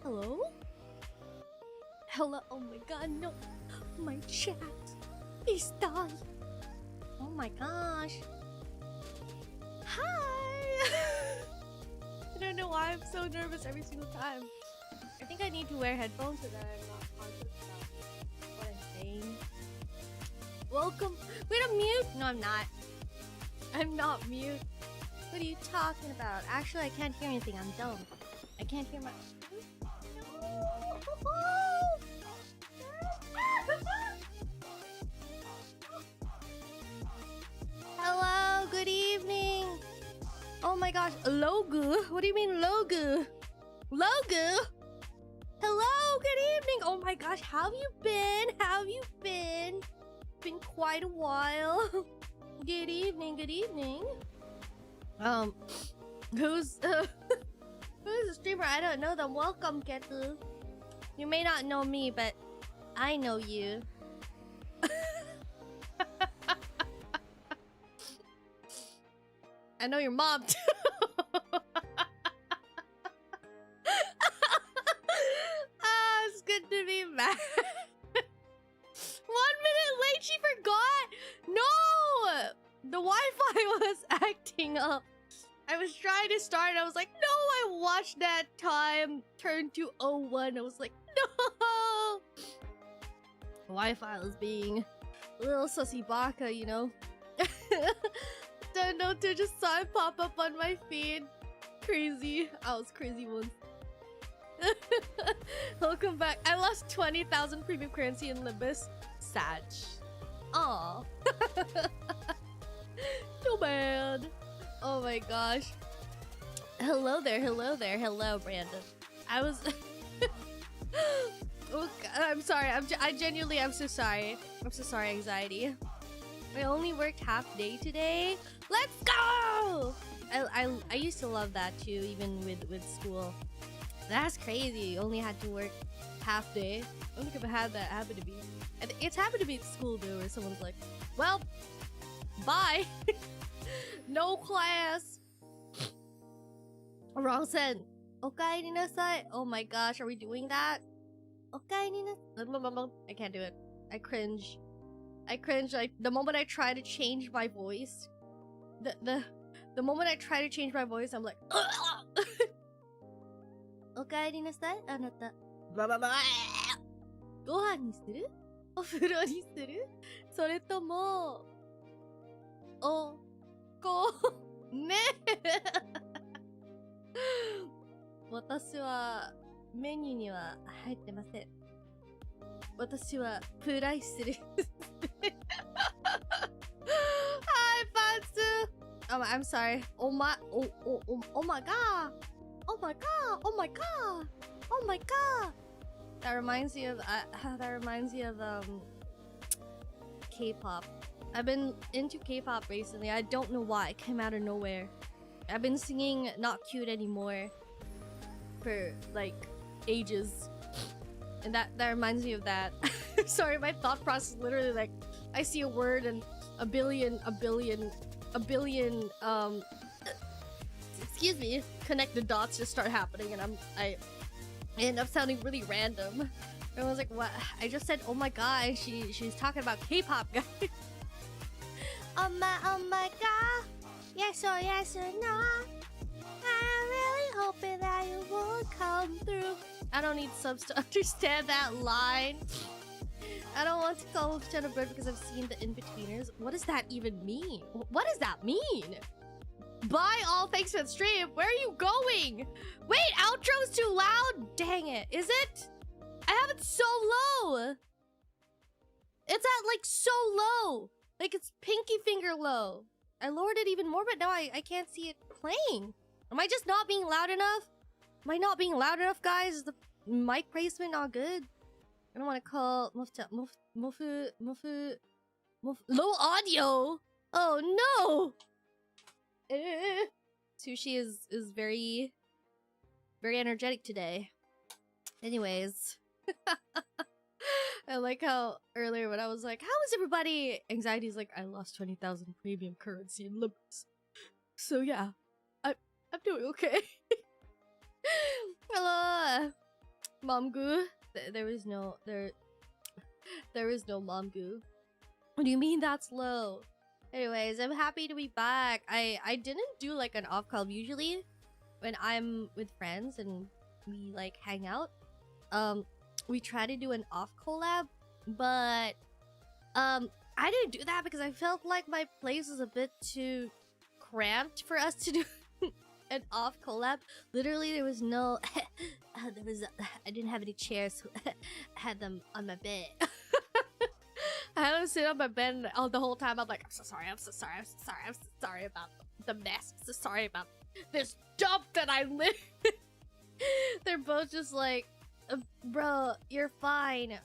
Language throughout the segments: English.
Hello? Hello? Oh my god, no. My chat is dying. Oh my gosh. Hi! I don't know why I'm so nervous every single time. I think I need to wear headphones so that I'm not conscious about what I'm saying. Welcome. Wait, I'm mute? No, I'm not. I'm not mute. What are you talking about? Actually, I can't hear anything. I'm dumb. I can't hear my... Hello, good evening. Oh my gosh, Logu? What do you mean Logu? Logu? Hello, good evening. Oh my gosh, how have you been? How have you been? Been quite a while. Good evening, good evening. Who's who's the streamer? I don't know them. Welcome, Ketu. You may not know me, but I know you. I know your mom too. Ah, it's good to be back. 1 minute late, she forgot. No, the Wi-Fi was acting up. I was trying to start. I was like, no. I watched that time turn to 01. I was like, no. The Wi-Fi was being a little sussy baka, you know. Don't know to just saw it pop up on my feed. Crazy. I was crazy once. Welcome back. I lost 20,000 premium currency in Libus. Sad. Aw. Too bad. Oh my gosh. Hello there, hello there, hello Brandon. I was... Oh, I'm sorry, I genuinely, I'm so sorry. I'm so sorry, anxiety. I only worked half day today. Let's go! I used to love that too, even with school. That's crazy. You only had to work half day. I don't think I've had that happen to me. It's happened to me at school though, where someone's like, well, bye. No class. Wrong sent. Okaeri nasai. Oh my gosh, are we doing that? Okaeri nasai. I can't do it. I cringe. I cringe. Like the moment I try to change my voice, the moment I try to change my voice, I'm like, Okaeri nasai, anata. Gohan ni suru? Ofuro ni suru? それともおこね。私はメニューには入ってません。私はプライする。Hi, Fatsu. Oh, I'm sorry. Oh my god. Oh my god. Oh my god. Oh my god. That reminds me of K-pop. I've been into K-pop recently. I don't know why. It came out of nowhere. I've been singing Not Cute Anymore for like ages. And that reminds me of that. Sorry, my thought process is literally like I see a word and a billion excuse me, connect the dots just start happening and I end up sounding really random. I was like, what? I just said, oh my god, she's talking about K-pop, guys. Oh my god. Yes or no. I'm really hoping that you will come through. I don't need subs to understand that line. I don't want to call Mofutachi a bird because I've seen the in-betweeners. What does that even mean? What does that mean? Bye all, thanks for the stream. Where are you going? Wait, outro's too loud? Dang it. Is it? I have it so low. It's at like so low. Like it's pinky finger low. I lowered it even more, but now I can't see it playing. Am I just not being loud enough? Am I not being loud enough, guys? Is the mic placement not good? I don't want to call Mofu low audio. Oh no! Sushi is very energetic today. Anyways. I like how earlier when I was like, how is everybody? Anxiety's like, I lost 20,000 premium currency in limits. So yeah, I'm doing okay. Hello. Mom goo? There is no mom goo. What do you mean that's low? Anyways, I'm happy to be back. I didn't do like an off call. Usually when I'm with friends and we like hang out, we try to do an off collab, but I didn't do that because I felt like my place was a bit too cramped for us to do an off collab. Literally, there was no I didn't have any chairs. I had them on my bed. I had to sit on my bed all the whole time. I'm like, I'm so sorry about the mess. I'm so sorry about this dump that I live in. They're both just like, bro, you're fine.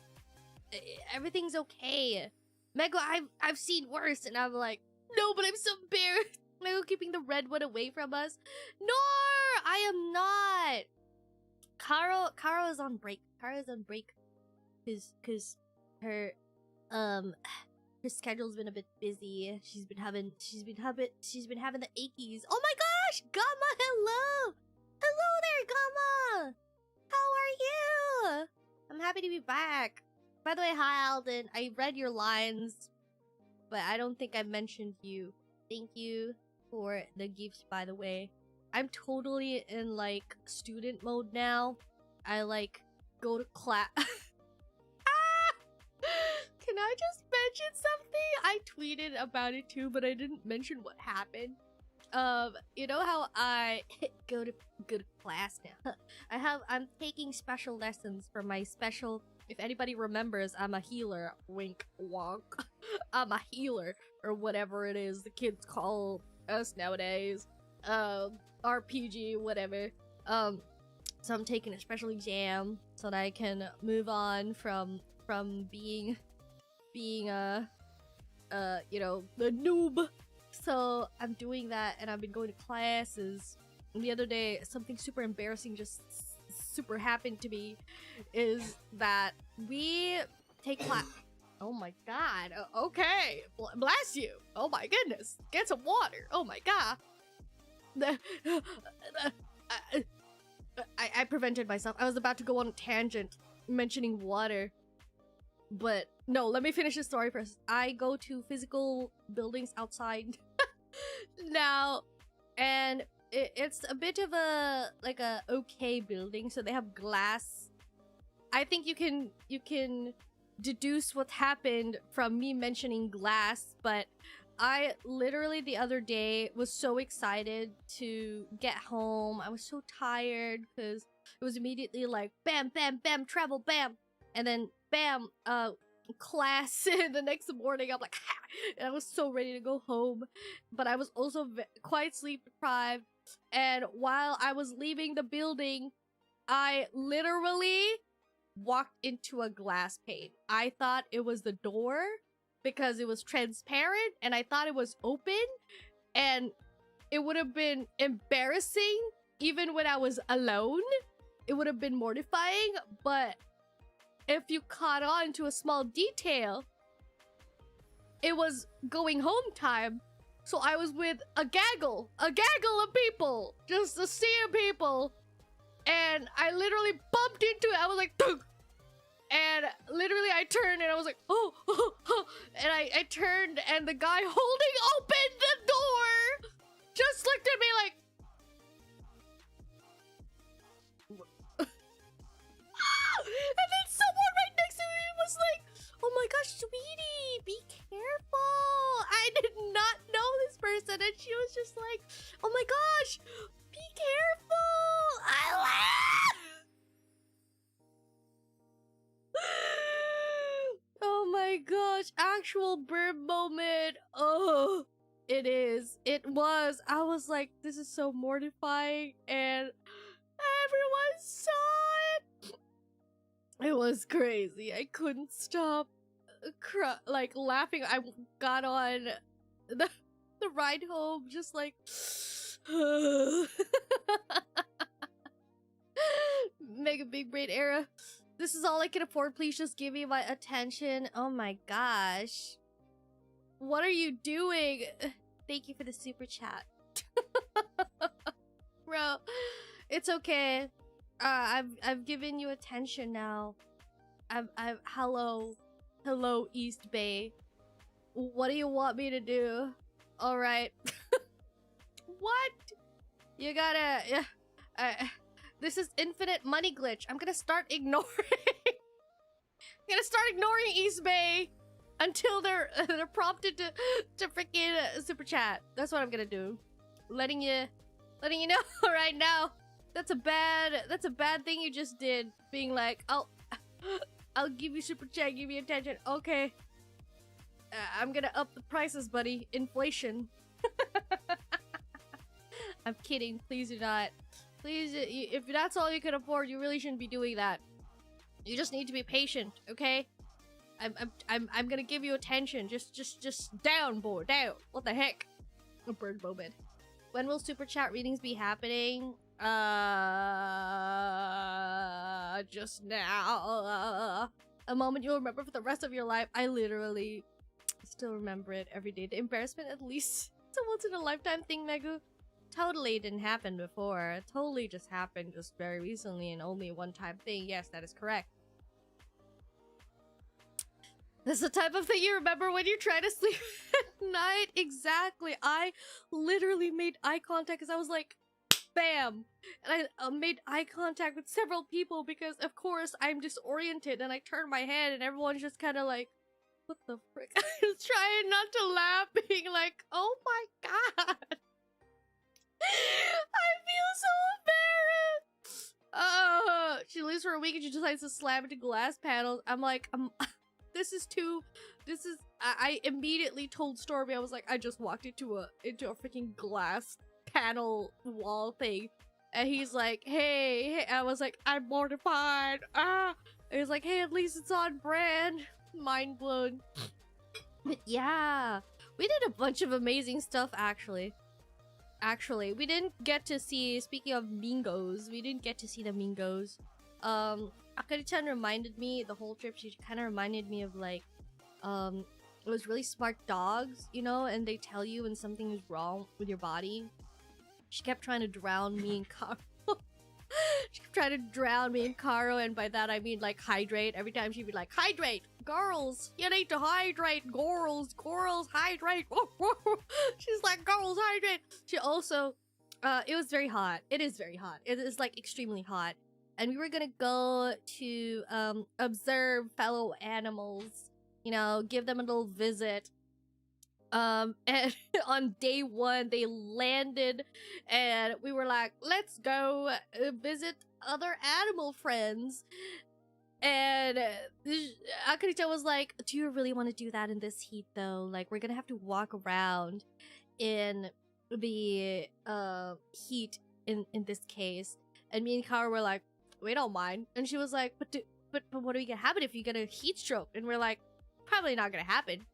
Everything's okay. Mego, I've seen worse. And I'm like, no, but I'm so embarrassed. Mego keeping the red one away from us. No, I am not. Karo is on break. Karo's on break because her schedule's been a bit busy. She's been having the achies. Oh my gosh, Gamma, hello there, Gamma. How are you? I'm happy to be back. By the way, hi Alden. I read your lines, but I don't think I mentioned you. Thank you for the gifts, by the way. I'm totally in like student mode now. I like go to class. Can I just mention something? I tweeted about it too, but I didn't mention what happened. You know how I go to class now. I'm taking special lessons for my special. If anybody remembers, I'm a healer. Wink, wonk. I'm a healer, or whatever it is the kids call us nowadays. RPG, whatever. So I'm taking a special exam so that I can move on from being you know, the noob. So I'm doing that, and I've been going to classes. And the other day, something super embarrassing just super happened to me, is that we take class. Oh my god. Okay. Bless you. Oh my goodness. Get some water. Oh my god. I prevented myself. I was about to go on a tangent mentioning water. But no, let me finish the story first. I go to physical buildings outside now, and it's a bit of a like a okay building, so they have glass. I think you can deduce what happened from me mentioning glass, but I literally the other day was so excited to get home. I was so tired because it was immediately like bam, bam, bam, travel, bam, and then bam, class the next morning. I'm like, and I was so ready to go home, but I was also quite sleep deprived. And while I was leaving the building, I literally walked into a glass pane. I thought it was the door because it was transparent, and I thought it was open, and it would have been embarrassing even when I was alone. It would have been mortifying, but if you caught on to a small detail, it was going home time. So I was with a gaggle of people, just a sea of people, and I literally bumped into it. I was like, "Dunk!" And literally I turned and I was like, oh, and I turned, and the guy holding open the door just looked at me like, and then someone right next to me was like, oh my gosh, sweetie, be careful. I did not know this person, and she was just like, oh my gosh, be careful. I laughed. Oh my gosh, actual burn moment. Oh, it is. It was. I was like, this is so mortifying, and everyone saw it. It was crazy. I couldn't stop like laughing. I got on the ride home just like mega big brain era. This is all I can afford. Please just give me my attention. Oh my gosh. What are you doing? Thank you for the super chat. Bro, it's okay. I've given you attention now. Hello, East Bay. What do you want me to do? All right. What? You gotta. Yeah. This is infinite money glitch. I'm gonna start ignoring. I'm gonna start ignoring East Bay until they're prompted to freaking super chat. That's what I'm gonna do. Letting you know right now. That's a bad thing you just did. Being like, I'll give you super chat, give you attention. Okay. I'm gonna up the prices, buddy. Inflation. I'm kidding. Please do not. Please, if that's all you can afford, you really shouldn't be doing that. You just need to be patient, okay? I'm gonna give you attention. Just down, boy, down. What the heck? A bird moment. When will super chat readings be happening? Just now. A moment you'll remember for the rest of your life. I literally still remember it every day. The embarrassment, at least. It's a once in a lifetime thing, Megu. Totally didn't happen before. It totally just happened just very recently and only a one-time thing. Yes, that is correct. That's the type of thing you remember when you try to sleep at night. Exactly. I literally made eye contact because I was like, bam! And I made eye contact with several people because, of course, I'm disoriented and I turned my head and everyone's just kind of like, what the frick? I was trying not to laugh, being like, oh my god! I feel so embarrassed! She leaves for a week and she decides to slam into glass panels. I'm like, I immediately told Stormy, I was like, I just walked into a freaking glass panel wall thing. And he's like, hey, I was like, I'm mortified. And he's like, hey, at least it's on brand. Mind blown. But yeah, we did a bunch of amazing stuff, actually. We didn't get to see, speaking of Mingos, we didn't get to see the Mingos. Akari-chan reminded me, the whole trip, she kind of reminded me of like, it was really smart dogs, you know, and they tell you when something is wrong with your body. She kept trying to drown me and Karo. She kept trying to drown me and Karo, and by that I mean like hydrate. Every time she'd be like, hydrate! Girls! You need to hydrate! Girls! Hydrate! She's like, girls, hydrate! She also, it was very hot. It is very hot. It is like extremely hot. And we were gonna go to observe fellow animals, you know, give them a little visit. And on day one, they landed, and we were like, let's go visit other animal friends. And Akari-chan was like, do you really want to do that in this heat, though? Like, we're gonna have to walk around in the heat in this case. And me and Kara were like, we don't mind. And she was like, but what are gonna happen if you get a heat stroke? And we're like, probably not gonna happen.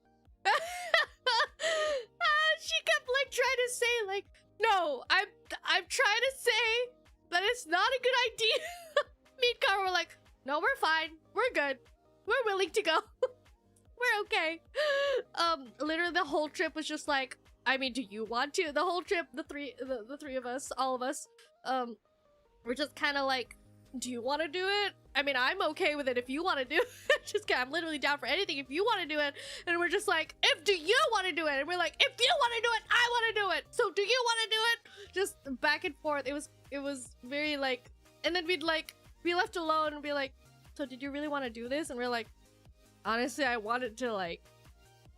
She kept like trying to say like, no, I'm trying to say that it's not a good idea. Me and Kara were like, no, we're fine, we're good, we're willing to go. We're okay. Literally the whole trip was just like, I mean, do you want to? The whole trip, the three of us, all of us, we're just kind of like, do you want to do it? I mean, I'm okay with it if you want to do it. Just I'm literally down for anything if you want to do it. And we're just like, do you want to do it? And we're like, if you want to do it, I want to do it. So do you want to do it? Just back and forth. It was very like, and then we'd like be left alone and be like, so did you really want to do this? And we're like, honestly, I wanted to like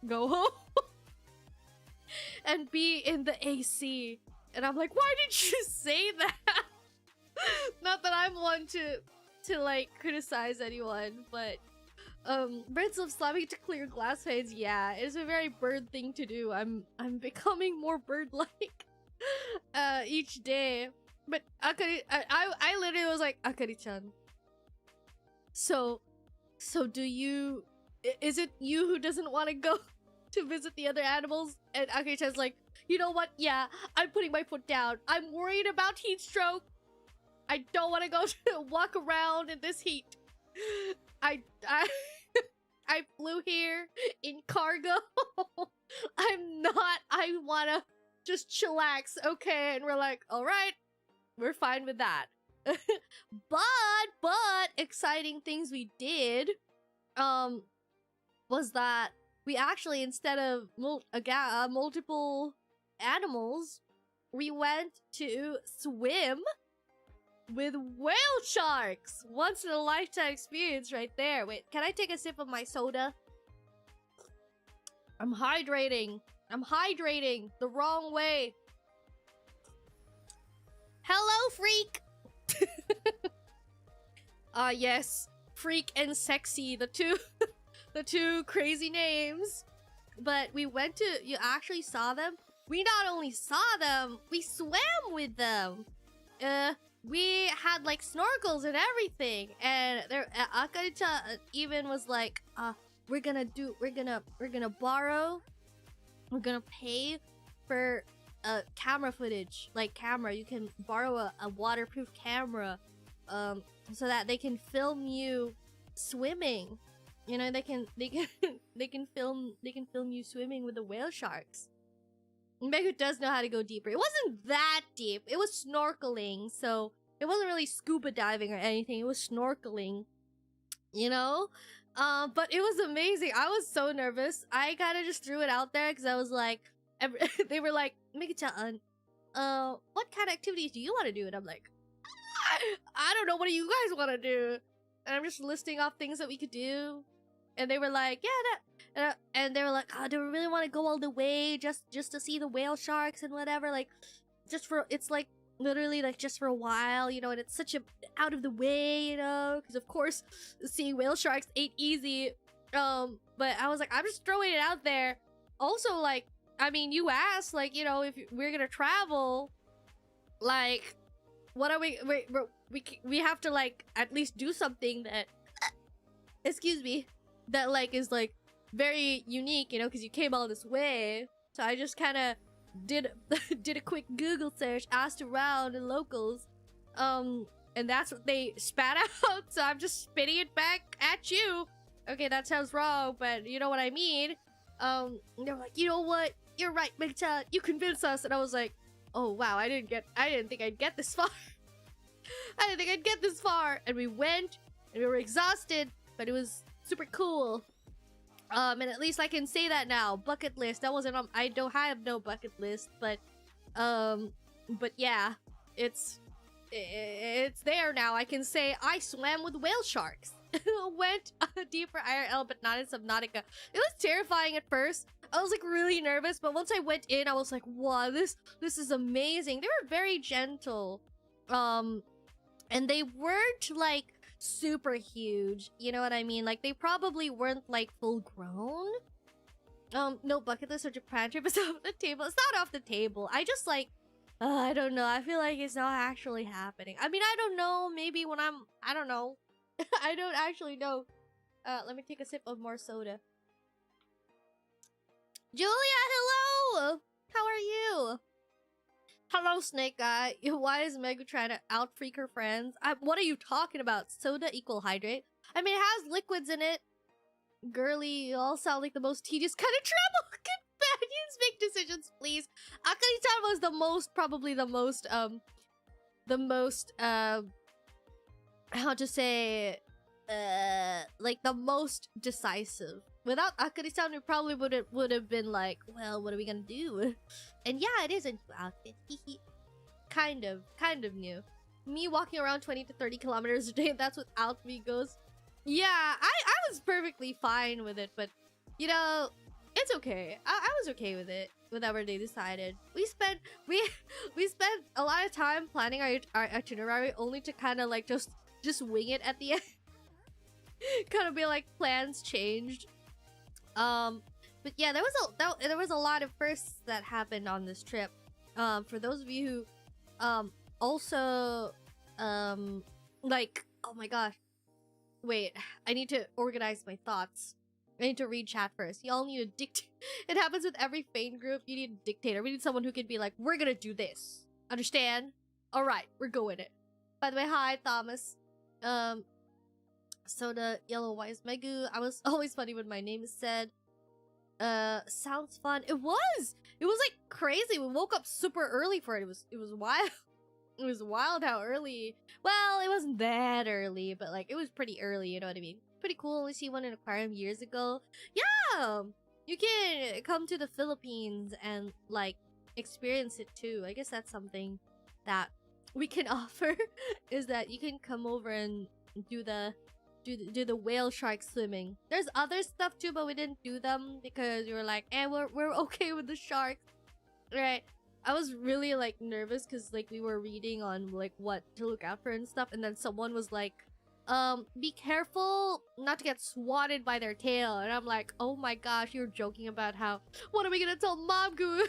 go home and be in the AC. And I'm like, why did you say that? Not that I'm one to like criticize anyone, but birds love slamming to clear glass panes. Yeah, it's a very bird thing to do. I'm becoming more bird-like each day. But Akari, I literally was like, Akari-chan, so do you, is it you who doesn't want to go to visit the other animals? And Akari-chan's like, you know what, yeah, I'm putting my foot down. I'm worried about heat stroke. I don't want to go to walk around in this heat. I flew here in cargo. I wanna just chillax, okay? And we're like, all right, we're fine with that. but exciting things we did was that we actually, instead of multiple animals, we went to swim with whale sharks. Once in a lifetime experience right there. Wait, can I take a sip of my soda? I'm hydrating the wrong way. Hello, freak. Yes, freak and sexy, the two crazy names. But we went to, you actually saw them? We not only saw them, we swam with them. We had like snorkels and everything, and there Akari-chan even was like, we're gonna pay for camera footage, like camera. You can borrow a waterproof camera, so that they can film you swimming. You know, they can film you swimming with the whale sharks. Megu does know how to go deeper. It wasn't that deep. It was snorkeling, so it wasn't really scuba diving or anything. It was snorkeling, you know? But it was amazing. I was so nervous. I kind of just threw it out there because I was like, they were like, Megu-chan, what kind of activities do you want to do? And I'm like, I don't know. What do you guys want to do? And I'm just listing off things that we could do. And they were like, yeah, that. And they were like, oh, do we really want to go all the way just to see the whale sharks and whatever? Like, it's like literally like just for a while, you know, and it's such a out of the way, you know, because of course seeing whale sharks ain't easy. But I was like, I'm just throwing it out there. Also, like, I mean, you asked, like, you know, if we're gonna travel, like, what are we have to like at least do something that excuse me, that like is like very unique, you know, because you came all this way. So I just kind of did a quick Google search, asked around the locals, and that's what they spat out. So I'm just spitting it back at you. Okay, that sounds wrong, but you know what I mean. They were like, you know what, you're right, Megu-chan, you convinced us. And I was like, oh wow, I didn't think I'd get this far. I didn't think I'd get this far. And we went, and we were exhausted, but it was super cool. And at least I can say that now. Bucket list. That wasn't on. I don't have no bucket list, but yeah, it's there now. I can say I swam with whale sharks. Went deeper IRL, but not in Subnautica. It was terrifying at first. I was like really nervous, but once I went in, I was like, wow, this is amazing. They were very gentle, and they weren't like super huge, you know what I mean? Like, they probably weren't like full grown. No bucket list or Japan trip is off the table. It's not off the table. I just like, I don't know. I feel like it's not actually happening. I mean, I don't know. Maybe when I don't know. I don't actually know. Let me take a sip of more soda. Julia, hello! How are you? Hello, Snake Guy. Why is Megu trying to out-freak her friends? What are you talking about? Soda equal hydrate? I mean, it has liquids in it. Girly, you all sound like the most tedious kind of trouble. Companions, make decisions, please. Akari-chan was probably the most, how to say, like the most decisive. Without Akari-chan, we probably would have been like, well, what are we gonna do? And yeah, it is a new outfit. kind of new. Me walking around 20 to 30 kilometers a day, that's without me goes. Yeah, I was perfectly fine with it, but you know, it's okay. I was okay with it, whatever they decided. We spent a lot of time planning our itinerary, only to kind of like just wing it at the end. Kind of be like, plans changed. But yeah, there was a lot of firsts that happened on this trip. For those of you who also like, oh my gosh, wait, I need to organize my thoughts. I need to read chat first. Y'all need a dictator. It happens with every feign group. You need a dictator. We need someone who can be like, we're gonna do this. Understand? All right, we're going it. By the way, hi Thomas. Soda, Yellow, Wise, Megu. I was always funny when my name is said. Sounds fun. It was like crazy. We woke up super early for it. It was wild. It was wild how early. Well, it wasn't that early, but like it was pretty early. You know what I mean? Pretty cool. We see one in an aquarium years ago. Yeah, you can come to the Philippines and like experience it too. I guess that's something that we can offer is that you can come over and do the whale shark swimming. There's other stuff too, but we didn't do them because we were like, we're okay with the sharks, right? I was really like nervous because like we were reading on like what to look out for and stuff, and then someone was like, be careful not to get swatted by their tail, and I'm like, oh my gosh, you're joking about how, what are we gonna tell Momgu?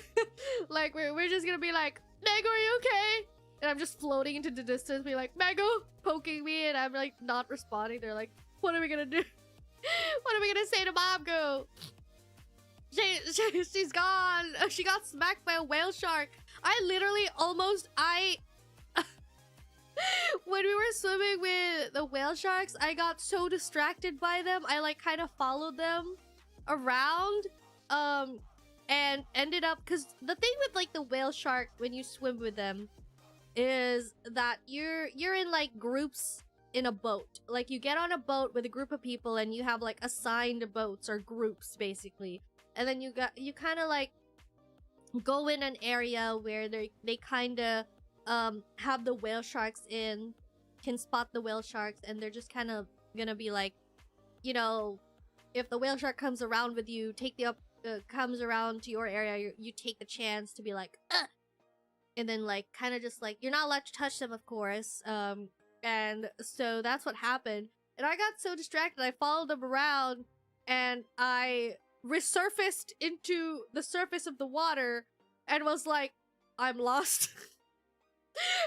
Like we're just gonna be like, Meg, are you okay? And I'm just floating into the distance, be like, Mego, poking me, and I'm like not responding. They're like, what are we gonna do? What are we gonna say to Momgu? She's gone. She got smacked by a whale shark. I literally almost, when we were swimming with the whale sharks, I got so distracted by them. I like kind of followed them around, and ended up, because the thing with like the whale shark when you swim with them is that you're in like groups in a boat. Like you get on a boat with a group of people and you have like assigned boats or groups basically, and then you kind of like go in an area where they kind of have the whale sharks in, can spot the whale sharks, and they're just kind of gonna be like, you know, if the whale shark comes around with you, comes around to your area, you take the chance to be like, ugh! And then like kind of just like, you're not allowed to touch them, of course, and so that's what happened. And I got so distracted, I followed them around and I resurfaced into the surface of the water and was like, I'm lost.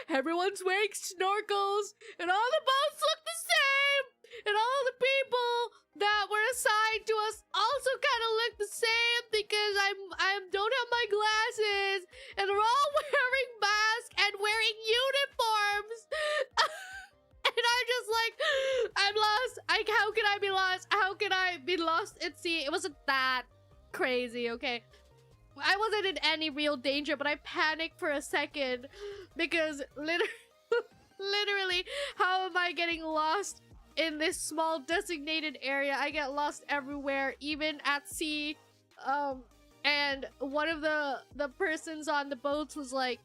Everyone's wearing snorkels and all the boats look the same, and all the people that were assigned to us also kind of look the same because I don't have my glasses, and they're all wearing masks and wearing uniforms. And I'm just like, I'm lost. How can I be lost? How can I be lost at sea? It wasn't that crazy, okay? I wasn't in any real danger, but I panicked for a second because literally, how am I getting lost in this small designated area? I get lost everywhere, even at sea. And one of the persons on the boats was like,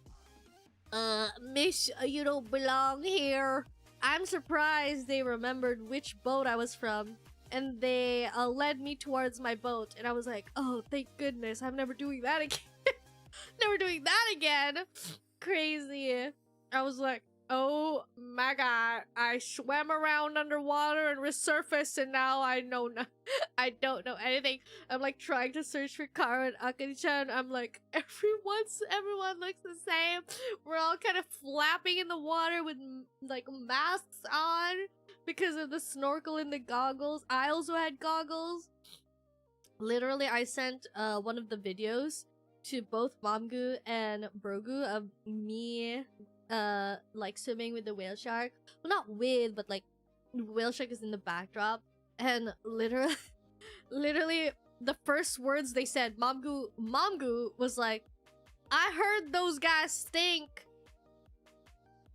miss, you don't belong here. I'm surprised they remembered which boat I was from, and they led me towards my boat, and I was like, oh, thank goodness, I'm never doing that again. Never doing that again. Crazy. I was like, oh my god, I swam around underwater and resurfaced, and now I don't know anything. I'm like trying to search for Kara and Akane-chan. I'm like, everyone looks the same. We're all kind of flapping in the water with like masks on because of the snorkel and the goggles. I also had goggles. Literally, I sent one of the videos to both Momgu and Brogu of me like swimming with the whale shark. Well, not with, but like the whale shark is in the backdrop, and literally the first words they said, Momgu was like, I heard those guys stink.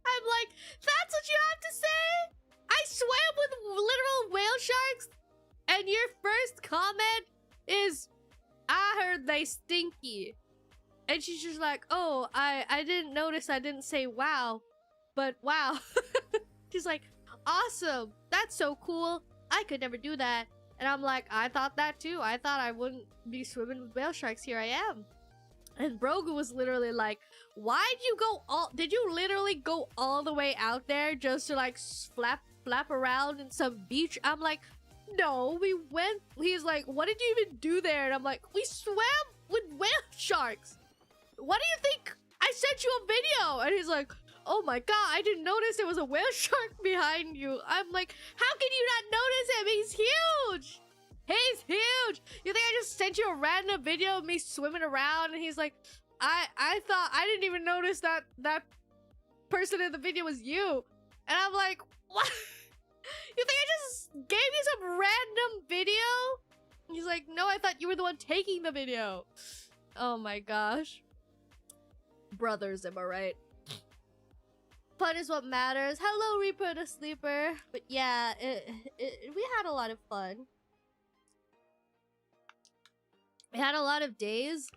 I'm like, that's what you have to say? I swam with literal whale sharks, and your first comment is, I heard they stinky. And she's just like, oh, I didn't notice, I didn't say wow, but wow. She's like, awesome, that's so cool, I could never do that. And I'm like, I thought that too. I thought I wouldn't be swimming with whale sharks. Here I am. And Brogu was literally like, did you literally go all the way out there just to like flap around in some beach? I'm like, no, we went. He's like, what did you even do there? And I'm like, we swam with whale sharks. What do you think? I sent you a video. And he's like, oh my god, I didn't notice there was a whale shark behind you. I'm like, how can you not notice him? He's huge. He's huge. You think I just sent you a random video of me swimming around? And he's like, I thought, I didn't even notice that person in the video was you. And I'm like, what? You think I just gave you some random video? He's like, no, I thought you were the one taking the video. Oh my gosh. Brothers, am I right? fun is what matters. Hello, Reaper the Sleeper. But yeah, we had a lot of fun. We had a lot of days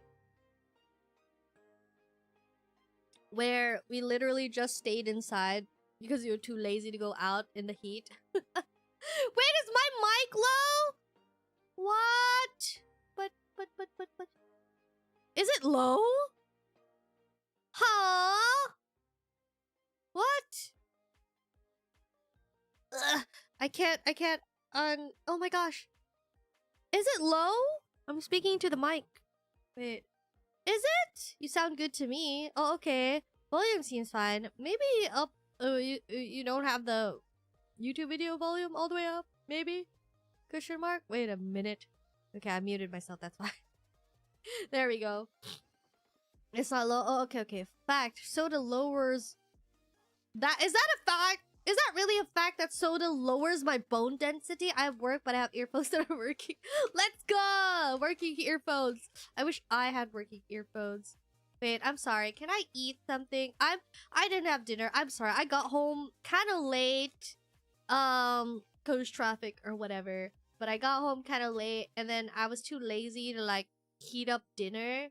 where we literally just stayed inside because we were too lazy to go out in the heat. Wait, is my mic low? What? But. Is it low? Huh? What? Ugh, I can't, oh my gosh. Is it low? I'm speaking to the mic. Wait. Is it? You sound good to me. Oh, okay. Volume seems fine. Maybe up, you don't have the YouTube video volume all the way up? Maybe? Question mark? Wait a minute. Okay, I muted myself, that's why. There we go. It's not low. Oh, okay. Fact. Soda lowers... Is that a fact? Is that really a fact that soda lowers my bone density? I have work, but I have earphones that are working. Let's go! Working earphones. I wish I had working earphones. Wait, I'm sorry. Can I eat something? I didn't have dinner. I'm sorry. I got home kind of late. Cause traffic or whatever. But I got home kind of late, and then I was too lazy to like heat up dinner.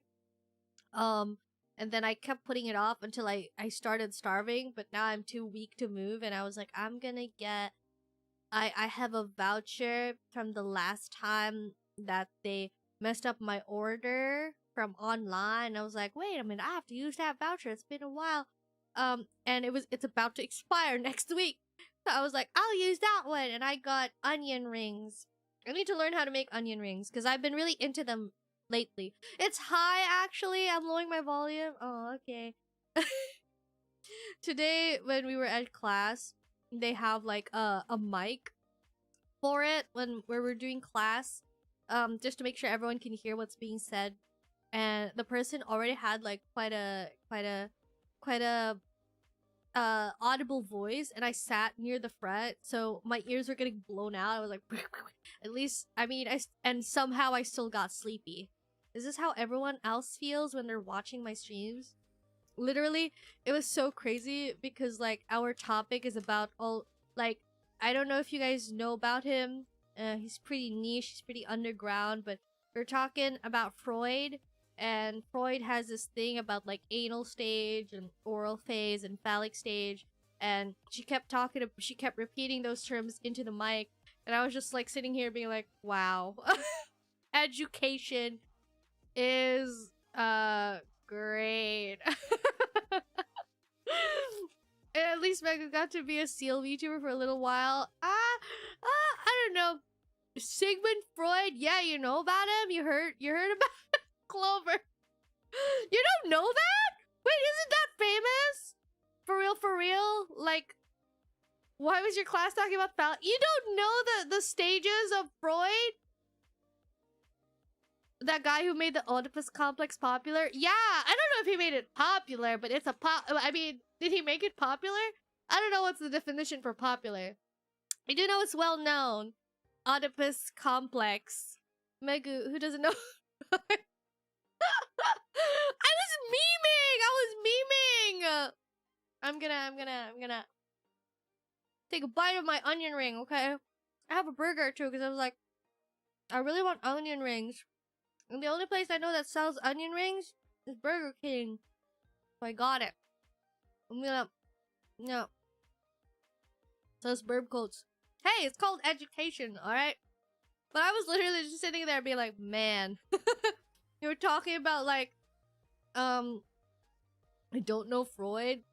And then I kept putting it off until I started starving, but now I'm too weak to move, and I was like, I'm gonna get... I have a voucher from the last time that they messed up my order from online. I was like, wait a minute, I have to use that voucher. It's been a while. And it's about to expire next week. So I was like, I'll use that one, and I got onion rings. I need to learn how to make onion rings, because I've been really into them lately. It's high, actually. I'm lowering my volume. Oh, okay. Today, when we were at class, they have like a mic for it where we're doing class, just to make sure everyone can hear what's being said. And the person already had like quite a audible voice, and I sat near the front, so my ears were getting blown out. I was like, at least, I mean, and somehow I still got sleepy. Is this how everyone else feels when they're watching my streams? Literally, it was so crazy because like our topic is about all, like, I don't know if you guys know about him. He's pretty niche, he's pretty underground, but we're talking about Freud, and Freud has this thing about like anal stage and oral phase and phallic stage, and she kept repeating those terms into the mic, and I was just like sitting here being like, wow. Education is great. And at least Mega got to be a seal VTuber for a little while. I don't know. Sigmund Freud, yeah, you know about him? You heard about Clover. You don't know that? Wait, isn't that famous? For real? Like, why was your class talking about phallic? You don't know the stages of Freud? That guy who made the Oedipus complex popular? Yeah, I don't know if he made it popular, but it's I mean, did he make it popular? I don't know what's the definition for popular. I do know it's well known. Oedipus complex. Megu, who doesn't know? I was memeing! I'm gonna take a bite of my onion ring, okay? I have a burger too, because I was like, I really want onion rings. And the only place I know that sells onion rings is Burger King. So I got it. I'm gonna... No. So it's burp coats. Hey, it's called education, alright? But I was literally just sitting there being like, man. You were talking about like... I don't know Freud.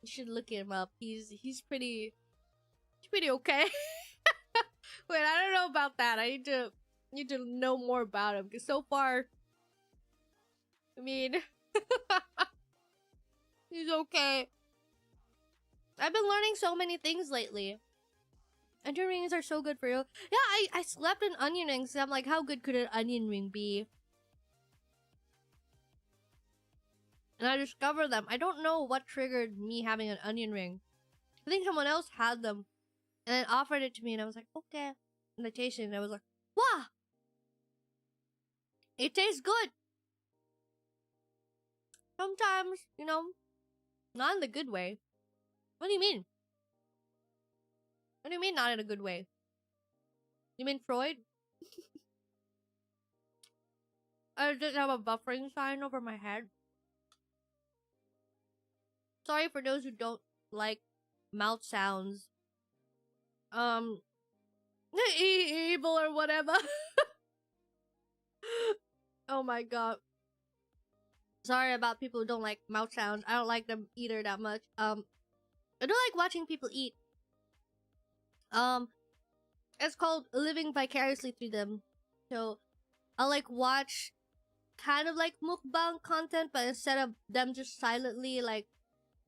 You should look him up. He's pretty okay. Wait, I don't know about that. I need to know more about him, because so far, I mean, he's okay. I've been learning so many things lately. Onion rings are so good for you. Yeah, I slept in onion rings. I'm like, how good could an onion ring be? And I discovered them. I don't know what triggered me having an onion ring. I think someone else had them and then offered it to me, and I was like, okay. And I tasted it, and I was like, wow! It tastes good. Sometimes, you know, not in the good way. What do you mean? What do you mean not in a good way? You mean Freud? I just have a buffering sign over my head. Sorry for those who don't like mouth sounds. Evil or whatever. Oh my god. Sorry about people who don't like mouth sounds. I don't like them either that much. I don't like watching people eat. It's called living vicariously through them. So I'll like watch kind of like mukbang content, but instead of them just silently like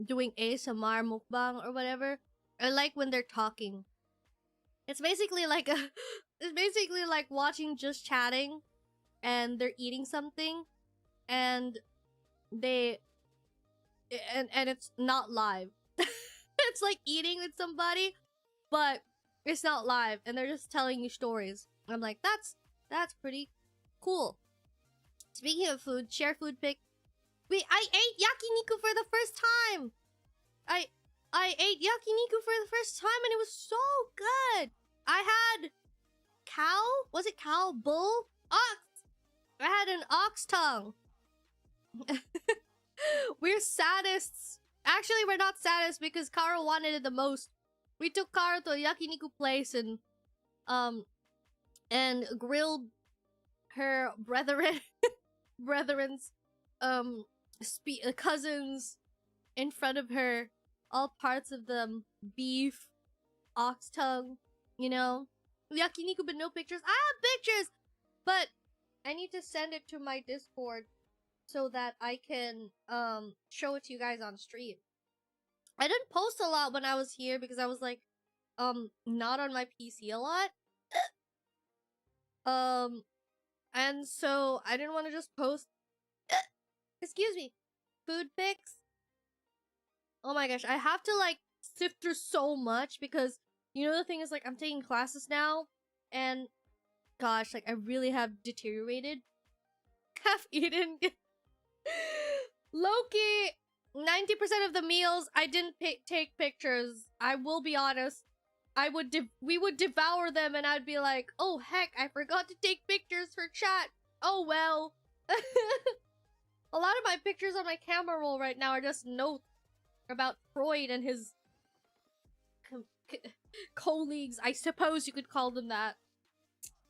doing ASMR mukbang or whatever, I like when they're talking. It's basically like it's basically like watching just chatting and they're eating something and and it's not live. It's like eating with somebody, but it's not live and they're just telling you stories. I'm like, that's pretty cool. Speaking of food, share food pic. Wait, I ate yakiniku for the first time. I ate yakiniku for the first time and it was so good. I had cow? Was it cow? Bull? Ox? I had an ox tongue. We're sadists. Actually, we're not sadists because Kara wanted it the most. We took Kara to a yakiniku place and grilled her brethren's cousins in front of her, all parts of them, beef, ox tongue, you know, yakiniku, but no pictures. I have pictures, but I need to send it to my Discord so that I can show it to you guys on stream. I didn't post a lot when I was here because I was like not on my PC a lot. And so I didn't want to just post excuse me, food pics. Oh my gosh, I have to like sift through so much because you know the thing is like I'm taking classes now and gosh, like I really have deteriorated. Have eaten Loki. 90% of the meals I didn't take pictures. I will be honest. We would devour them and I'd be like, oh heck, I forgot to take pictures for chat. Oh well. A lot of my pictures on my camera roll right now are just notes about Freud and his colleagues. I suppose you could call them that.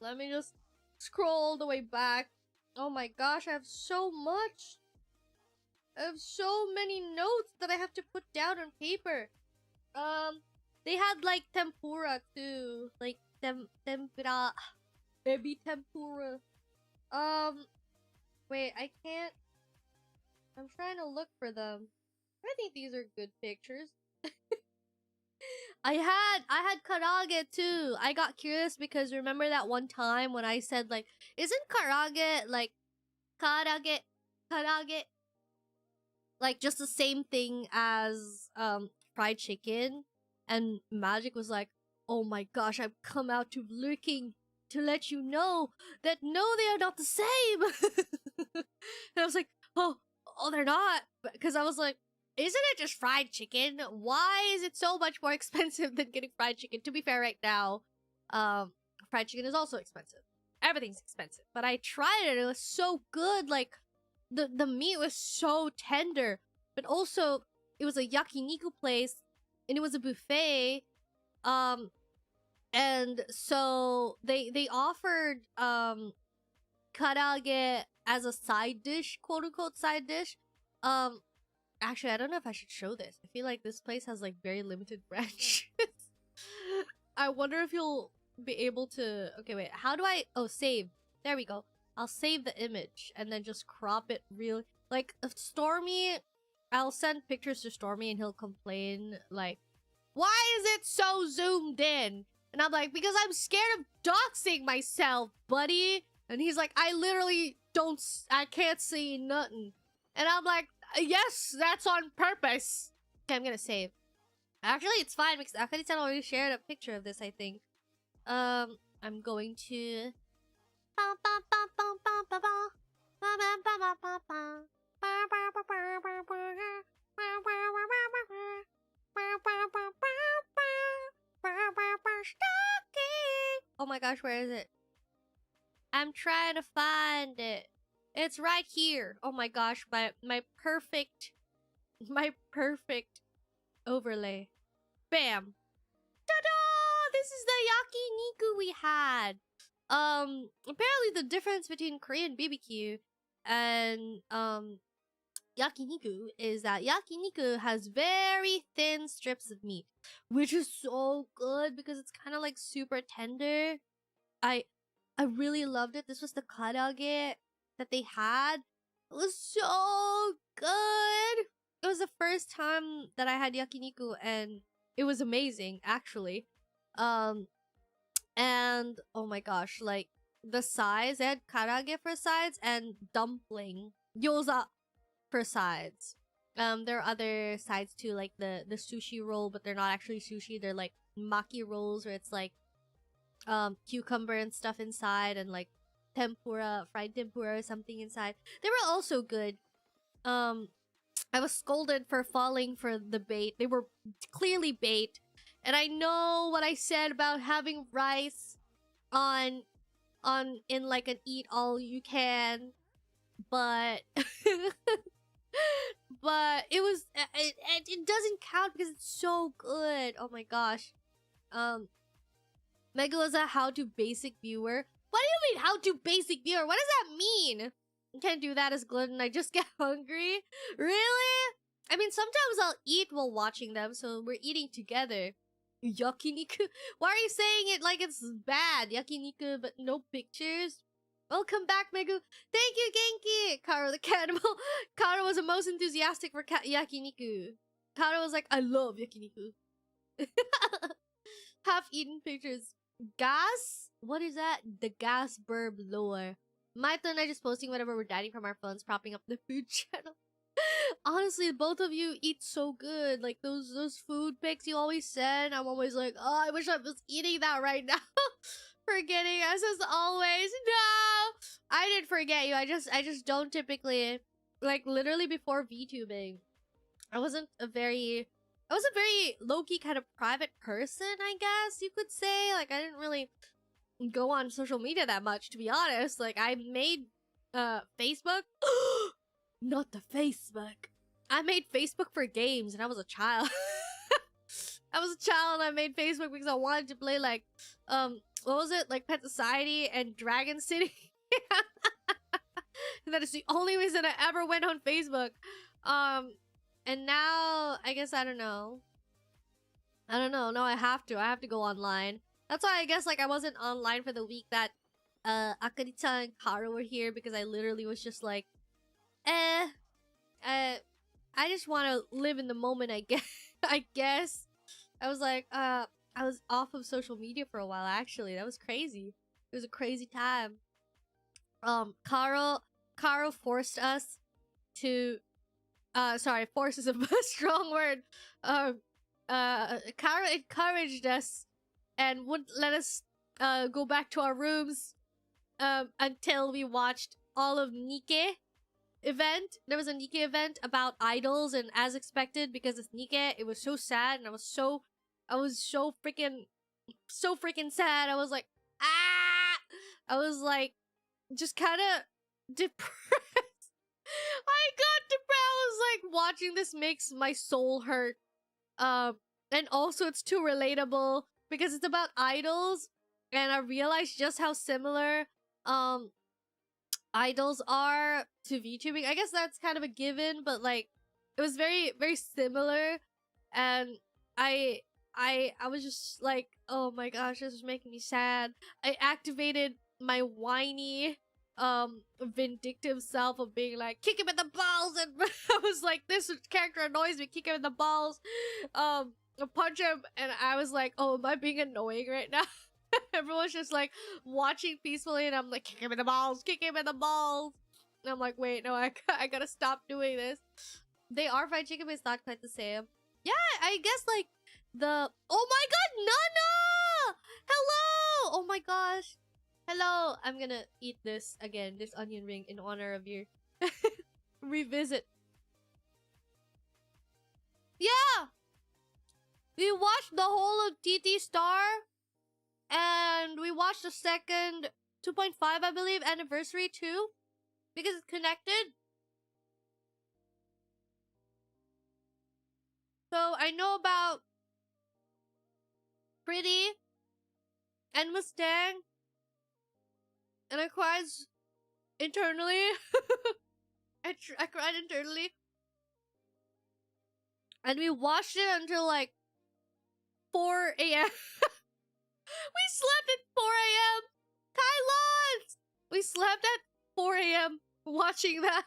Let me just scroll all the way back. Oh my gosh, I have so much. I have so many notes that I have to put down on paper. They had like tempura too, like tempura, baby tempura. Wait, I can't. I'm trying to look for them. I think these are good pictures. I had karage too. I got curious because remember that one time when I said like, isn't karage like karage like just the same thing as fried chicken? And Magic was like, oh my gosh, I've come out to lurking to let you know that no, they are not the same. And I was like, oh, they're not. Because I was like, isn't it just fried chicken? Why is it so much more expensive than getting fried chicken? To be fair, right now, fried chicken is also expensive. Everything's expensive. But I tried it. It was so good. Like, the meat was so tender. But also, it was a yakiniku place. And it was a buffet. And so they offered karage as a side dish, quote unquote side dish. Actually, I don't know if I should show this. I feel like this place has like very limited branches. I wonder if you'll be able to. Okay, wait. How do I? Oh, save. There we go. I'll save the image and then just crop it real. Like Stormy, I'll send pictures to Stormy and he'll complain like, why is it so zoomed in? And I'm like, because I'm scared of doxing myself, buddy. And he's like, I can't see nothing. And I'm like, yes, that's on purpose. Okay, I'm gonna save. Actually, it's fine because Akari-san already shared a picture of this, I think. I'm going to... my gosh, where is it? I'm trying to find it. It's right here. Oh my gosh, my perfect overlay. Bam. Ta-da! This is the yakiniku we had. Apparently the difference between Korean BBQ and yakiniku is that yakiniku has very thin strips of meat, which is so good because it's kind of like super tender. I really loved it. This was the karaage that they had. It was so good. It was the first time that I had yakiniku and it was amazing actually. And oh my gosh, like the sides, they had karaage for sides and dumpling gyoza for sides. There are other sides too, like the sushi roll, but they're not actually sushi. They're like maki rolls where it's like cucumber and stuff inside and like tempura, fried tempura or something inside. They were also good. I was scolded for falling for the bait. They were clearly bait. And I know what I said about having rice on in like an eat all you can, but but it was it doesn't count because it's so good. Oh my gosh. Mega was a how to basic viewer. What do you mean how to basic viewer? What does that mean? I can't do that as gluten. I just get hungry. Really? I mean, sometimes I'll eat while watching them, so we're eating together. Yakiniku? Why are you saying it like it's bad? Yakiniku, but no pictures? Welcome back, Megu. Thank you, Genki! Karo the cannibal. Karo was the most enthusiastic for yakiniku. Karo was like, I love yakiniku. Half-eaten pictures. Gas? What is that? The gas burb lore. Maito and I just posting whatever we're dining from our phones, propping up the food channel. Honestly, both of you eat so good. Like those food pics you always send. I'm always like, oh, I wish I was eating that right now. Forgetting us as always. No, I didn't forget you. I just don't typically, like, literally before VTubing, I wasn't a very low-key kind of private person, I guess you could say. Like, I didn't really go on social media that much, to be honest. Like, I made Facebook. Not the Facebook. I made Facebook for games and I was a child. I was a child and I made Facebook because I wanted to play like what was it? Like Pet Society and Dragon City. And that is the only reason I ever went on Facebook. And now I guess I don't know. No, I have to go online. That's why I guess like I wasn't online for the week that Akari-chan and Karo were here, because I literally was just like, I just want to live in the moment, I guess. I guess. I was like, I was off of social media for a while, actually. That was crazy. It was a crazy time. Karo forced us to, sorry, force is a strong word. Karo encouraged us and wouldn't let us, go back to our rooms, until we watched all of Nikke event. There was a Nikke event about idols, and as expected, because it's Nikke, it was so sad, and I was so freaking sad. I was like, ah! I was like, just kind of depressed. I got depressed. I was like, watching this makes my soul hurt. And also it's too relatable because it's about idols, and I realized just how similar idols are to VTubing. I guess that's kind of a given, but like it was very, very similar, and I was just like, oh my gosh, this is making me sad. I activated my whiny vindictive self of being like, kick him in the balls, and I was like, this character annoys me, kick him in the balls, punch him, and I was like, oh, am I being annoying right now? Everyone's just like watching peacefully, and I'm like, kick him in the balls, kick him in the balls. And I'm like, wait, no, I gotta stop doing this. They are fried chicken, but it's not quite the same. Yeah, I guess like the, oh my god, Nana! Hello! Oh my gosh. Hello. I'm gonna eat this again, this onion ring, in honor of your revisit. Yeah! We watched the whole of TT Star. And we watched the second 2.5, I believe, anniversary too, because it's connected. So I know about Pretty and Mustang, and I cried internally. I cried internally. And we watched it until like 4 a.m. We slept at 4 a.m. Kylons! We slept at 4 a.m. watching that.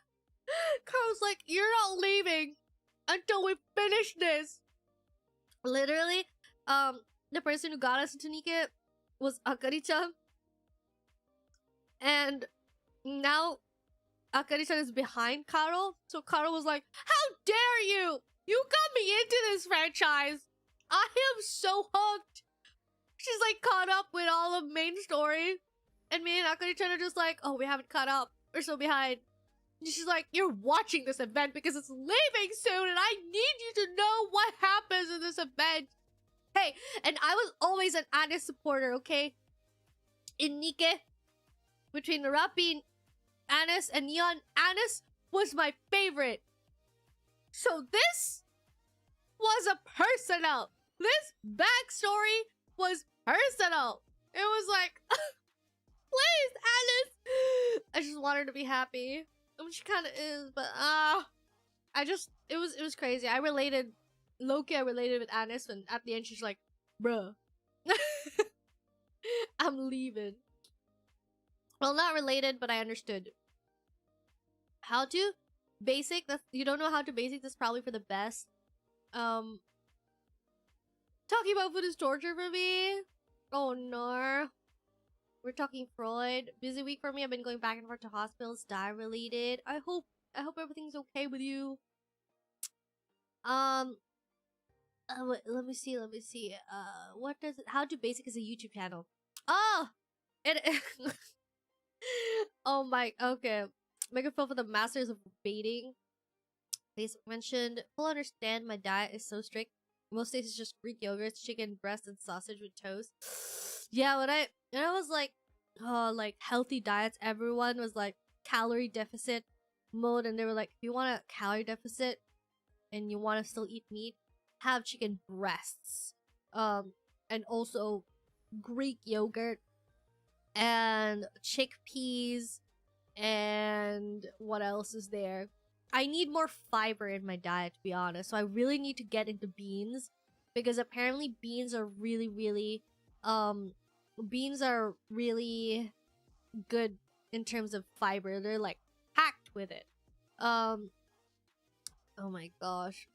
Carl was like, you're not leaving until we finish this. Literally, the person who got us into Nikke was Akari-chan. And now Akari-chan is behind Karo. So Karo was like, how dare you! You got me into this franchise! I am so hooked! She's like caught up with all of main story. And me and Akari-chan are just like, oh, we haven't caught up. We're so behind. And she's like, you're watching this event because it's leaving soon and I need you to know what happens in this event. Hey, and I was always an Anis supporter, okay? In Nikke, between Rappi, Anis, and Neon, Anis was my favorite. So this was a personal. This backstory was personal. It was like, please, Anis. I just want her to be happy. I mean, she kind of is, but it was crazy. I related, low-key, I related with Anis, and at the end she's like, bruh, I'm leaving. Well, not related, but I understood. How to basic? You don't know how to basic. That's probably for the best. Talking about food is torture for me. Oh no. We're talking Freud. Busy week for me. I've been going back and forth to hospitals, die related. I hope everything's okay with you. Wait, let me see. What does it? How to basic is a YouTube channel. Oh, it. Oh my. Okay. Make a film for the masters of baiting. Basic mentioned. Full understand. My diet is so strict. Most days it's just Greek yogurt, chicken breast, and sausage with toast. Yeah, when I was like, oh, like healthy diets, everyone was like calorie deficit mode, and they were like, if you want a calorie deficit and you want to still eat meat, have chicken breasts, and also Greek yogurt and chickpeas, and what else is there? I need more fiber in my diet, to be honest. So I really need to get into beans, because apparently beans are really good in terms of fiber. They're like packed with it. Oh my gosh.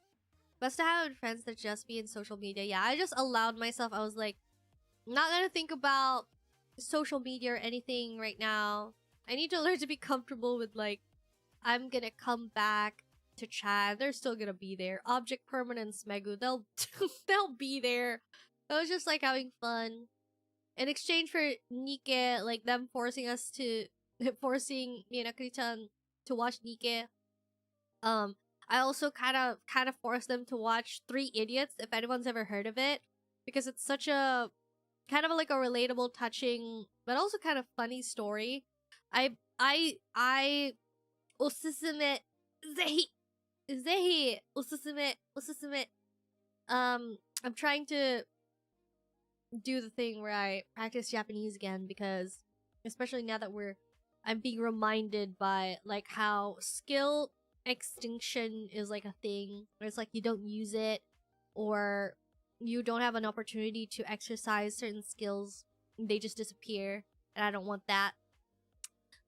Best to have friends that just be in social media. Yeah, I just allowed myself. I was like, I'm not gonna think about social media or anything right now. I need to learn to be comfortable with like, I'm gonna come back to chat. They're still gonna be there. Object Permanence, Megu, they'll be there. I was just like having fun. In exchange for Nikke, like them forcing me and Akari-chan to watch Nikke. I also kind of forced them to watch Three Idiots, if anyone's ever heard of it, because it's such a kind of like a relatable, touching, but also kind of funny story. I おすすめぜひおすすめ I'm trying to do the thing where I practice Japanese again, because especially now that I'm being reminded by like how skill extinction is like a thing. It's like you don't use it, or you don't have an opportunity to exercise certain skills. They just disappear, and I don't want that.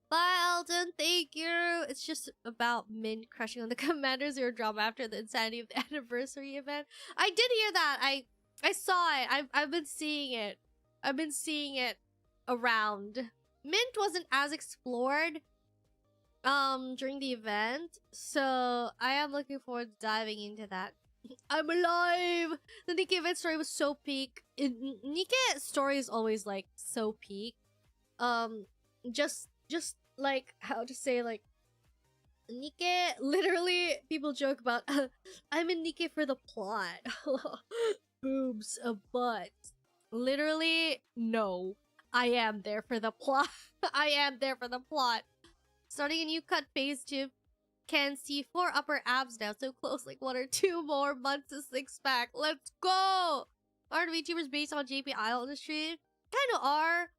Bye, Alden. Thank you. It's just about Min crushing on the Commander Zero drama after the insanity of the anniversary event. I did hear that. I saw it. I've been seeing it. I've been seeing it around. Mint wasn't as explored during the event, so I am looking forward to diving into that. I'm alive. The Nikke event story was so peak. Nikke story is always like so peak. Just like, how to say, like, Nikke, literally, people joke about, I'm in Nikke for the plot. Boobs, a butt. Literally, no. I am there for the plot. I am there for the plot. Starting a new cut phase 2. Can see 4 upper abs now. So close, like 1 or 2 more months to 6-pack. Let's go! Aren't VTubers based on JP Idol industry? Kind of are.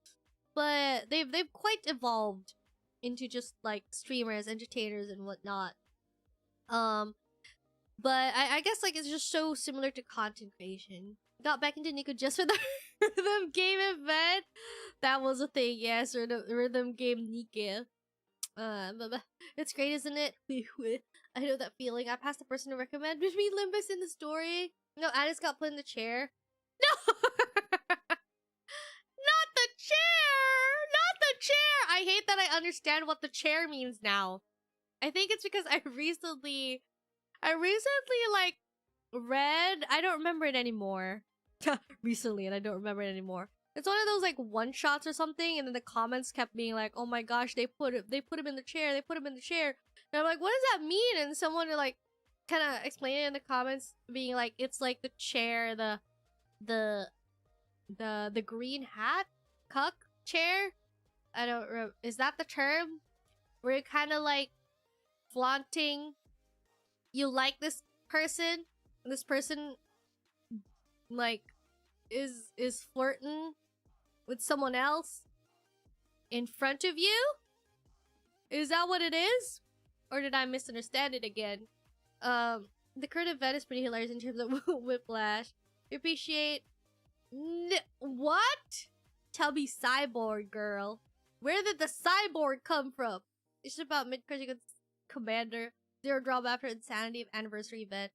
But they've quite evolved into just like streamers, entertainers, and whatnot. But I guess like it's just so similar to content creation. Got back into Nico just for the rhythm game event. That was a thing, yes, rhythm game Nico. But it's great, isn't it? I know that feeling. I passed the person to recommend me Limbus in the story. No, Alice got put in the chair. No! Not the chair! Not the chair! I hate that I understand what the chair means now. I think it's because I recently like read, I don't remember it anymore. Recently, and I don't remember it anymore. It's one of those like one shots or something, and then the comments kept being like, "Oh my gosh, they put him in the chair, they put him in the chair." And I'm like, "What does that mean?" And someone like kind of explained it in the comments, being like, "It's like the chair, the green hat, cuck chair." I don't remember. Is that the term? Where you're kind of like flaunting, you like this person, and this person like is flirting with someone else in front of you? Is that what it is? Or did I misunderstand it again? The current event is pretty hilarious in terms of whiplash. We appreciate... What? Tell me cyborg, girl. Where did the cyborg come from? It's just about mid-crushing commander. 0 drop after insanity of anniversary event.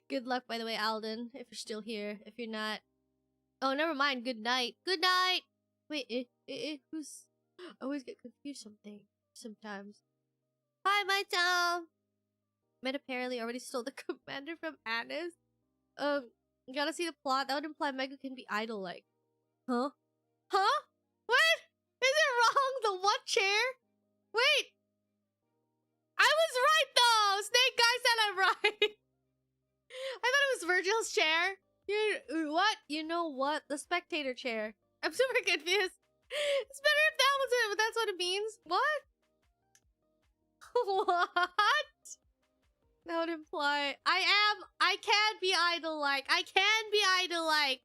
Good luck, by the way, Alden, if you're still here. If you're not... Oh, never mind. Good night. Good night! Wait, who's... I always get confused sometimes. Hi, my town! Met apparently already stole the commander from Annis. You gotta see the plot. That would imply Mega can be idol-like. Huh? Huh? What? Is it wrong? The what chair? Wait! I was right, though! Snake Guy said I'm right! I thought it was Virgil's chair. What? You know what? The spectator chair. I'm super confused. It's better if that was it, but that's what it means. What? What? That would imply I can be idol-like. I can be idol-like.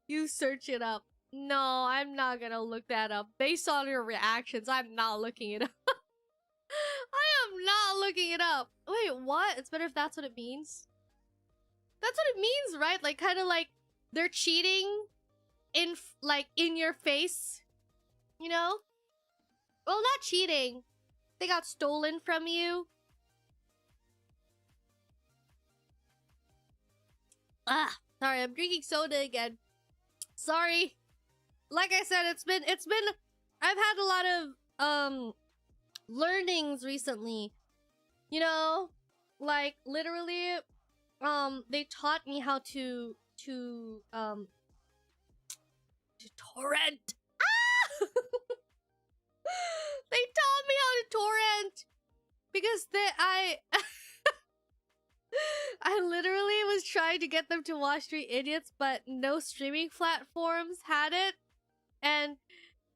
You search it up. No, I'm not gonna look that up. Based on your reactions, I'm not looking it up. I am not looking it up. Wait, what? It's better if that's what it means? That's what it means, right? Like, kind of like they're cheating in your face, you know? Well, not cheating. They got stolen from you. Ah, sorry, I'm drinking soda again. Sorry. Like I said, it's been I've had a lot of learnings recently. You know, like literally they taught me how to torrent. Ah! They taught me how to torrent because I literally was trying to get them to watch 3 Idiots, but no streaming platforms had it, and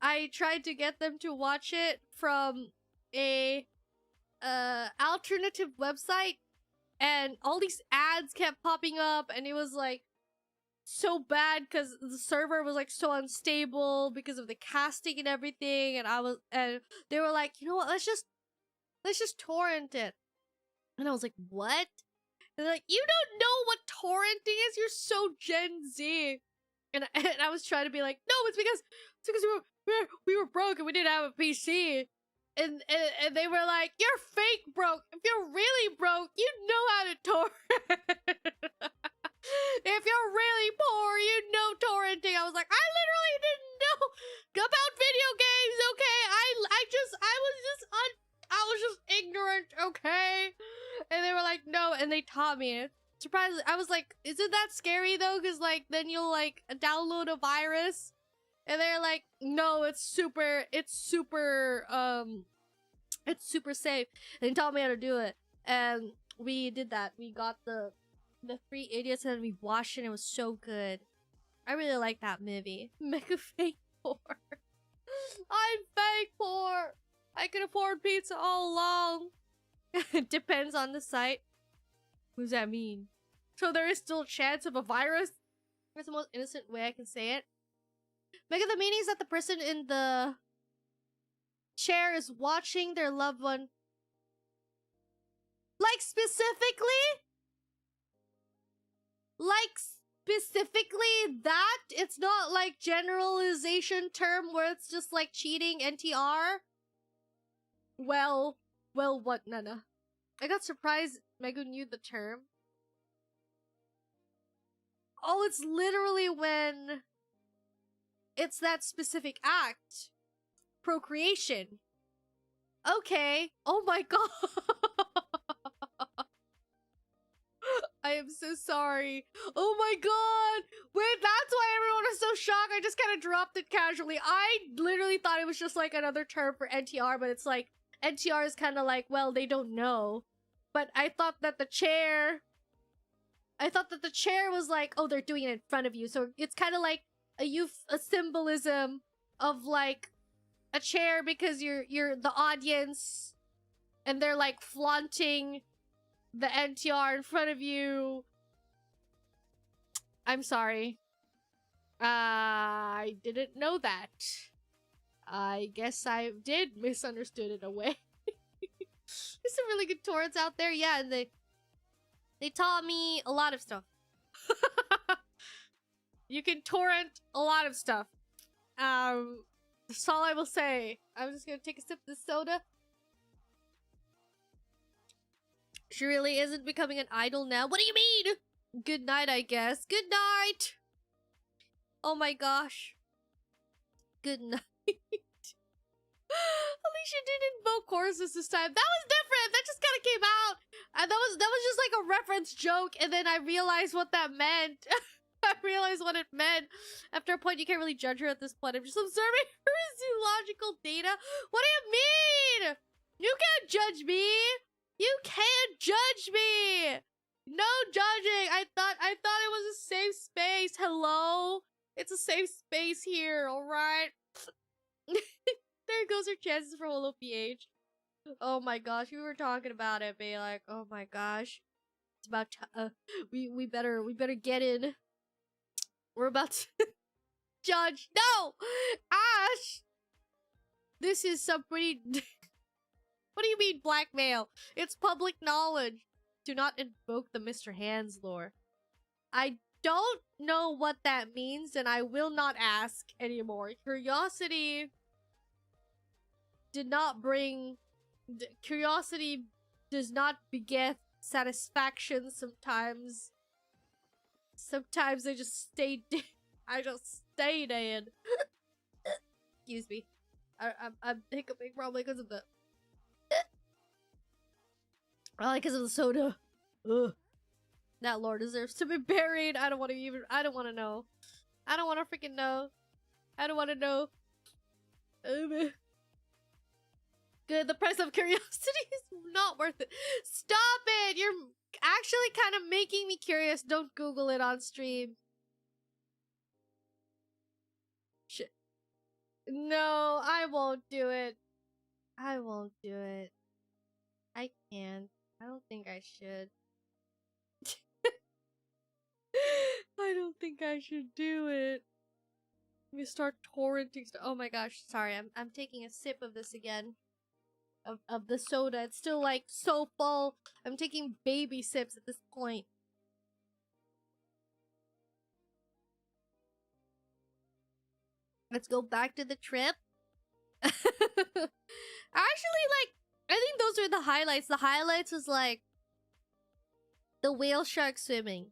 I tried to get them to watch it from a alternative website, and all these ads kept popping up, and it was like so bad because the server was like so unstable because of the casting and everything, and they were like, you know what, let's just torrent it. And I was like, what? And they're like, you don't know what torrenting is? You're so Gen Z. And I was trying to be like, no, it's because we were broke and we didn't have a PC. And they were like, you're fake broke. If you're really broke, you know how to torrent. If you're really poor, you know torrenting. I was like, I literally didn't know about video games, okay? I was just ignorant, okay? And they were like, no, and they taught me. Surprisingly, I was like, isn't that scary though? Because like, then you'll like download a virus. And they're like, no, it's super safe. And they taught me how to do it. And we did that. We got the 3 Idiots and we watched it and it was so good. I really like that movie. Mega fake poor. I'm fake poor. I can afford pizza all along. It depends on the site. What does that mean? So there is still a chance of a virus? That's the most innocent way I can say it. Mega, the meaning is that the person in the chair is watching their loved one. Like specifically? Like specifically that? It's not like generalization term where it's just like cheating, NTR? Well, what, Nana? I got surprised Megu knew the term. Oh, it's literally when it's that specific act. Procreation. Okay. Oh my god. I am so sorry. Oh my god. Wait, that's why everyone was so shocked. I just kind of dropped it casually. I literally thought it was just like another term for NTR, but it's like NTR is kind of like, well, they don't know. But I thought that the chair was like, oh, they're doing it in front of you. So it's kind of like a symbolism of like a chair because you're the audience and they're like flaunting the NTR in front of you. I'm sorry. I didn't know that. I guess I did misunderstood in a way. There's some really good torrents out there. Yeah, and they taught me a lot of stuff. You can torrent a lot of stuff. That's all I will say. I'm just gonna take a sip of this soda. She really isn't becoming an idol now. What do you mean? Good night, I guess. Good night. Oh my gosh. Good night. At least she didn't invoke choruses this time. That was different. That just kind of came out. And that was just like a reference joke. And then I realized what that meant. I realized what it meant. After a point, you can't really judge her at this point. I'm just observing her zoological data. What do you mean? You can't judge me. You can't judge me. No judging. I thought it was a safe space. Hello? It's a safe space here, alright? There goes her chances for Holo PH. Oh my gosh, we were talking about it, being like, oh my gosh. It's about we better get in. We're about to judge. No! Ash! This is some pretty... What do you mean blackmail? It's public knowledge. Do not invoke the Mr. Hands lore. I don't know what that means, and I will not ask anymore. Curiosity did not bring... Curiosity does not beget satisfaction sometimes. Sometimes I just stay dead. I just stay dead. Excuse me. I'm hiccuping probably because of the... Probably because of the soda. Ugh. That lore deserves to be buried. I don't want to even... I don't want to know. I don't want to freaking know. I don't want to know. Good, the price of curiosity is not worth it. Stop it! You're actually kind of making me curious. Don't Google it on stream. Shit. No, I won't do it. I won't do it. I can't. I don't think I should. I don't think I should do it. Let me start torrenting stuff. Oh my gosh, sorry. I'm taking a sip of this again. Of the soda. It's still like so full. I'm taking baby sips at this point. Let's go back to the trip. Actually, like, I think those were the highlights. The highlights was like the whale shark swimming.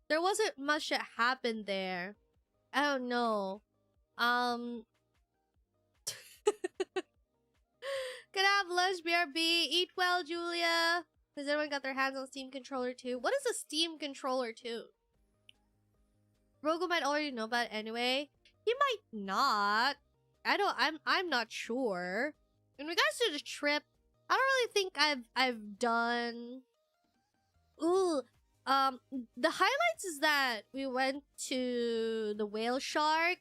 There wasn't much that happened there. I don't know. Good have lunch, BRB. Eat well, Julia. Has anyone got their hands on Steam Controller 2? What is a Steam Controller 2? Rogo might already know about it anyway. He might not. I'm not sure. In regards to the trip, I don't really think I've done... Ooh. The highlights is that we went to the whale shark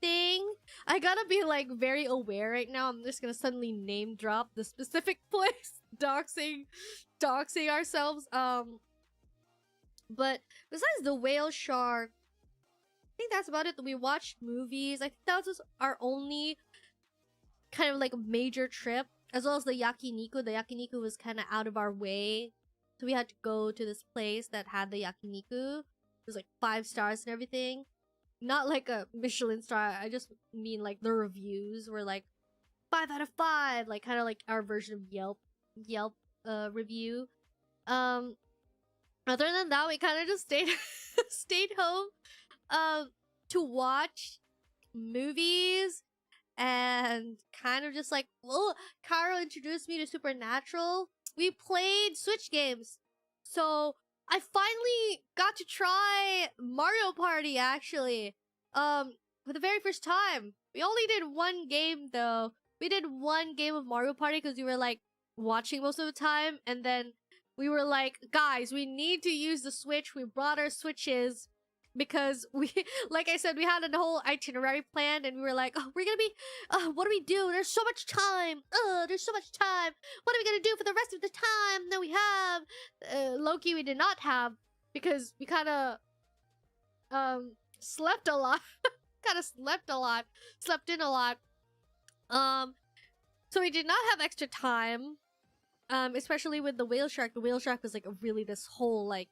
thing. I gotta be like very aware right now. I'm just gonna suddenly name drop the specific place, doxing ourselves. But besides the whale shark, I think that's about it. We watched movies. I think that was our only kind of like a major trip, as well as the yakiniku. The yakiniku was kind of out of our way, so we had to go to this place that had the yakiniku. It was like 5 stars and everything. Not like a Michelin star. I just mean like the reviews were like 5 out of 5, like kind of like our version of Yelp review. Other than that, we kind of just stayed home to watch movies and kind of just like, well, Caro introduced me to Supernatural. We played Switch games, so I finally got to try Mario Party actually for the very first time. We only did one game though. We did one game of Mario Party because we were like watching most of the time, and then we were like, guys, we need to use the Switch. We brought our Switches because we, like I said, we had a whole itinerary planned, and we were like, oh, we're gonna be, what do we do? There's so much time. There's so much time. What are we gonna do for the rest of the time that we have? Loki, we did not have, because we kind of, slept a lot. Slept in a lot. So we did not have extra time. Especially with the whale shark. The whale shark was like really this whole like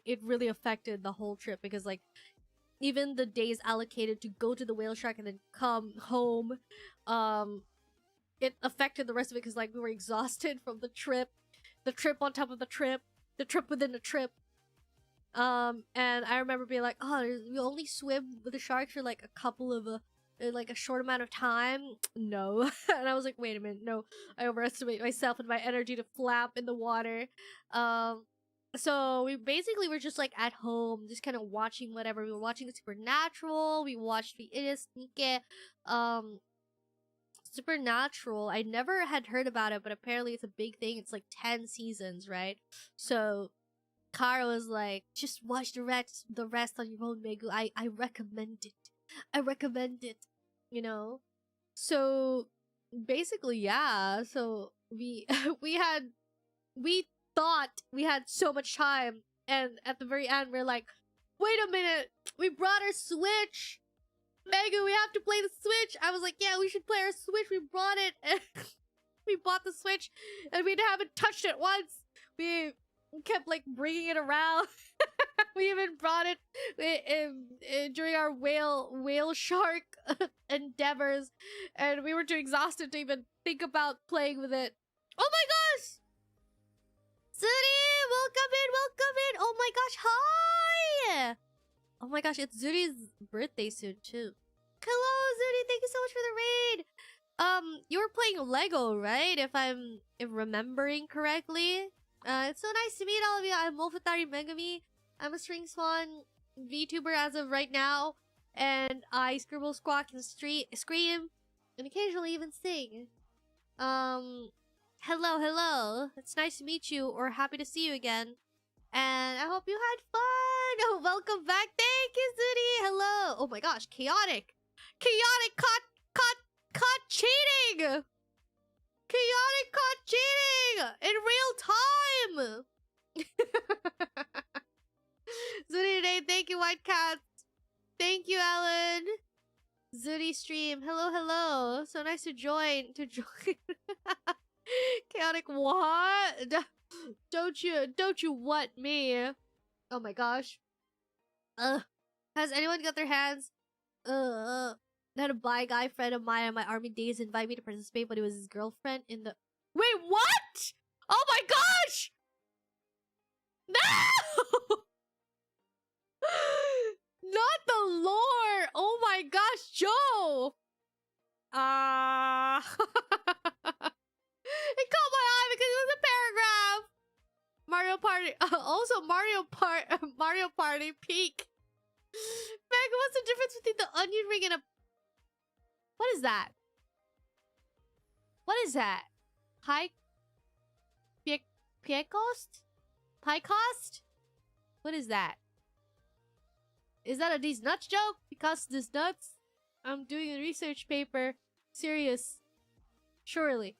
it really affected the whole trip, because like even the days allocated to go to the whale shark and then come home, it affected the rest of it, because like we were exhausted from the trip on top of the trip within the trip. And I remember being like, oh, we only swim with the sharks for like a couple of like a short amount of time. No. And I was like, wait a minute, no, I overestimate myself and my energy to flap in the water. So we basically were just like at home, just kind of watching whatever. We were watching Supernatural. We watched the Inesnike. Supernatural, I never had heard about it, but apparently it's a big thing. It's like 10 seasons, right? So Kara was like, just watch the rest on your own, Megu. I recommend it, you know? So basically, yeah. So we thought we had so much time, and at the very end we're like, wait a minute, we brought our Switch. Megu, we have to play the Switch. I was like, yeah, we should play our Switch. We brought it, and we bought the Switch, and we haven't touched it once. We kept like bringing it around. We even brought it during our whale shark endeavors, and we were too exhausted to even think about playing with it. Oh my gosh! Zuri, welcome in! Oh my gosh, hi! Oh my gosh, it's Zuri's birthday soon too. Hello, Zuri, thank you so much for the raid. You were playing Lego, right? If I'm remembering correctly. It's so nice to meet all of you. I'm Mofutari Megumi. I'm a string swan VTuber as of right now, and I scribble, squawk, and scream, and occasionally even sing. Hello. It's nice to meet you, or happy to see you again. And I hope you had fun. Oh, welcome back. Thank you, Zuri. Hello. Oh my gosh, chaotic caught cheating. Chaotic caught cheating in real time. Zuri today, thank you, White Cat. Thank you, Alan. Zuri stream. Hello. So nice to join. Chaotic what? Don't you what me? Oh my gosh. Has anyone got their hands? I had a bi guy friend of mine on my army days invite me to participate, but it was his girlfriend in the. Wait, what? Oh my gosh! No! Not the lore! Oh my gosh, Joe! It caught my eye because it was a paragraph. Mario Party. Also Mario Party peak. Meg, what's the difference between the onion ring and a... What is that? What is that? Pie cost? What is that? Is that a these nuts joke? Because this nuts? I'm doing a research paper. Serious. Surely.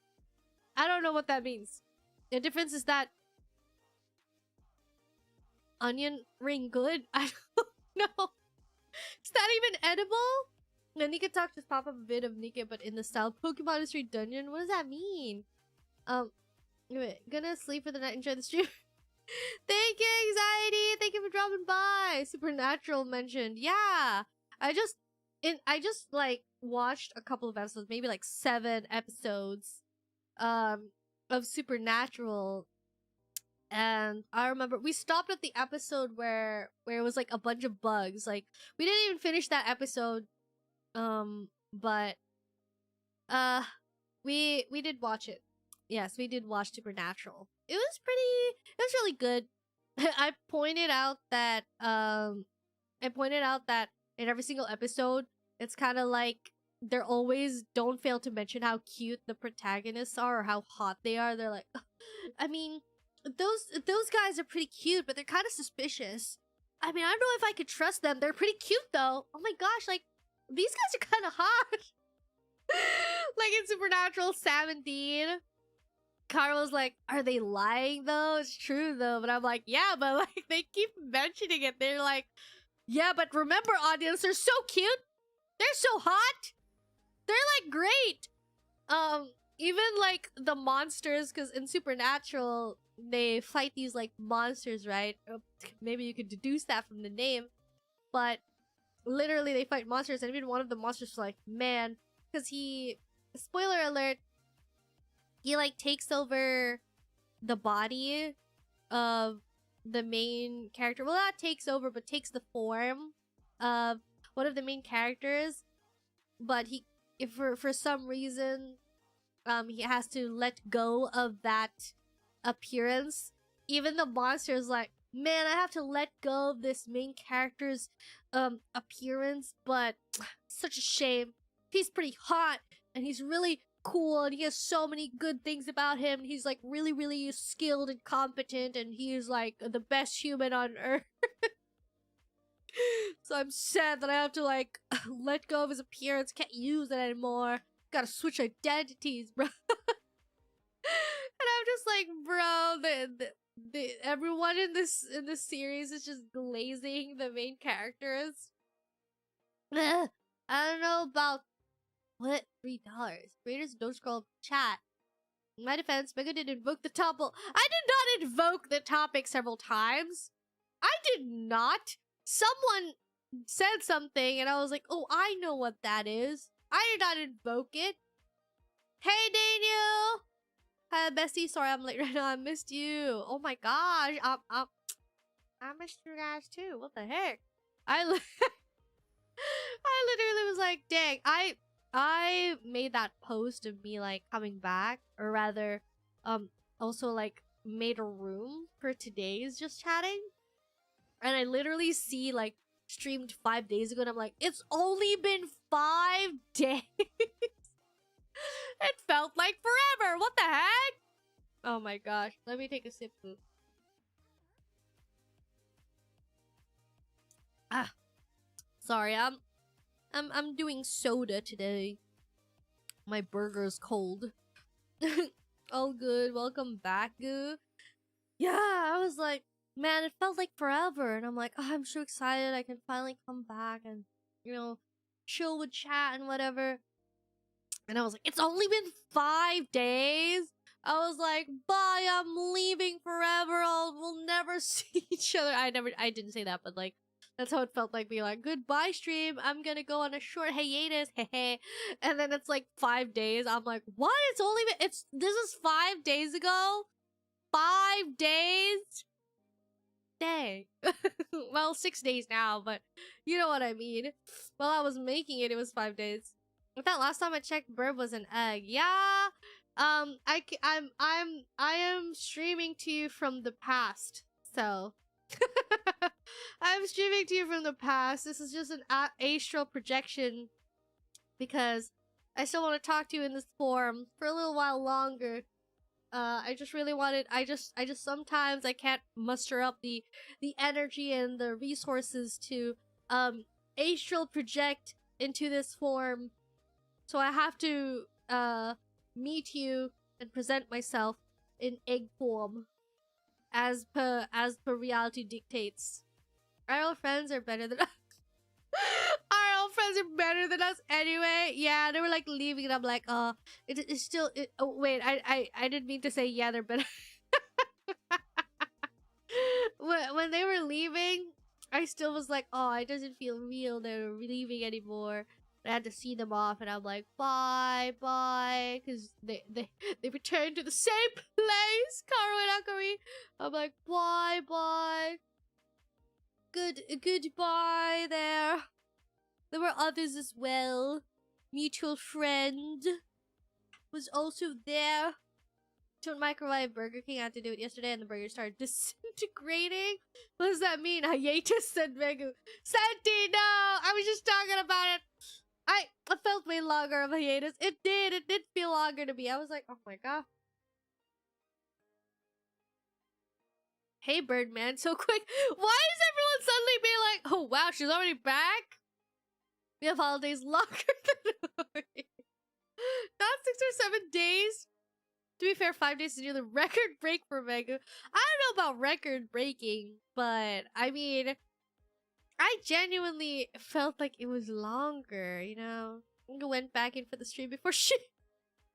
I don't know what that means. The difference is that onion ring good? I don't know. Is that even edible? The Nika Talk just pop up a bit of Nika, but in the style Pokemon Mystery Dungeon. What does that mean? Wait, gonna sleep for the night. Enjoy the stream. Thank you, Anxiety. Thank you for dropping by. Supernatural mentioned. Yeah, I just like watched a couple of episodes, maybe like 7 episodes, of Supernatural. And I remember we stopped at the episode where it was like a bunch of bugs. Like we didn't even finish that episode. But we did watch it. Yes, we did watch Supernatural. It was really good. I pointed out that in every single episode, it's kind of like they're always don't fail to mention how cute the protagonists are or how hot they are. They're like, I mean, those guys are pretty cute, but they're kind of suspicious. I mean, I don't know if I could trust them. They're pretty cute though. Oh my gosh, like these guys are kind of hot. Like in Supernatural 17, Carl was like, are they lying though? It's true though. But I'm like, yeah, but like they keep mentioning it. They're like, yeah, but remember, audience, they're so cute. They're so hot. They're like great. Even like the monsters, because in Supernatural they fight these like monsters, right? Maybe you could deduce that from the name, but literally they fight monsters, and even one of the monsters was like, man, because he, spoiler alert, he like takes over the body of the main character. Well, not takes over, but takes the form of one of the main characters. But if for some reason, he has to let go of that appearance. Even the monster is like, man, I have to let go of this main character's appearance, but such a shame. He's pretty hot, and he's really cool, and he has so many good things about him. He's like really, really skilled and competent, and he's like the best human on earth. So I'm sad that I have to like let go of his appearance. Can't use it anymore. Gotta switch identities, bro. And I'm just like, bro, the everyone in this series is just glazing the main characters. I don't know about what $3. Readers don't scroll up chat. In my defense, Mega did invoke the topic. I did not invoke the topic several times. I did not. Someone said something, and I was like, oh, I know what that is. I did not invoke it. Hey, Daniel. Hi, bestie. Sorry I'm late right now. I missed you. Oh my gosh. I missed you guys too. What the heck? I literally was like, dang. I made that post of me like coming back, or rather, also like made a room for today's just chatting, and I literally see like streamed 5 days ago, and I'm like, it's only been 5 days. It felt like forever. What the heck? Oh my gosh. Let me take a sip. Sorry. I'm doing soda today. My burger's cold. All good. Welcome back, Goo. Yeah, I was like, man, it felt like forever, and I'm like, oh, I'm so excited I can finally come back and, you know, chill with chat and whatever. And I was like, it's only been 5 days. I was like, bye, I'm leaving forever. We'll never see each other. I didn't say that, but like, that's how it felt like, being like, goodbye stream. I'm gonna go on a short hiatus. Hehe. And then it's like 5 days. I'm like, what? This is 5 days ago? 5 days? Dang. Well, 6 days now, but you know what I mean. While I was making it, it was 5 days. I thought last time I checked, Burb was an egg. Yeah. I am streaming to you from the past. So, I'm streaming to you from the past. This is just an astral projection because I still want to talk to you in this form for a little while longer. I just really wanted. I just sometimes I can't muster up the energy and the resources to astral project into this form, so I have to meet you and present myself in egg form, as per reality dictates. Our old friends are better than us. Our old friends are better than us anyway. Yeah, they were like leaving, and I'm like, it's still. Oh wait, I didn't mean to say yeah, they're better. when they were leaving, I still was like, oh, it doesn't feel real. They're leaving anymore. I had to see them off, and I'm like, bye, bye, because they returned to the same place, Karo and Akari. I'm like, bye, bye. Goodbye there. There were others as well. Mutual friend was also there. Don't microwave Burger King. I had to do it yesterday, and the burger started disintegrating. What does that mean? Hiatus, said Megu. Santi, no! I was just talking about it. I felt way longer of a hiatus. It did feel longer to me. I was like, oh my god. Hey, Birdman, so quick. Why is everyone suddenly being like, oh wow, she's already back? We have holidays longer than not 6 or 7 days. To be fair, 5 days is nearly record break for Megu. I don't know about record breaking, but I mean, I genuinely felt like it was longer, you know? I went back in for the stream before she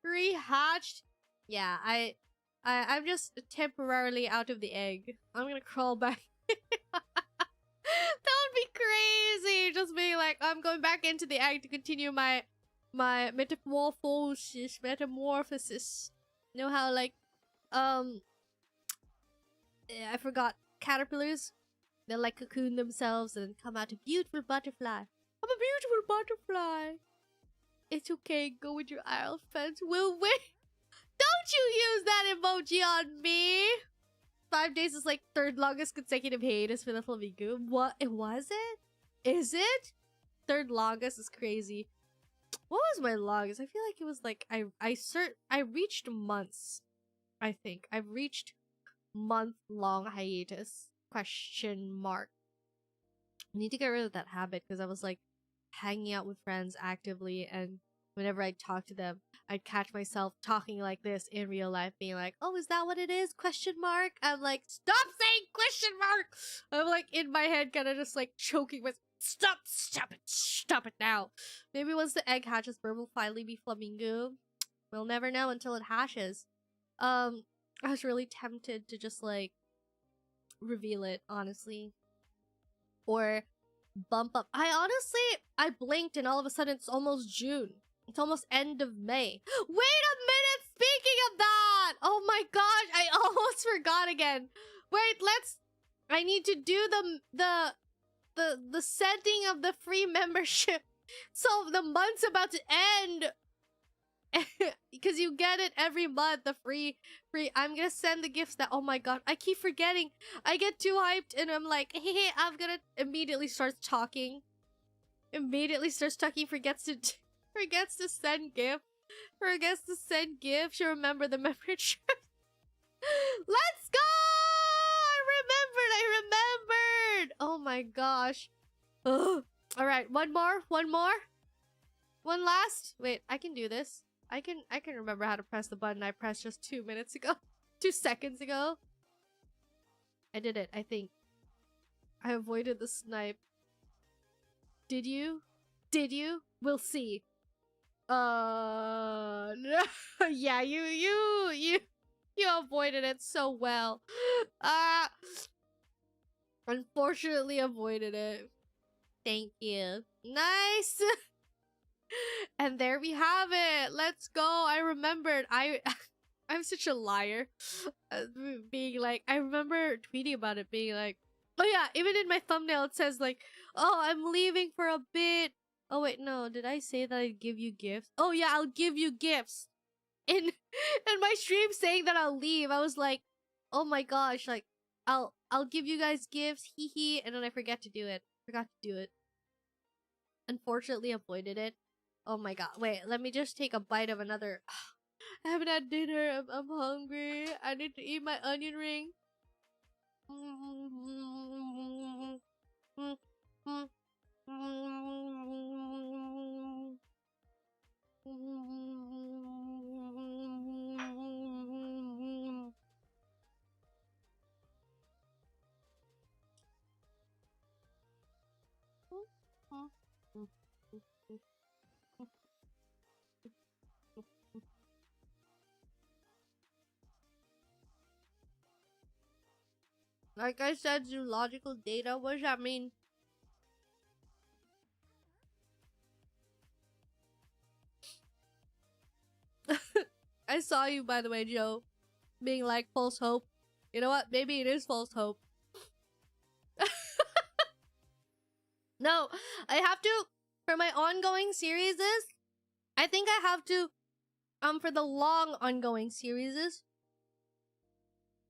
rehatched. Yeah, I'm just temporarily out of the egg. I'm gonna crawl back. That would be crazy. Just being like, I'm going back into the egg to continue my metamorphosis. You know how like I forgot caterpillars. They like cocoon themselves and come out a beautiful butterfly. I'm a beautiful butterfly. It's okay. Go with your IRL friends. We'll wait. Don't you use that emoji on me! 5 days is like third longest consecutive hiatus for the Flamingo. What? Was it? Is it? Third longest is crazy. What was my longest? I feel like it was like I reached months. I think I've reached month-long hiatus. Question mark. I need to get rid of that habit because I was like hanging out with friends actively, and whenever I talk to them, I'd catch myself talking like this in real life, being like, oh, is that what it is? Question mark. I'm like, stop saying question mark. I'm like in my head kind of just like choking with stop it now. Maybe once the egg hatches, Bird will finally be Flamingo. We'll never know until it hashes. I was really tempted to just like reveal it, honestly, or bump up. I blinked and all of a sudden it's almost June. It's almost end of May. Wait a minute! Speaking of that! Oh my gosh, I almost forgot again. Wait, I need to do the setting of the free membership. So the month's about to end. Because you get it every month, the free. I'm gonna send the gifts that, oh my god, I keep forgetting. I get too hyped and I'm like, hey, I'm gonna immediately starts talking. Forgets to send gift. She'll remember the membership. Let's go! I remembered! Oh my gosh. Ugh. Alright, one more. One last. Wait, I can do this. I can remember how to press the button I pressed just 2 minutes ago. 2 seconds ago. I did it, I think. I avoided the snipe. Did you? We'll see. No. Yeah, you avoided it so well. Unfortunately avoided it. Thank you. Nice. And there we have it. Let's go. I remembered. I'm such a liar. Being like, I remember tweeting about it, being like, oh yeah, even in my thumbnail it says like, oh, I'm leaving for a bit. Oh wait, no, did I say that I'd give you gifts? Oh yeah, I'll give you gifts. In my stream saying that I'll leave, I was like, oh my gosh, like, I'll give you guys gifts, hee hee, and then I forgot to do it. Unfortunately avoided it. Oh my god, wait, let me just take a bite of another I haven't had dinner. I'm hungry. I need to eat my onion ring. Like I said, zoological data. What does that mean? I saw you, by the way, Joe, being like false hope. You know what? Maybe it is false hope. No, I have to, for my ongoing series, I think I have to, for the long ongoing series,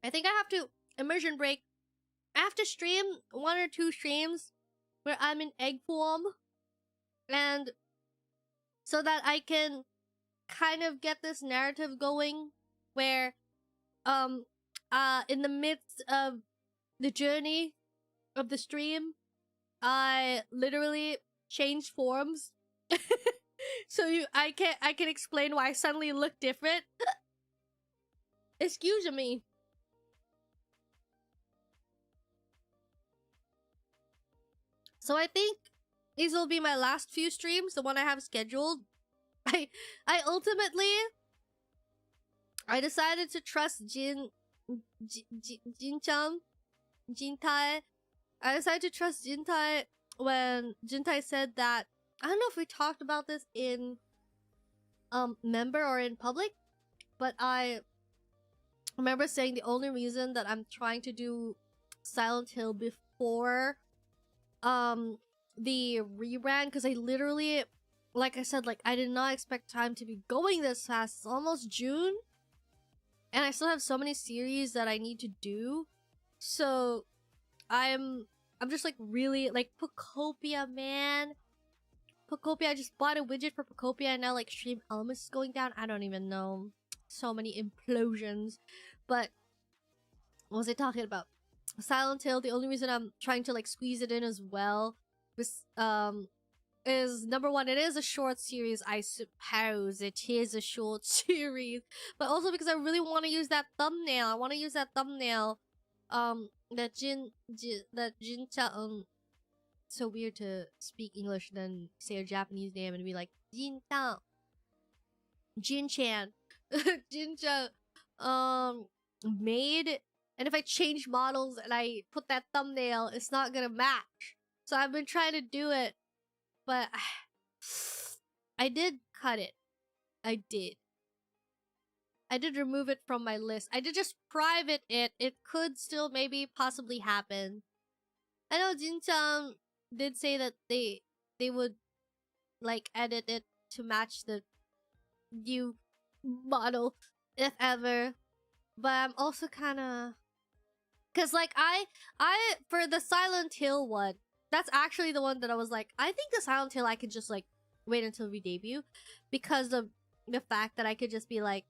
I think I have to immersion break. I have to stream 1 or 2 streams where I'm in egg form, and so that I can kind of get this narrative going where in the midst of the journey of the stream, I literally changed forms. So I can explain why I suddenly look different. Excuse me. So I think these will be my last few streams, the one I have scheduled. I ultimately I decided to trust Jin-chan, Jintai. I decided to trust Jintai when Jintai said that, I don't know if we talked about this in member or in public, but I remember saying the only reason that I'm trying to do Silent Hill before the rebrand, because I literally, like I said, like I did not expect time to be going this fast. It's almost June, and I still have so many series that I need to do. So I'm just like really like Pocopia, man. Pocopia, I just bought a widget for Pocopia, and now like Stream Elements is going down. I don't even know. So many implosions. But what was I talking about? Silent Hill. The only reason I'm trying to like squeeze it in as well is number one, it is a short series. I suppose it is a short series, but also because I really want to use that thumbnail. I want to use that thumbnail. That Jin-chan. So weird to speak English then say a Japanese name and be like Jin-chan. Jin-chan. Jin-chan made, and if I change models and I put that thumbnail, it's not gonna match. So I've been trying to do it, but I did cut it. I did remove it from my list. I did just private it. It could still maybe possibly happen. I know Jin-chan did say that they would like edit it to match the new model if ever, but I'm also kind of, because like I for the Silent Hill one, that's actually the one that I was like, I think the Silent Hill I could just like wait until we debut, because of the fact that I could just be like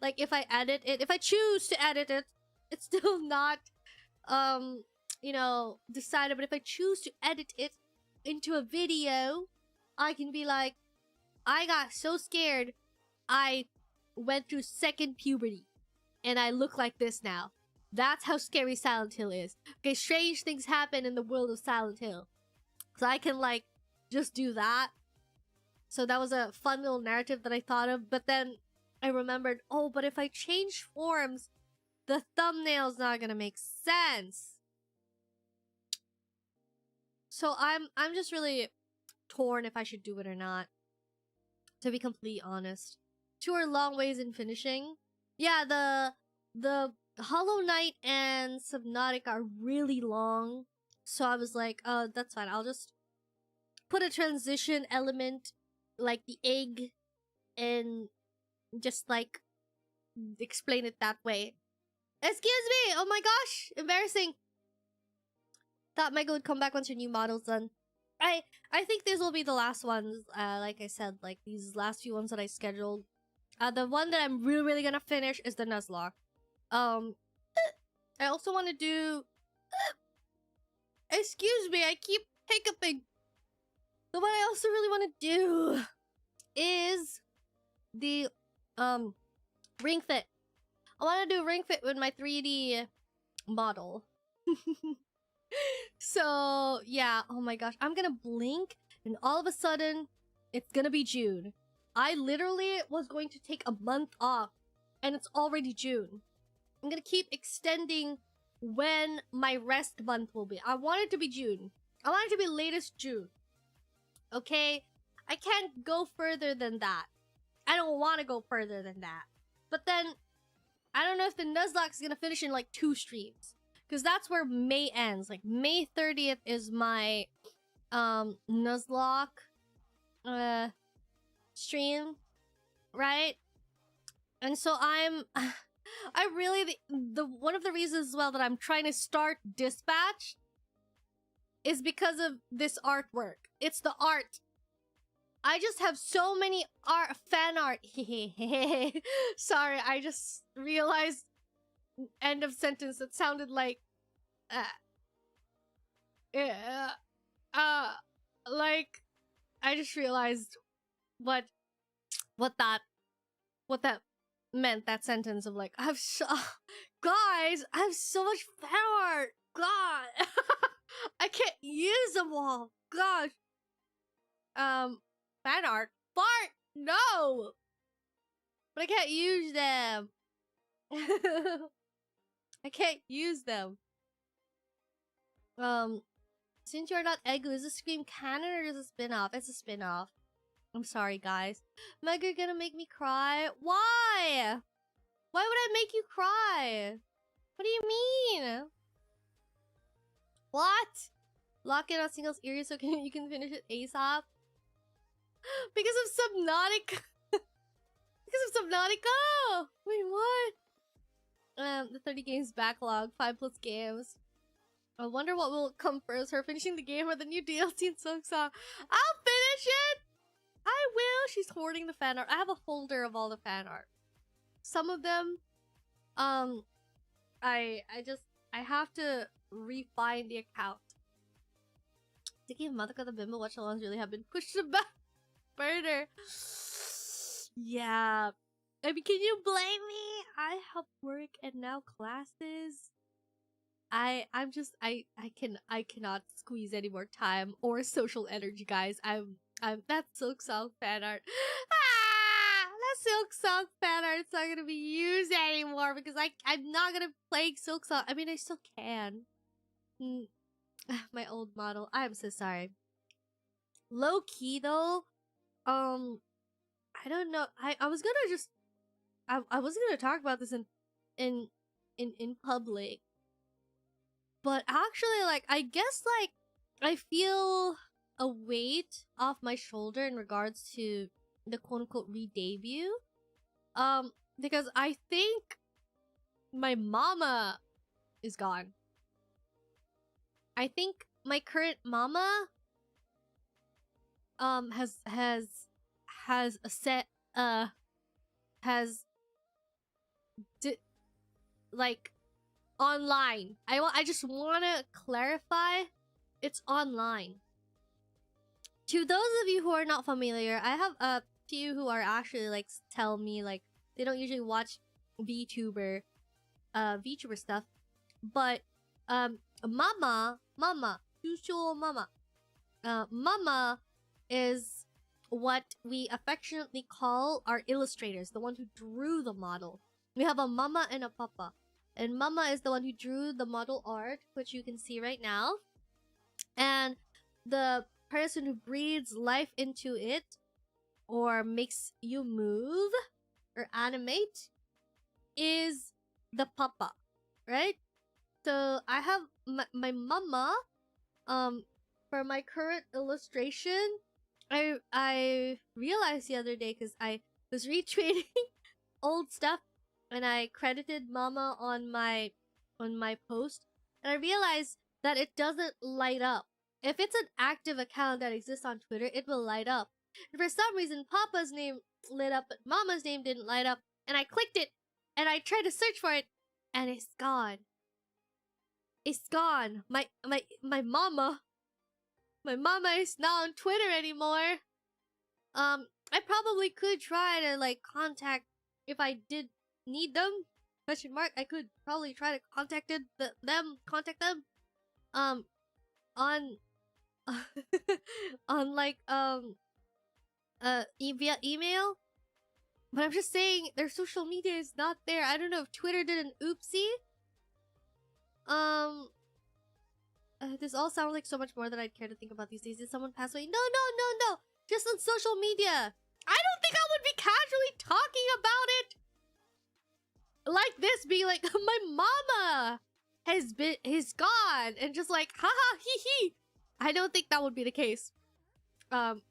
like if I edit it, if I choose to edit it, it's still not you know, decided, but if I choose to edit it into a video, I can be like, I got so scared I went through second puberty and I look like this now. That's how scary Silent Hill is. Okay, strange things happen in the world of Silent Hill, so I can like just do that. So that was a fun little narrative that I thought of, but then I remembered, oh, but if I change forms, the thumbnail's not gonna make sense. So I'm just really torn if I should do it or not, to be completely honest. 2 are long ways in finishing. Yeah, the Hollow Knight and Subnautica are really long, so I was like, oh, that's fine. I'll just put a transition element like the egg and just like explain it that way. Excuse me! Oh my gosh! Embarrassing! Thought Mega would come back once your new model's done. I think these will be the last ones. Like I said, like these last few ones that I scheduled. The one that I'm really gonna finish is the Nuzlocke. I also want to do... Excuse me, I keep hiccuping. The one I also really want to do is the ring fit. I want to do ring fit with my 3D model. So yeah, oh my gosh, I'm gonna blink and all of a sudden it's gonna be June. I literally was going to take a month off and it's already June. I'm gonna keep extending when my rest month will be. I want it to be June. I want it to be latest June. Okay? I can't go further than that. I don't want to go further than that. But then, I don't know if the Nuzlocke is gonna finish in like 2 streams. Because that's where May ends. Like, May 30th is my Nuzlocke stream. Right? And so I really, one of the reasons as well that I'm trying to start Dispatch is because of this artwork. It's the art. I just have so many fan art. Sorry, I just realized end of sentence that sounded like like I just realized what that meant, that sentence of like, guys, I have so much fan art. God. I can't use them all. Gosh. Fan art. Fart. No. But I can't use them. I can't use them. Since you're not Eggloo, is the Scream canon or is it a spin-off? It's a spin-off. I'm sorry, guys. Meg, you're gonna make me cry? Why? Why would I make you cry? What do you mean? What? Lock in on singles ears so you can finish it ASAP? Because of Subnautica. Because of Subnautica. Wait, what? The 30 games backlog, 5+ games. I wonder what will come first, her finishing the game or the new DLC in Silksong. I'll finish it! I will! She's hoarding the fan art. I have a folder of all the fan art. Some of them, I have to refine the account. Thinking of Madoka the Bimbo watch alongs really have been pushed to back burner. Yeah. I mean, can you blame me? I have work and now classes. I cannot squeeze any more time or social energy, guys. I'm that Silksong fan art. That Silksong fan art is not gonna be used anymore because I'm not gonna play Silksong. I mean, I still can. My old model. I'm so sorry. Low key though, I don't know. I was gonna just I wasn't gonna talk about this in public. But actually, like, I guess, like, I feel a weight off my shoulder in regards to the quote-unquote re-debut. Because I think my mama is gone. I think my current mama has a set like online. I just want to clarify, it's online. To those of you who are not familiar, I have a few who are actually like tell me like they don't usually watch VTuber stuff, but mama is what we affectionately call our illustrators, the one who drew the model. We have a mama and a papa. And Mama is the one who drew the model art, which you can see right now. And the person who breathes life into it, or makes you move, or animate, is the Papa, right? So I have my Mama, for my current illustration, I realized the other day, because I was retweeting old stuff, and I credited Mama on my post, and I realized that it doesn't light up. If it's an active account that exists on Twitter, it will light up. And for some reason, Papa's name lit up, but Mama's name didn't light up. And I clicked it, and I tried to search for it, and it's gone. It's gone. My mama is not on Twitter anymore. I probably could try to like contact if I did need them. Question mark. I could probably try to contact them. On on like via email. But I'm just saying their social media is not there. I don't know if Twitter did an oopsie. This all sounds like so much more than I'd care to think about these days. Did someone pass away? No. Just on social media. I don't think I would be casually talking about it like this, being like, my mama is gone, and just like, haha, hee hee. I don't think that would be the case. That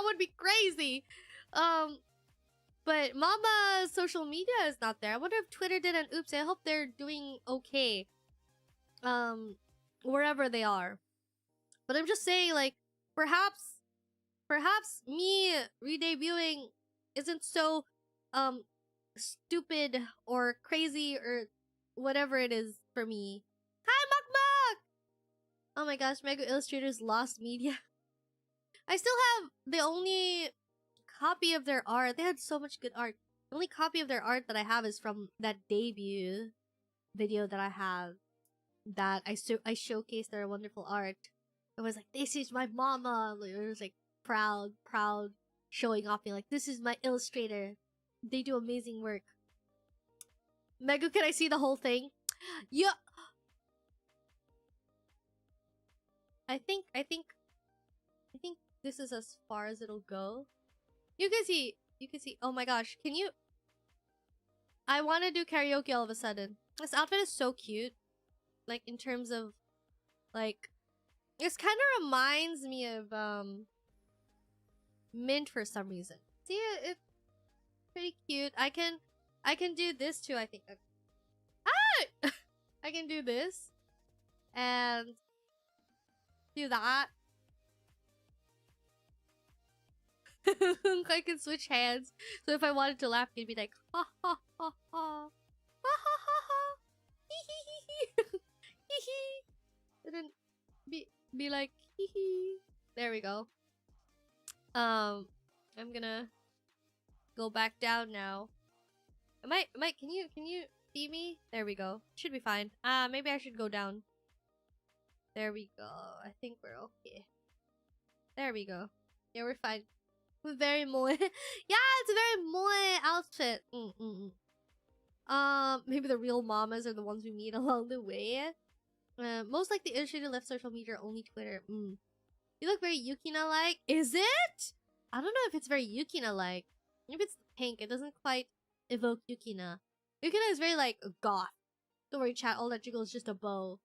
would be crazy. But Mama's social media is not there. I wonder if Twitter did an oops. I hope they're doing okay. Wherever they are. But I'm just saying, like, perhaps me redebuting isn't so stupid or crazy or whatever it is for me. Hi, Mukmuk! Oh my gosh, Mega Illustrators lost media. I still have the only copy of their art. They had so much good art. The only copy of their art that I have is from that debut video that I have. That I showcased their wonderful art. It was like, this is my mama. It was like proud showing off, being like, this is my illustrator. They do amazing work. Megu, can I see the whole thing? Yeah. I think this is as far as it'll go. You can see. Oh my gosh, can you? I want to do karaoke all of a sudden. This outfit is so cute. Like, in terms of, like, this kind of reminds me of Mint for some reason. See, it's pretty cute. I can do this too, I think. Ah! I can do this and do that. I can switch hands, so if I wanted to laugh, it'd be like ha ha ha ha ha ha ha hee hee hee hee, and then be like hee hee. There we go. I'm gonna go back down now. Am I can you see me? There we go. Should be fine. Maybe I should go down. There we go. I think we're okay. There we go. Yeah, we're fine. We're very moe. Yeah, it's a very moe outfit. Maybe the real mamas are the ones we meet along the way. Most like the illustrator left social media, only Twitter. You look very Yukina-like. Is it? I don't know if it's very Yukina-like. Maybe it's the pink. It doesn't quite evoke Yukina. Yukina is very like goth. Don't worry, chat. All that jiggle is just a bow.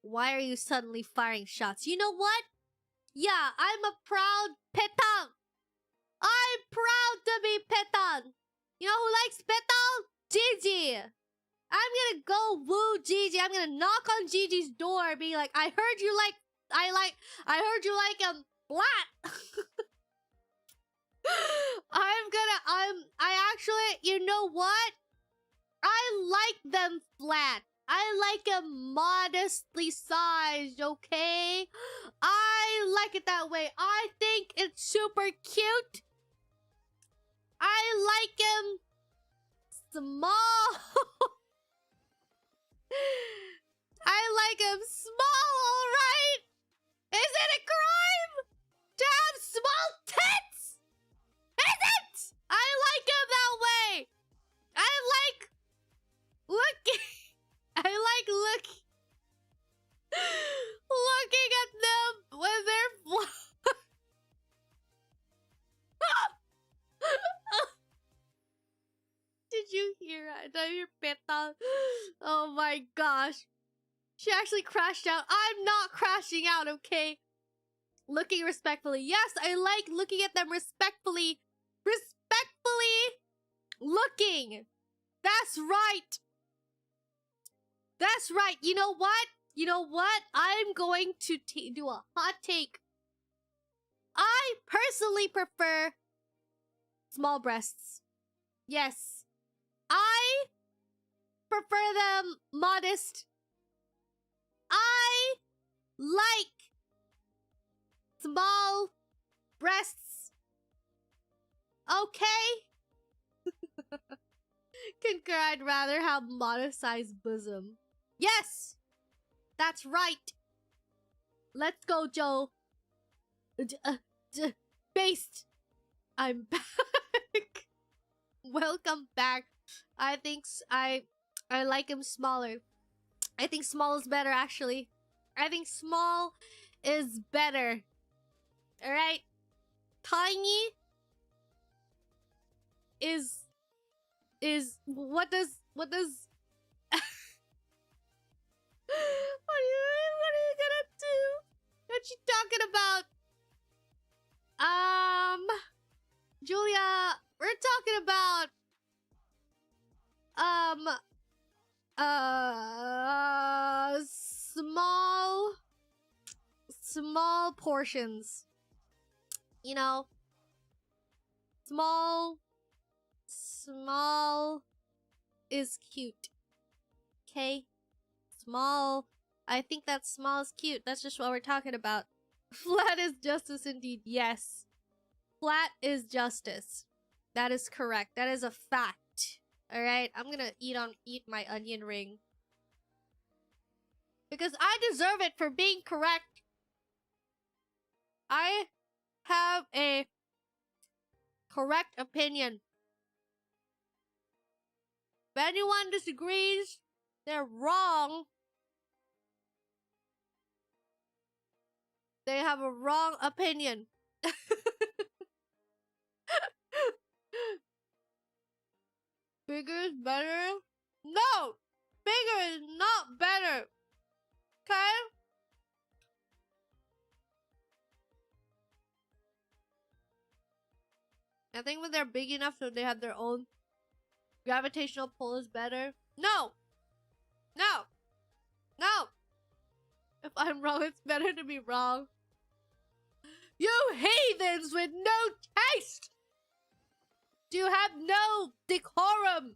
Why are you suddenly firing shots? You know what? Yeah, I'm a proud petang. I'm proud to be petang. You know who likes petang? Gigi. I'm gonna go woo Gigi. I'm gonna knock on Gigi's door, be like, I heard you like flat. I actually, you know what? I like them flat. I like them modestly sized, okay? I like it that way. I think it's super cute. I like them small. I like them small, alright? Is it a crime to have small tits? Is it? I like them that way. I like looking at them when they're Did you hear it? Did you hear Peta? Oh my gosh. She actually crashed out. I'm not crashing out, okay? Looking respectfully. Yes, I like looking at them respectfully. Respectfully looking. That's right. That's right. You know what? I'm going to do a hot take. I personally prefer small breasts. Yes. I prefer them modest. I like small breasts. Okay? Concur, I'd rather have modest-sized bosom. Yes! That's right! Let's go, Joe. Based. I'm back. Welcome back. I think I like him smaller. I think small is better, actually. I think small is better. Alright? Tiny is what does what are you gonna do? What you talking about? Julia, we're talking about small portions. You know, small is cute. Okay? Small. I think that small is cute. That's just what we're talking about. Flat is justice indeed. Yes. Flat is justice. That is correct. That is a fact. Alright? I'm gonna eat my onion ring. Because I deserve it for being correct. I have a correct opinion. If anyone disagrees, they're wrong. They have a wrong opinion. Bigger is better? No! Bigger is not better! Okay? I think when they're big enough so they have their own gravitational pull is better. No! No! No! If I'm wrong, it's better to be wrong. You heathens with no taste! You have no decorum!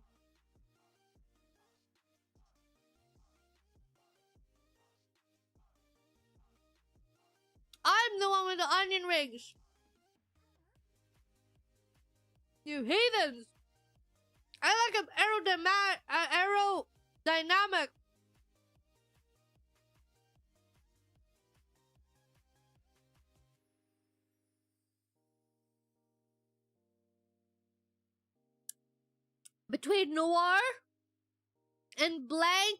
I'm the one with the onion rings! You heathens! I like them aerodynamic. Between Noir and Blanca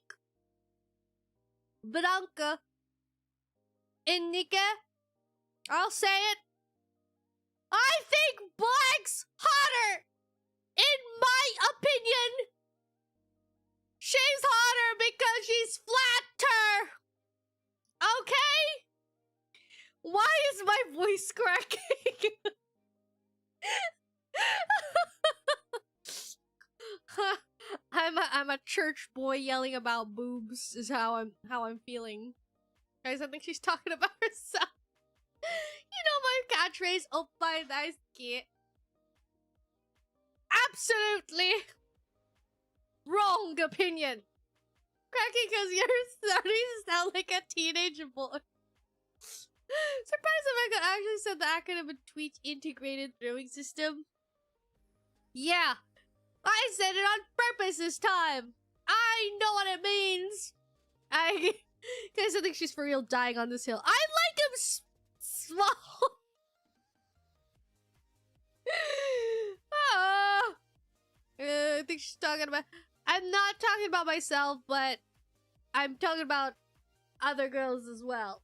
and Nika, I'll say it. I think Black's hotter! In my opinion! She's hotter because she's flatter! Okay? Why is my voice cracking? I'm a church boy yelling about boobs is how I'm feeling. Guys, I think she's talking about herself. You know my catchphrase, oppa nice kid. Absolutely wrong opinion. Cracking because you're starting to sound like a teenage boy. Surprised if I could actually set the acronym of tweet integrated throwing system. Yeah, I said it on purpose this time. I know what it means. Guys, I think she's for real dying on this hill. I like him small. I think she's talking about... I'm not talking about myself, but I'm talking about other girls as well.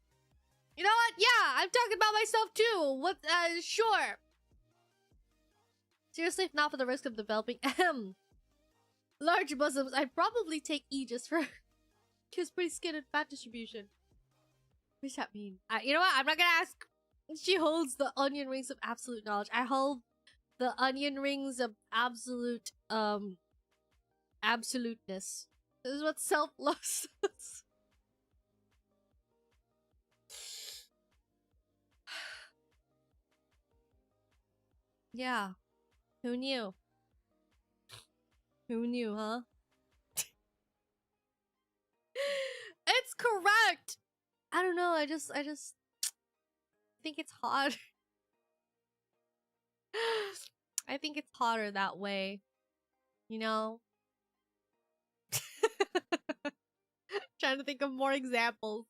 You know what? Yeah, I'm talking about myself too. What? Sure. Seriously, if not for the risk of developing large bosoms, I'd probably take E just for his pretty skin and fat distribution. What does that mean? You know what? I'm not gonna ask. She holds the onion rings of absolute knowledge. I hold the onion rings of absolute, absoluteness. This is what self-love says. Yeah. Who knew? Who knew, huh? It's correct. I don't know. I just think it's hard. I think it's harder that way. You know? Trying to think of more examples.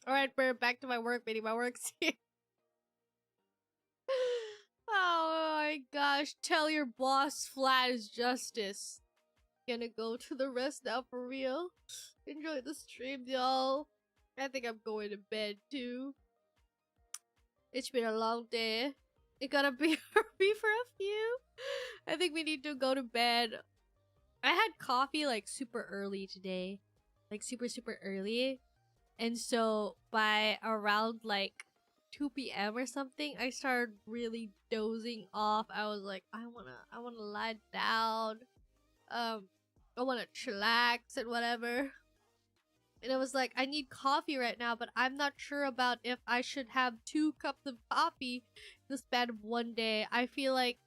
Alright, we're back to my work meeting. My work's here. Oh my gosh. Tell your boss flat is justice. Gonna go to the rest now for real. Enjoy the stream, y'all. I think I'm going to bed too. It's been a long day. It gotta be for a few. I think we need to go to bed. I had coffee like super early today. Like super early. And so by around like 2 p.m. or something, I started really dozing off. I was like, I wanna lie down. I wanna chillax and whatever. And I was like, I need coffee right now, but I'm not sure about if I should have 2 cups of coffee in the span of one day. I feel like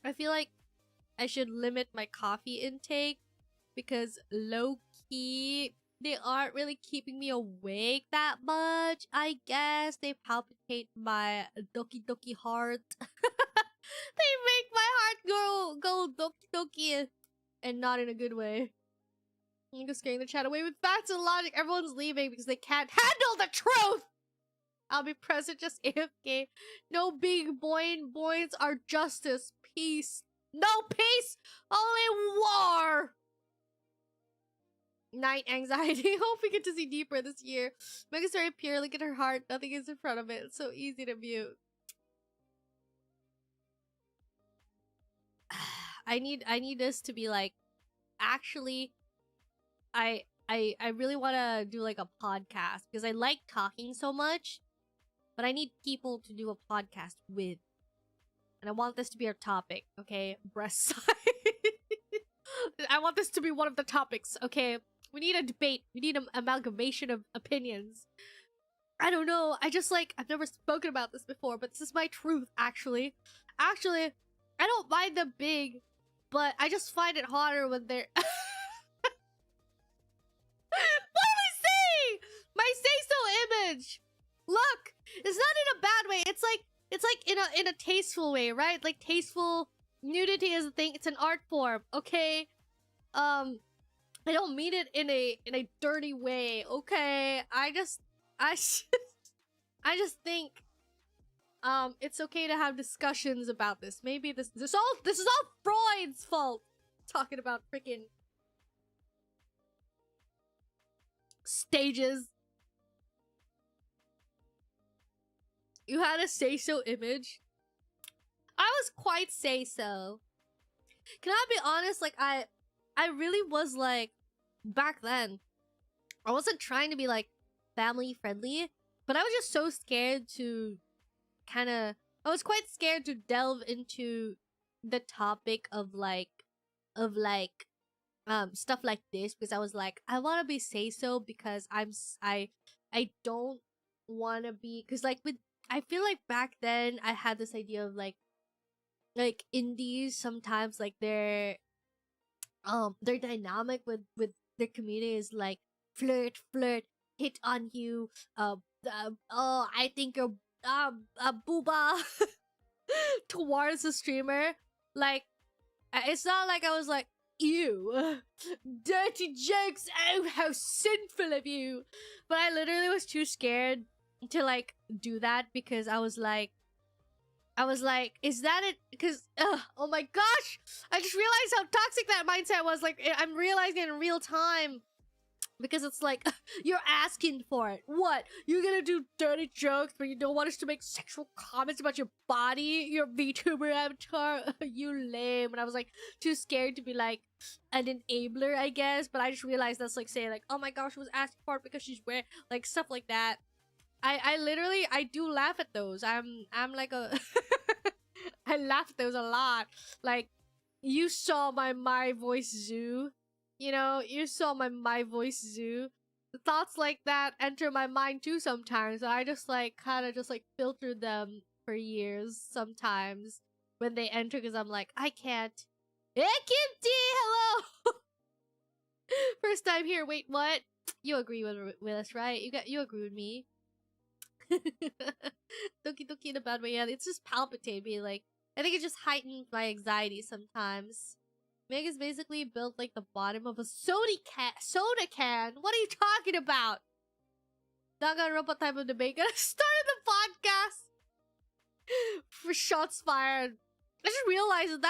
I should limit my coffee intake because low-key, they aren't really keeping me awake that much, I guess. They palpitate my doki heart. They make my heart go doki and not in a good way. I'm just scaring the chat away with facts and logic. Everyone's leaving because they can't handle the truth! I'll be present, just AFK. No big boys are justice. Peace. No peace! Only war! Night anxiety. Hope we get to see deeper this year. Mega's very pure. Look at her heart. Nothing is in front of it. It's so easy to mute. I need this to be like, actually, I really want to do like a podcast because I like talking so much, but I need people to do a podcast with. And I want this to be our topic, okay? Breast size. I want this to be one of the topics, okay? We need a debate. We need an amalgamation of opinions. I don't know. I just like, I've never spoken about this before, but this is my truth, actually. Actually, I don't mind them big, but I just find it harder when they're... What do we see? My say-so image. Look, it's not in a bad way. It's like in a tasteful way, right? Like tasteful nudity is a thing. It's an art form, okay? I don't mean it in a dirty way, okay? I just think it's okay to have discussions about this. Maybe this is all Freud's fault. Talking about freaking stages. You had a say-so image? I was quite say-so. Can I be honest? Like, I really was like, back then, I wasn't trying to be like family friendly, but I was just so scared to I was quite scared to delve into the topic of stuff like this because I was like, I want to be say-so because I don't want to be, because like I feel like back then I had this idea of like indies sometimes like their dynamic with their community is like flirt, hit on you, oh, I think you're a booba towards the streamer. Like, it's not like I was like, ew, dirty jokes, oh, how sinful of you. But I literally was too scared to like do that because I was like, is that it? Because, oh my gosh, I just realized how toxic that mindset was. Like, I'm realizing it in real time. Because it's like, you're asking for it. What? You're gonna do dirty jokes, but you don't want us to make sexual comments about your body? Your VTuber avatar? You lame. And I was like, too scared to be like an enabler, I guess. But I just realized that's like saying like, oh my gosh, she was asking for it because she's wearing, like, stuff like that. I literally, I do laugh at those. I'm like a... I laugh at those a lot. Like, you saw my voice zoo. You know, you saw my voice zoo. Thoughts like that enter my mind too sometimes. I just like kind of just like filter them for years sometimes when they enter because I'm like, I can't. Hey, Kimchi, hello. First time here. Wait, what? You agree with us, right? You agree with me. Doki doki in a bad way. Yeah, it's just palpitate me. Like, I think it just heightened my anxiety sometimes. Meg is basically built like the bottom of a soda can. What are you talking about? Danganronpa type of debate. Gonna start the podcast for shots fired. I just realized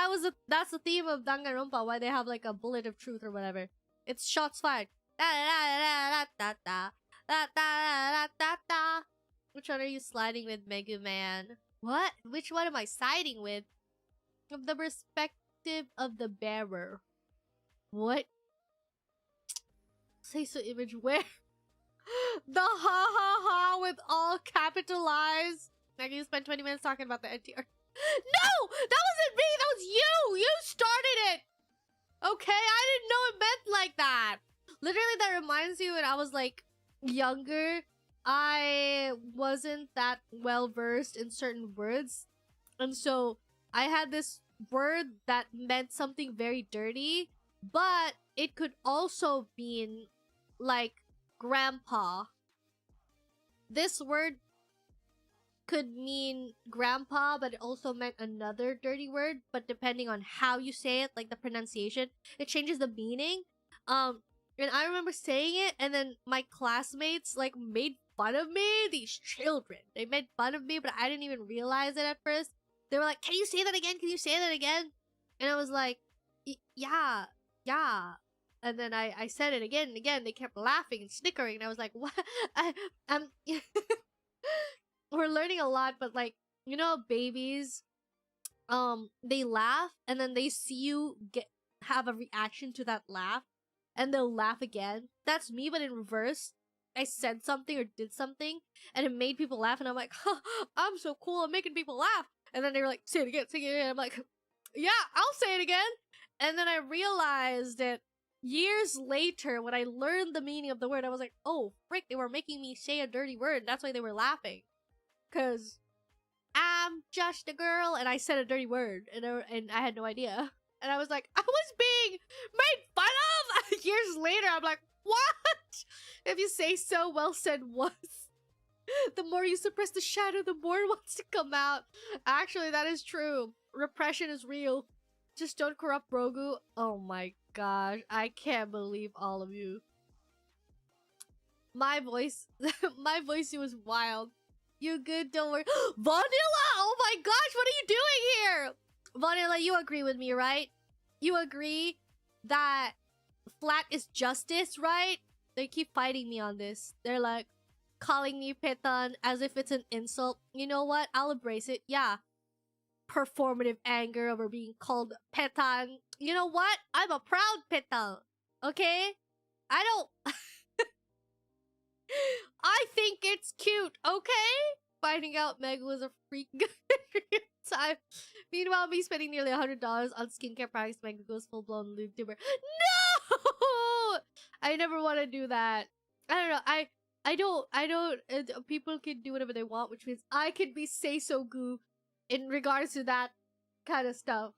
that's the theme of Danganronpa. Why they have like a bullet of truth or whatever. It's shots fired. Da da da da da da da da da da. Which one are you sliding with, Megumi? What? Which one am I siding with? From the perspective of the bearer. What? Say so image where? The ha ha ha with all capitalized. Now you spent 20 minutes talking about the NTR. No! That wasn't me! That was you! You started it! Okay? I didn't know it meant like that. Literally, that reminds me when I was like younger. I wasn't that well versed in certain words. And so I had this word that meant something very dirty, but it could also mean like grandpa. This word could mean grandpa, but it also meant another dirty word. But depending on how you say it, like the pronunciation, it changes the meaning. And I remember saying it, and then my classmates like made fun of me. These children, they made fun of me, but I didn't even realize it at first. They were like, "Can you say that again? Can you say that again?" And I was like, "Yeah, yeah." And then I said it again and again. They kept laughing and snickering, and I was like, "What?" We're learning a lot, but like, you know, babies, they laugh and then they see you have a reaction to that laugh, and they'll laugh again. That's me, but in reverse. I said something or did something, and it made people laugh, and I'm like, huh, I'm so cool, I'm making people laugh. And then they were like, say it again, say it again. I'm like, yeah, I'll say it again. And then I realized that years later, when I learned the meaning of the word, I was like, oh, frick, they were making me say a dirty word. That's why they were laughing. Because I'm just a girl, and I said a dirty word, and I had no idea. And I was like, I was being made fun of! Years later, I'm like, what? If you say so, well said was. The more you suppress the shadow, the more it wants to come out. Actually, that is true. Repression is real. Just don't corrupt Rogu. Oh my gosh. I can't believe all of you. My voice was wild. You good? Don't worry. Vanilla! Oh my gosh, what are you doing here? Vanilla, you agree with me, right? You agree that flat is justice, right? They keep fighting me on this. They're like calling me Pitan as if it's an insult. You know what? I'll embrace it. Yeah. Performative anger over being called Pitan. You know what? I'm a proud Pitan. Okay? I don't... I think it's cute, okay? Finding out Meg was a freak time. Meanwhile, me spending nearly $100 on skincare products, Meg goes full-blown lewd tuber. No! I never want to do that. I don't know. I don't. People can do whatever they want, which means I can be say-so goo in regards to that kind of stuff.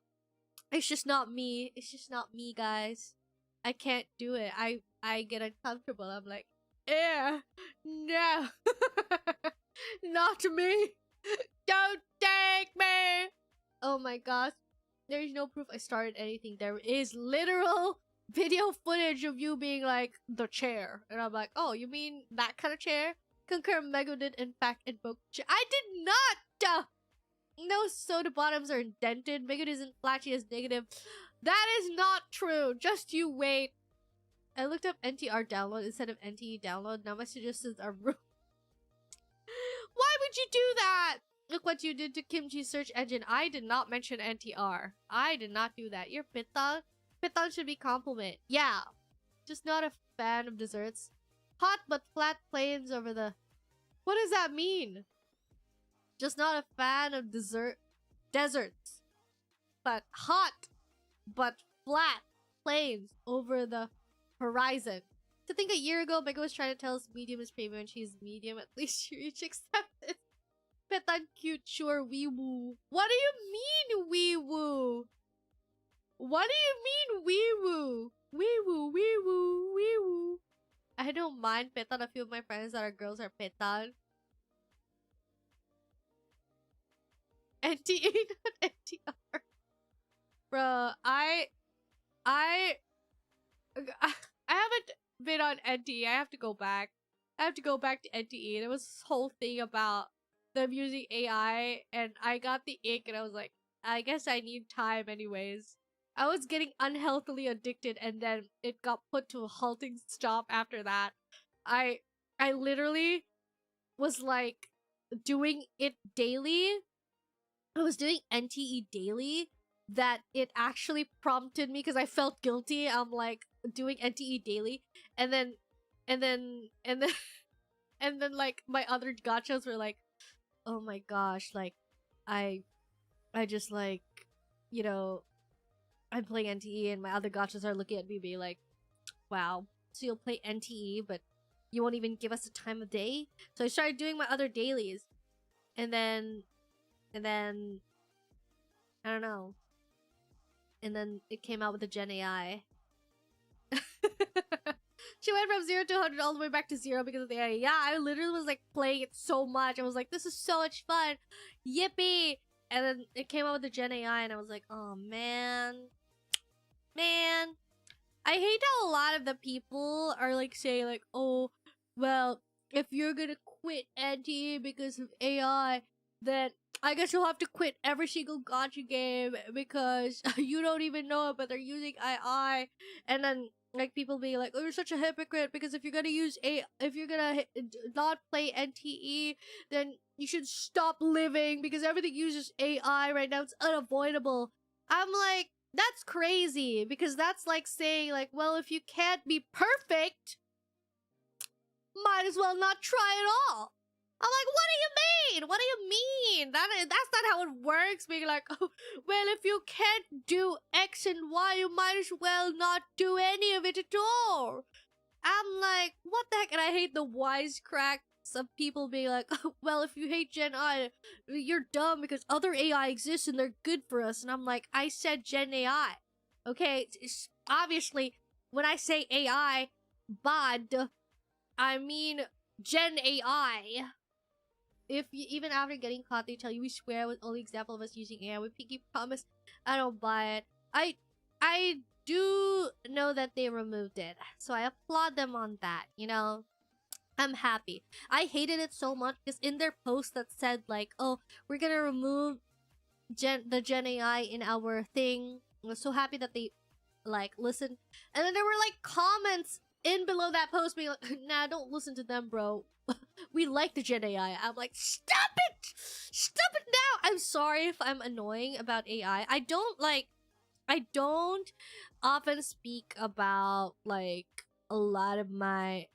It's just not me. It's just not me, guys. I can't do it. I get uncomfortable. I'm like, yeah, no, not me. Don't take me. Oh my gosh. There is no proof I started anything. There is literal video footage of you being like, the chair. And I'm like, oh, you mean that kind of chair? Concurrent Mego did in fact invoke chair. I did not! No soda bottoms are indented. Mego isn't flashy as negative. That is not true. Just you wait. I looked up NTR download instead of NTE download. Now my suggestions are rude. Why would you do that? Look what you did to Kimchi's search engine. I did not mention NTR. I did not do that. You're Pitan. Pitan should be compliment. Yeah. Just not a fan of desserts. Hot but flat plains over the... What does that mean? Just not a fan of deserts. But hot but flat plains over the horizon. To think a year ago, Mega was trying to tell us medium is premium and she's medium. At least she reached acceptance. Petan cute, sure, wee woo. What do you mean, wee woo? What do you mean, wee woo? Wee woo, wee woo, wee woo. I don't mind petan. A few of my friends that are girls are petan. NTA, not NTR. Bro, I haven't been on NTE. I have to go back. I have to go back to NTE. There was this whole thing about them using AI, and I got the ick, and I was like, I guess I need time anyways. I was getting unhealthily addicted, and then it got put to a halting stop after that. I literally was like doing it daily. I was doing NTE daily that it actually prompted me because I felt guilty. I'm like doing NTE daily, and then like my other gachas were like, oh my gosh, like I just like, you know, I'm playing NTE, and my other gachas are looking at me being like, wow, so you'll play NTE but you won't even give us a time of day? So I started doing my other dailies, and then I don't know, and then it came out with the Gen AI. She went from 0 to 100 all the way back to 0 because of the AI. Yeah, I literally was like playing it so much. I was like, this is so much fun. Yippee! And then it came out with the Gen AI, and I was like, oh man. Man. I hate how a lot of the people are like saying like, oh, well, if you're gonna quit NT because of AI, then I guess you'll have to quit every single gacha game because you don't even know it, but they're using AI. And then like people being like, oh, you're such a hypocrite because if you're gonna not play NTE, then you should stop living because everything uses AI right now. It's unavoidable. I'm like, that's crazy, because that's like saying like, well, if you can't be perfect, might as well not try at all. I'm like, what do you mean? What do you mean? That's not how it works. Being like, oh, well, if you can't do X and Y, you might as well not do any of it at all. I'm like, what the heck? And I hate the wisecracks of people being like, oh, well, if you hate Gen I, you're dumb because other AI exists and they're good for us. And I'm like, I said Gen AI. Okay, it's obviously, when I say AI, bad, I mean Gen AI. If you, even after getting caught, they tell you we swear was only example of us using AI. We pinky promise. I don't buy it. I do know that they removed it, so I applaud them on that. You know, I'm happy. I hated it so much because in their post that said like, oh, we're gonna remove the Gen AI in our thing. I was so happy that they like listened, and then there were like comments in below that post being like, nah, don't listen to them, bro. We like the Gen AI. I'm like, stop it! Stop it now! I'm sorry if I'm annoying about AI. I don't often speak about like a lot of my,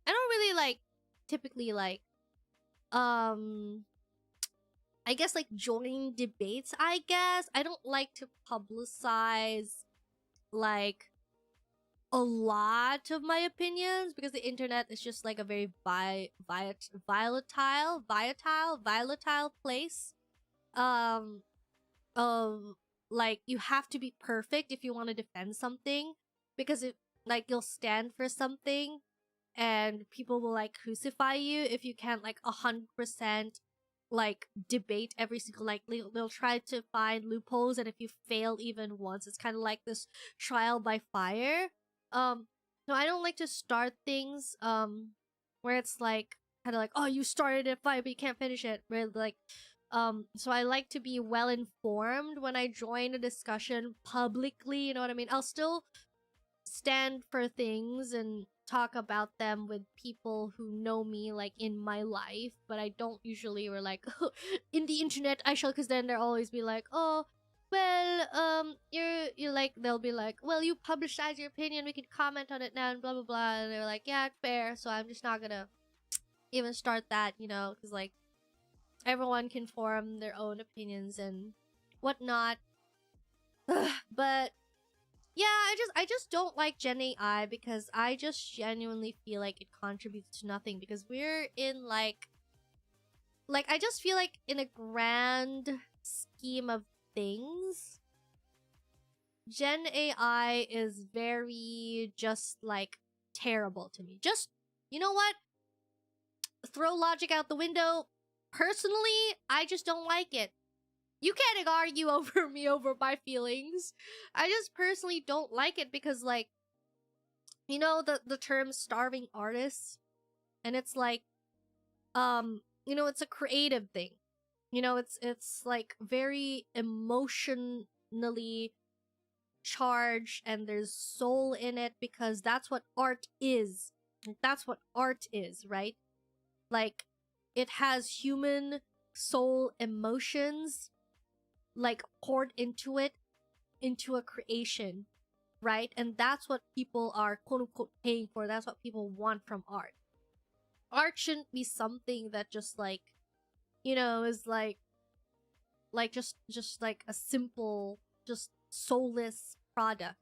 I don't really like typically like I guess like join debates. I guess I don't like to publicize like a lot of my opinions because the internet is just like a very volatile place. Like you have to be perfect if you want to defend something, because it like you'll stand for something and people will like crucify you if you can't like 100% like debate every single, like they'll try to find loopholes, and if you fail even once, it's kind of like this trial by fire. No, I don't like to start things where it's like kind of like, oh, you started a fight but you can't finish it, right? Like so I like to be well informed when I join a discussion publicly, you know what I mean? I'll still stand for things and talk about them with people who know me like in my life, but I don't usually or like in the internet I shall, because then they'll always be like, oh, well, you're like, they'll be like, well, you publicize your opinion, we can comment on it now and blah blah blah, and they're like, yeah, fair. So I'm just not gonna even start that, you know, because like everyone can form their own opinions and whatnot. But yeah, I just don't like Gen AI because I just genuinely feel like it contributes to nothing, because we're in like like, I just feel like in a grand scheme of things, Gen AI is very just like terrible to me. Just, you know what? Throw logic out the window. Personally, I just don't like it. You can't argue over me over my feelings. I just personally don't like it because, like, you know the term starving artists? And it's like, you know, it's a creative thing. You know, it's like very emotionally charged and there's soul in it because that's what art is. That's what art is, right? Like, it has human soul emotions, like, poured into it, into a creation, right? And that's what people are quote-unquote paying for. That's what people want from art. Art shouldn't be something that just, like, you know, is like just like a simple, just soulless product.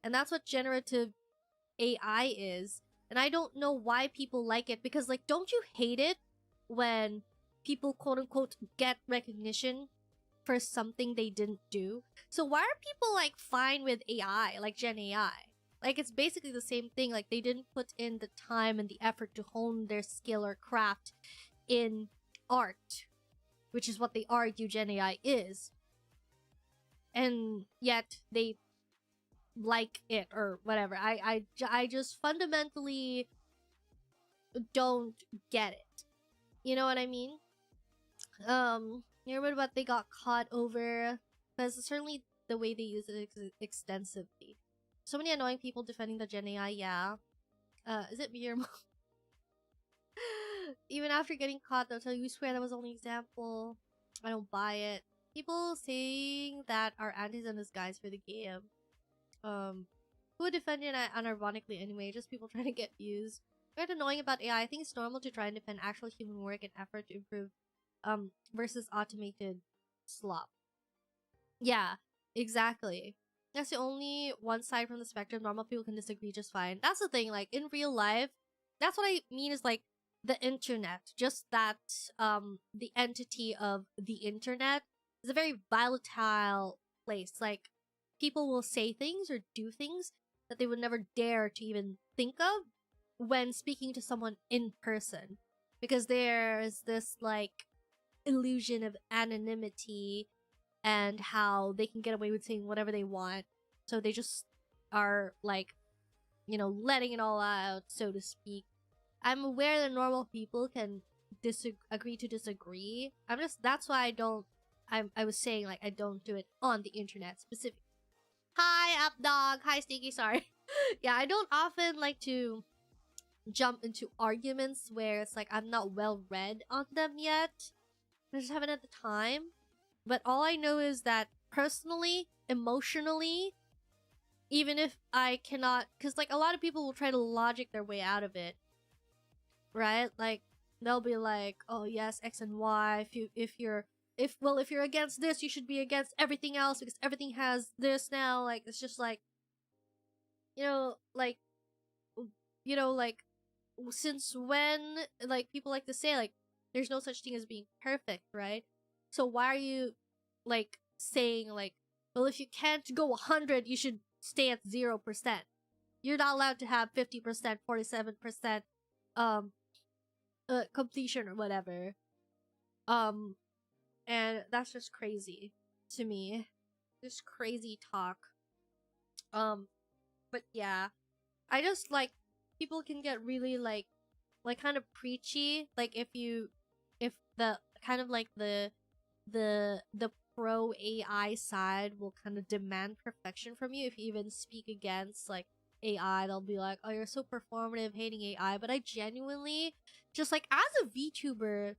And that's what generative AI is. And I don't know why people like it, because, like, don't you hate it when people quote-unquote get recognition for something they didn't do? So why are people, like, fine with AI, like Gen AI? Like, it's basically the same thing. Like, they didn't put in the time and the effort to hone their skill or craft in art, which is what they argue Gen AI is. And yet they like it or whatever. I just fundamentally don't get it. You know what I mean? You remember what they got caught over? Because certainly the way they use it extensively. So many annoying people defending the Gen AI, yeah. Is it me or mom? Even after getting caught, they'll tell you, we swear that was the only example. I don't buy it. People saying that are antis in disguise for the game. Who would defend it unironically anyway? Just people trying to get views. What's annoying about AI? I think it's normal to try and defend actual human work and effort to improve, versus automated slop. Yeah, exactly. That's the only one side from the spectrum. Normal people can disagree just fine. That's the thing. Like, in real life, that's what I mean is, like, the internet. Just that, the entity of the internet is a very volatile place. Like, people will say things or do things that they would never dare to even think of when speaking to someone in person. Because there's this, like, illusion of anonymity and how they can get away with saying whatever they want. So they just are, like, you know, letting it all out, so to speak. I'm aware that normal people can agree to disagree. That's why I was saying, like, I don't do it on the internet specifically. Hi, Updog. Hi, Stinky. Sorry. Yeah, I don't often like to jump into arguments where it's like I'm not well read on them yet. I just haven't had the time. But all I know is that personally, emotionally, even if I cannot, because, like, a lot of people will try to logic their way out of it, right? Like, they'll be like, oh yes, X and Y. If you're against this, you should be against everything else because everything has this now. Like, it's just like, you know, like, since when, like, people like to say, like, there's no such thing as being perfect, right? So why are you, like, saying, like, well, if you can't go 100, you should stay at 0%. You're not allowed to have 50%, 47%, completion or whatever. And that's just crazy to me. Just crazy talk. But yeah, I just, like, people can get really, like kind of preachy. Like, if the kind of, like, the pro AI side will kind of demand perfection from you. If you even speak against, like, AI, they'll be like, oh, you're so performative, hating AI. But I genuinely, just, like, as a VTuber,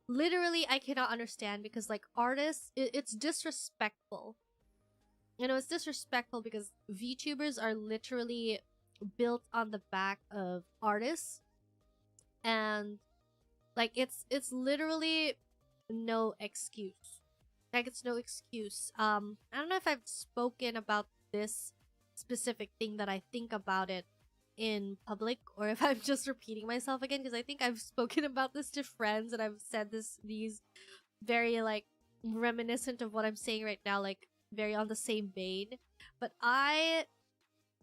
literally, I cannot understand, because, like, artists, it's disrespectful. You know, it's disrespectful because VTubers are literally built on the back of artists. And, like, it's literally no excuse. Like, it's no excuse. I don't know if I've spoken about this specific thing that I think about it in public or if I'm just repeating myself again, because I think I've spoken about this to friends and I've said these very like reminiscent of what I'm saying right now, like very on the same vein. But I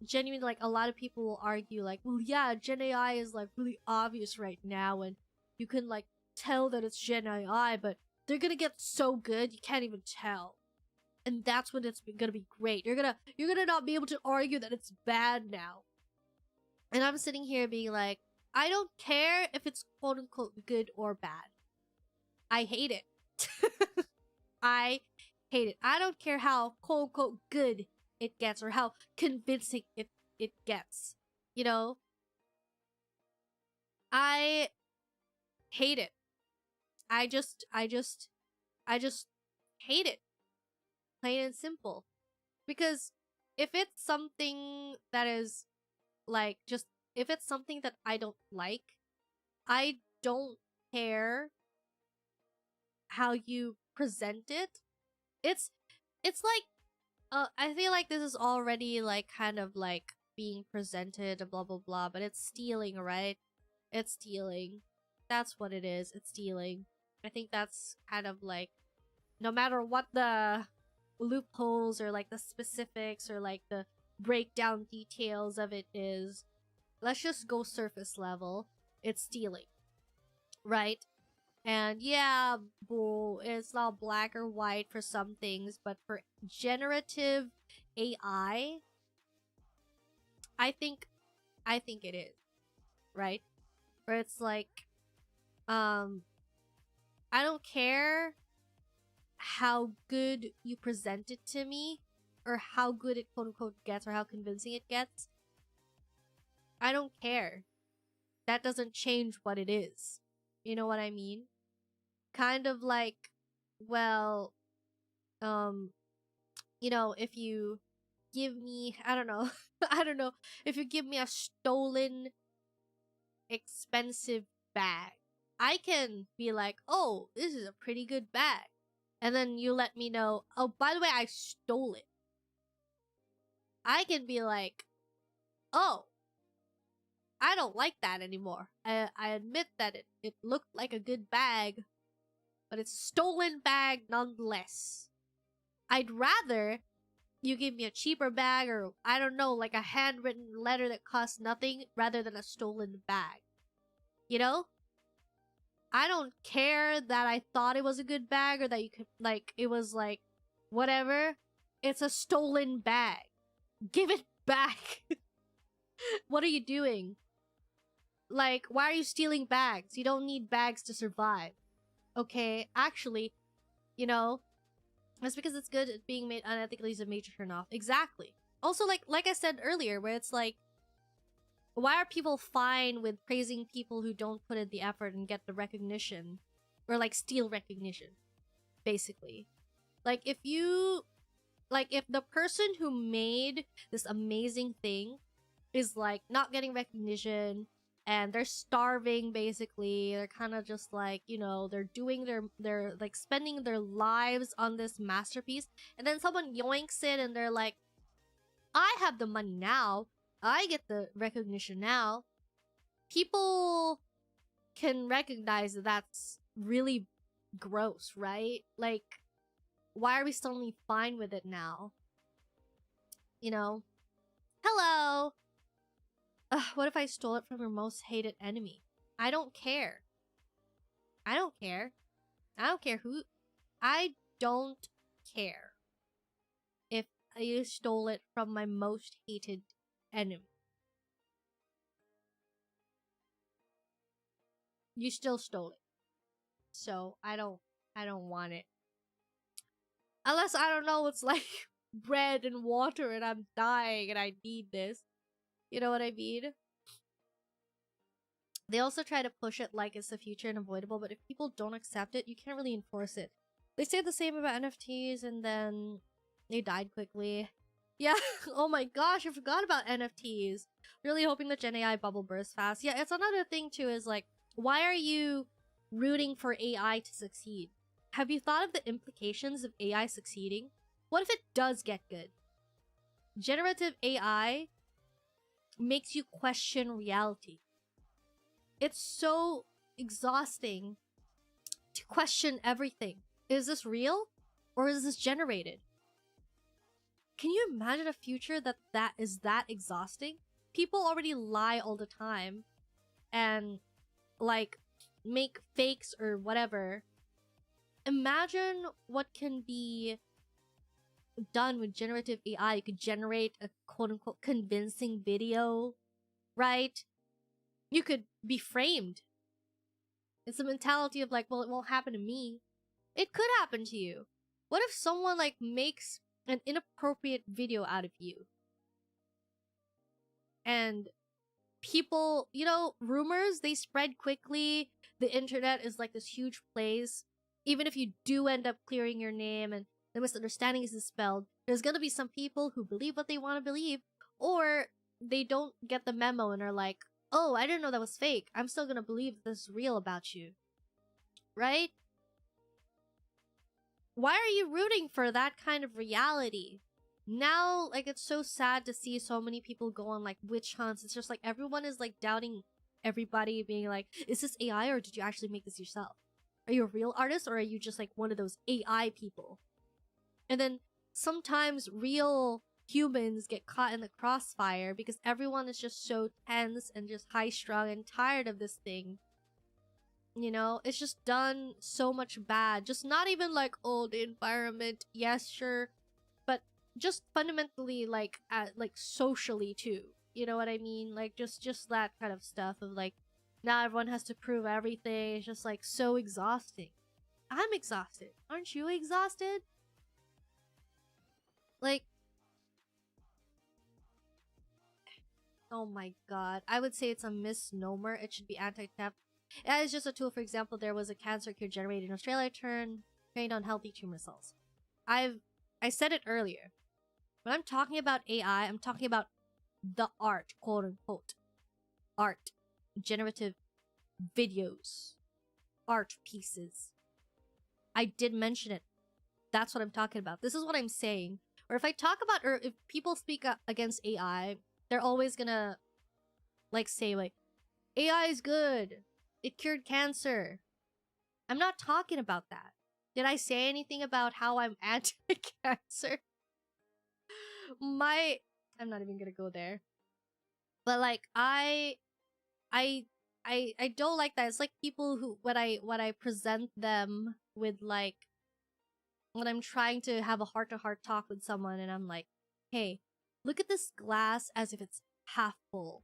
genuinely, like, a lot of people will argue like, well, yeah, Gen AI is like really obvious right now and you can like tell that it's Gen AI, but they're gonna get so good you can't even tell. And that's when it's gonna be great. You're gonna not be able to argue that it's bad now. And I'm sitting here being like, I don't care if it's quote unquote good or bad. I hate it. I hate it. I don't care how quote unquote good it gets or how convincing it gets. You know? I hate it. I just hate it. Plain and simple. Because if it's something that is like just if it's something that I don't like, I don't care how you present it. It's like I feel like this is already like kind of like being presented blah blah blah, but it's stealing, right? It's stealing. That's what it is. It's stealing. I think that's kind of like, no matter what the loopholes or like the specifics or like the breakdown details of it is, let's just go surface level. It's stealing, right? And yeah, bull, it's not black or white for some things, but for generative AI, I think it is, right? Where it's like, I don't care how good you present it to me or how good it quote unquote gets or how convincing it gets. I don't care. That doesn't change what it is. You know what I mean? Kind of like, well, you know, if you give me, I don't know, I don't know, if you give me a stolen expensive bag, I can be like, oh, this is a pretty good bag. And then you let me know, oh, by the way, I stole it. I can be like, oh, I don't like that anymore. I admit that it looked like a good bag, but it's a stolen bag nonetheless. I'd rather you give me a cheaper bag or, I don't know, like a handwritten letter that costs nothing rather than a stolen bag. You know? I don't care that I thought it was a good bag or that you could, like, it was like, whatever. It's a stolen bag. Give it back. What are you doing? Like, why are you stealing bags? You don't need bags to survive. Okay, actually, you know, that's because it's good at being made unethically is a major turnoff. Exactly. Also, like I said earlier, where it's like, why are people fine with praising people who don't put in the effort and get the recognition? Or like steal recognition, basically. Like if the person who made this amazing thing is like not getting recognition and they're starving, basically, they're kind of just like, you know, they're doing they're like spending their lives on this masterpiece, and then someone yoinks it and they're like, I have the money now, I get the recognition now. People can recognize that that's really gross, right? Like, why are we suddenly fine with it now? You know? Hello! Ugh, what if I stole it from your most hated enemy? I don't care. I don't care. I don't care who... I don't care if you stole it from my most hated enemy. You still stole it. So, I don't want it. Unless, I don't know, it's like bread and water and I'm dying and I need this. You know what I mean? They also try to push it like it's the future and avoidable, but if people don't accept it, you can't really enforce it. They say the same about NFTs and then they died quickly. Yeah, oh my gosh, I forgot about NFTs. Really hoping the Gen AI bubble bursts fast. Yeah, it's another thing too, is like, why are you rooting for AI to succeed? Have you thought of the implications of AI succeeding? What if it does get good? Generative AI makes you question reality. It's so exhausting to question everything. Is this real? Or is this generated? Can you imagine a future that is that exhausting? People already lie all the time and like make fakes or whatever. Imagine what can be done with generative AI. You could generate a quote-unquote convincing video, right? You could be framed. It's the mentality of like, well, it won't happen to me. It could happen to you. What if someone like makes an inappropriate video out of you? And people, you know, rumors, they spread quickly. The internet is like this huge place. Even if you do end up clearing your name and the misunderstanding is dispelled, there's gonna be some people who believe what they want to believe, or they don't get the memo and are like, oh, I didn't know that was fake. I'm still gonna believe this is real about you. Right? Why are you rooting for that kind of reality? Now, like, it's so sad to see so many people go on, like, witch hunts. It's just like everyone is, like, doubting everybody, being like, is this AI or did you actually make this yourself? Are you a real artist or are you just, like, one of those AI people? And then sometimes real humans get caught in the crossfire because everyone is just so tense and just high-strung and tired of this thing. You know, it's just done so much bad. Just not even like, oh, the environment, yes, sure, but just fundamentally like socially too. You know what I mean? Like just that kind of stuff of like, now everyone has to prove everything. It's just like so exhausting. I'm exhausted. Aren't you exhausted? Like, oh my god. I would say it's a misnomer. It should be anti-theft. It is just a tool. For example, there was a cancer cure generated in Australia trained on healthy tumor cells. I said it earlier. When I'm talking about AI, I'm talking about the art, quote unquote. Art. Generative videos. Art pieces. I did mention it. That's what I'm talking about. This is what I'm saying. Or if I talk about, or if people speak up against AI, they're always gonna like say like, AI is good. It cured cancer. I'm not talking about that. Did I say anything about how I'm anti-cancer? I'm not even gonna go there. But like I don't like that. It's like people who when I present them with like when I'm trying to have a heart-to-heart talk with someone and I'm like, hey, look at this glass as if it's half full.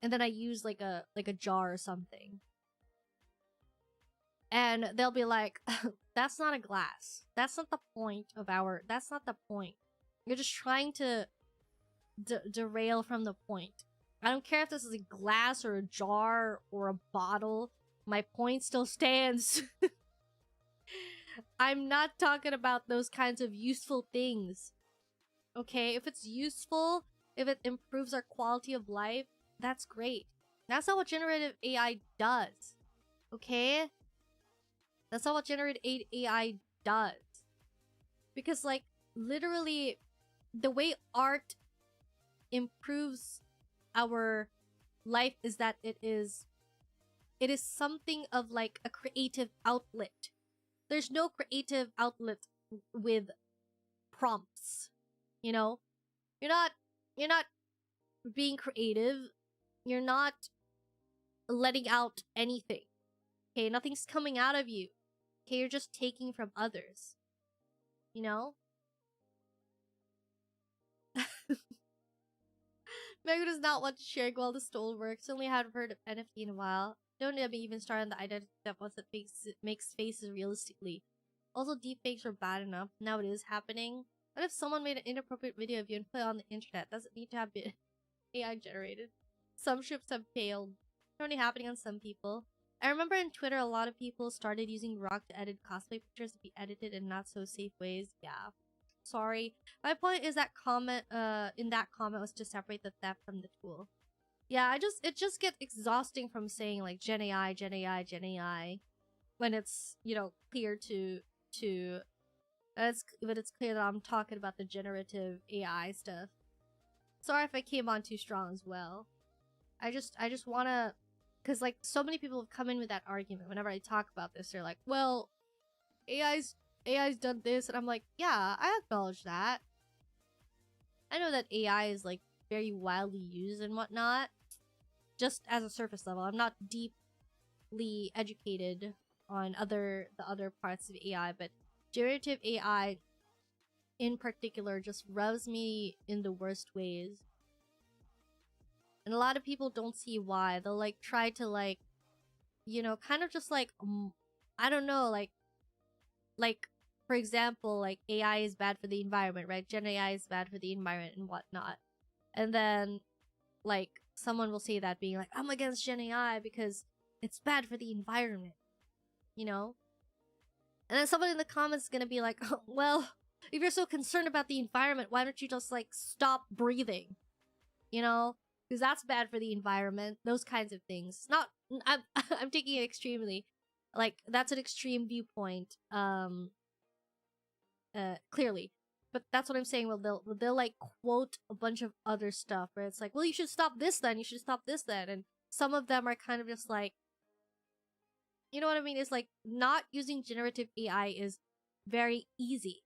And then I use like a jar or something. And they'll be like, that's not a glass. That's not the point of that's not the point. You're just trying to derail from the point. I don't care if this is a glass or a jar or a bottle. My point still stands. I'm not talking about those kinds of useful things. Okay, if it's useful, if it improves our quality of life, that's great. That's not what generative AI does. Okay? That's not what generative AI does. Because, like, literally, the way art improves our life is that it is something of, like, a creative outlet. There's no creative outlet with prompts. You know? You're not being creative. You're not letting out anything. Okay, nothing's coming out of you. Okay, you're just taking from others. You know? Megumi does not want to share while the stole works. Only haven't heard of NFT in a while. Don't let me even start on the identity that once it makes faces realistically. Also, deepfakes are bad enough. Now it is happening. What if someone made an inappropriate video of you and put it on the internet? Does it need to have been AI generated? Some ships have failed. It's only happening on some people. I remember in Twitter, a lot of people started using Rock to edit cosplay pictures to be edited in not so safe ways. Yeah. Sorry. My point is that in that comment was to separate the theft from the tool. Yeah, it just gets exhausting from saying like Gen AI, Gen AI, Gen AI, when it's, you know, clear but it's clear that I'm talking about the generative AI stuff. Sorry if I came on too strong as well. I just wanna, cause like so many people have come in with that argument. Whenever I talk about this, they're like, "Well, AI's done this," and I'm like, "Yeah, I acknowledge that. I know that AI is like very widely used and whatnot. Just as a surface level, I'm not deeply educated on the other parts of AI, but generative AI in particular just rubs me in the worst ways. And a lot of people don't see why. They'll like try to like, you know, kind of just like, I don't know, like for example, like AI is bad for the environment, right? Gen AI is bad for the environment and whatnot. And then like someone will say that being like, I'm against Gen AI because it's bad for the environment, you know? And then someone in the comments is gonna be like, oh, well, if you're so concerned about the environment, why don't you just like stop breathing? You know? Because that's bad for the environment. Those kinds of things. Not, I'm taking it extremely. Like, that's an extreme viewpoint. Clearly. But that's what I'm saying. Well, they'll like quote a bunch of other stuff where it's like, well, you should stop this then. You should stop this then. And some of them are kind of just like, you know what I mean? It's like not using generative AI is very easy.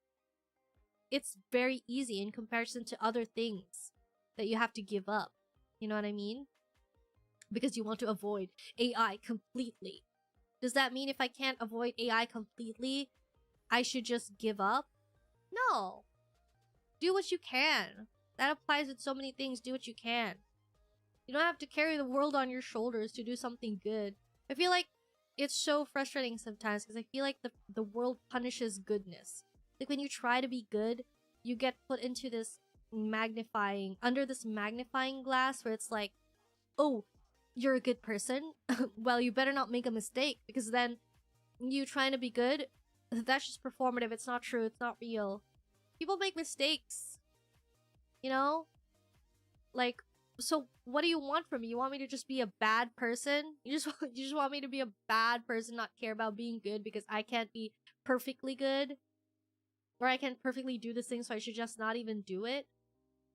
It's very easy in comparison to other things that you have to give up. You know what I mean? Because you want to avoid AI completely. Does that mean if I can't avoid AI completely, I should just give up? No. Do what you can. That applies with so many things. Do what you can. You don't have to carry the world on your shoulders to do something good. I feel like it's so frustrating sometimes because I feel like the world punishes goodness. Like when you try to be good, you get put into this under this magnifying glass where it's like, oh, you're a good person? Well, you better not make a mistake because then you trying to be good, that's just performative. It's not true. It's not real. People make mistakes. You know? Like, so what do you want from me? You want me to just be a bad person? You just want me to be a bad person, not care about being good because I can't be perfectly good? Or I can't perfectly do this thing, so I should just not even do it?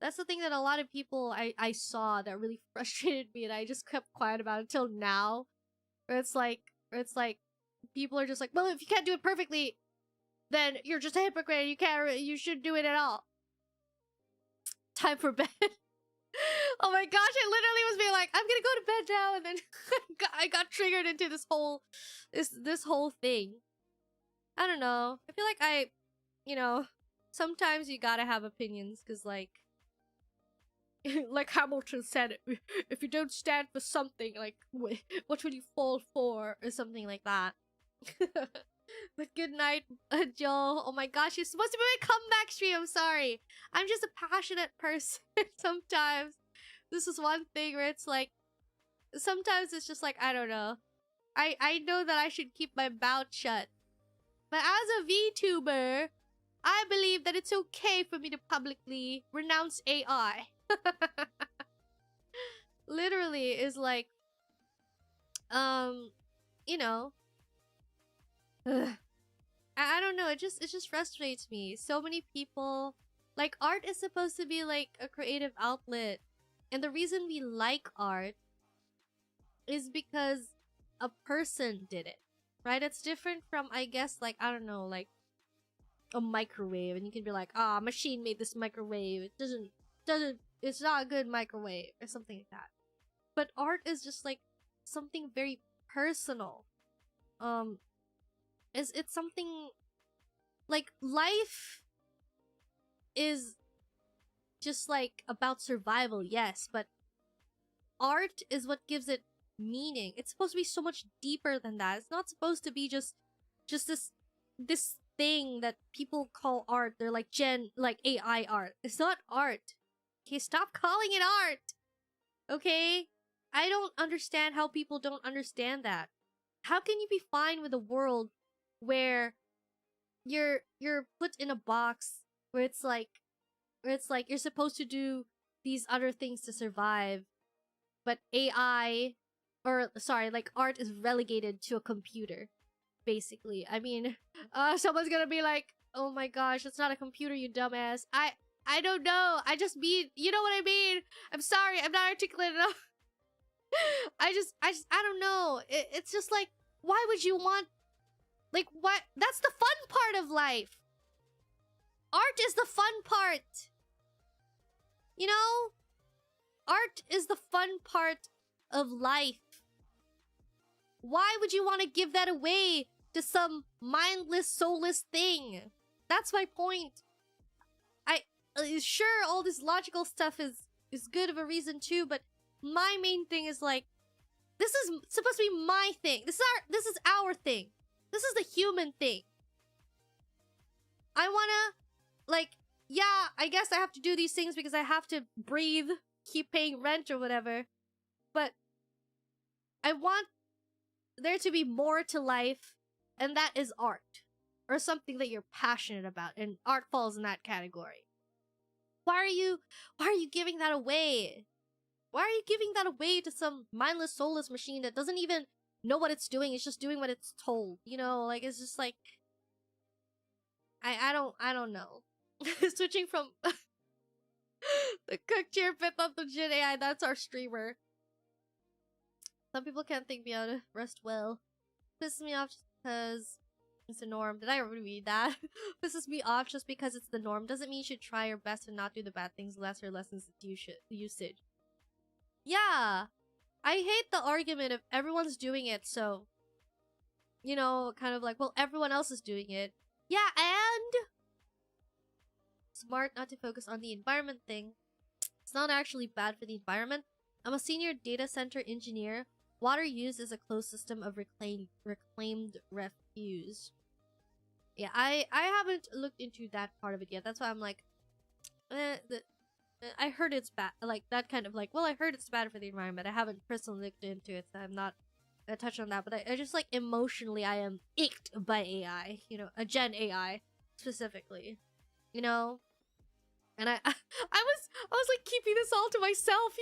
That's the thing that a lot of people I saw that really frustrated me, and I just kept quiet about it until now. Where it's like people are just like, well, if you can't do it perfectly, then you're just a hypocrite. You shouldn't do it at all. Time for bed. Oh my gosh, I literally was being like, I'm gonna go to bed now, and then I got triggered into this whole thing. I don't know. I feel like you know, sometimes you gotta have opinions, because like Hamilton said, if you don't stand for something, like, what would you fall for? Or something like that. But good night, Joel. Oh my gosh, you're supposed to be my comeback stream. I'm sorry. I'm just a passionate person sometimes. This is one thing where it's like, sometimes it's just like, I don't know. I know that I should keep my mouth shut. But as a VTuber, I believe that it's okay for me to publicly renounce AI. Literally is like, you know, I don't know, it just frustrates me. So many people, like, art is supposed to be like a creative outlet, and the reason we like art is because a person did it, right? It's different from, I guess, like, I don't know, like a microwave, and you can be like, ah, machine made this microwave, it doesn't it's not a good microwave, or something like that. But art is just like something very personal. It's something like, life is just like about survival, yes, but art is what gives it meaning. It's supposed to be so much deeper than that. It's not supposed to be just this thing that people call art. They're like AI art. It's not art. Okay, stop calling it art. Okay? I don't understand how people don't understand that. How can you be fine with a world where you're put in a box where it's like you're supposed to do these other things to survive, but AI, or sorry, like art is relegated to a computer, basically. I mean, someone's gonna be like, oh my gosh, it's not a computer, you dumbass. I don't know. I just mean, you know what I mean? I'm sorry, I'm not articulate enough. I don't know. It's just like, why would you want, like, what? That's the fun part of life. Art is the fun part. You know? Art is the fun part of life. Why would you want to give that away to some mindless, soulless thing? That's my point. Sure, all this logical stuff is good of a reason too, but my main thing is like, this is supposed to be my thing. This is our thing. This is the human thing. I wanna, like, yeah, I guess I have to do these things because I have to breathe, keep paying rent or whatever. But I want there to be more to life, and that is art. Or something that you're passionate about, and art falls in that category. Why are you giving that away? Why are you giving that away to some mindless, soulless machine that doesn't even know what it's doing? It's just doing what it's told. You know, like, it's just like, I don't know. Switching from the cook cheer fifth of the Jin AI, that's our streamer. Some people can't think me out of rest well. Pisses me off just because it's the norm. Did I already read that? Pisses me off just because it's the norm. Doesn't mean you should try your best and not do the bad things. Lesser lessons usage. Yeah. I hate the argument of everyone's doing it, so, you know, kind of like, well, everyone else is doing it. Yeah, and smart not to focus on the environment thing. It's not actually bad for the environment. I'm a senior data center engineer. Water used is a closed system of reclaimed refuse. Yeah, I haven't looked into that part of it yet. That's why I'm like, I heard it's bad. Like, that kind of like, well, I heard it's bad for the environment. I haven't personally looked into it, so I'm not gonna touch on that. But I just, like, emotionally, I am icked by AI. You know, a Gen AI specifically. You know? And I was like keeping this all to myself.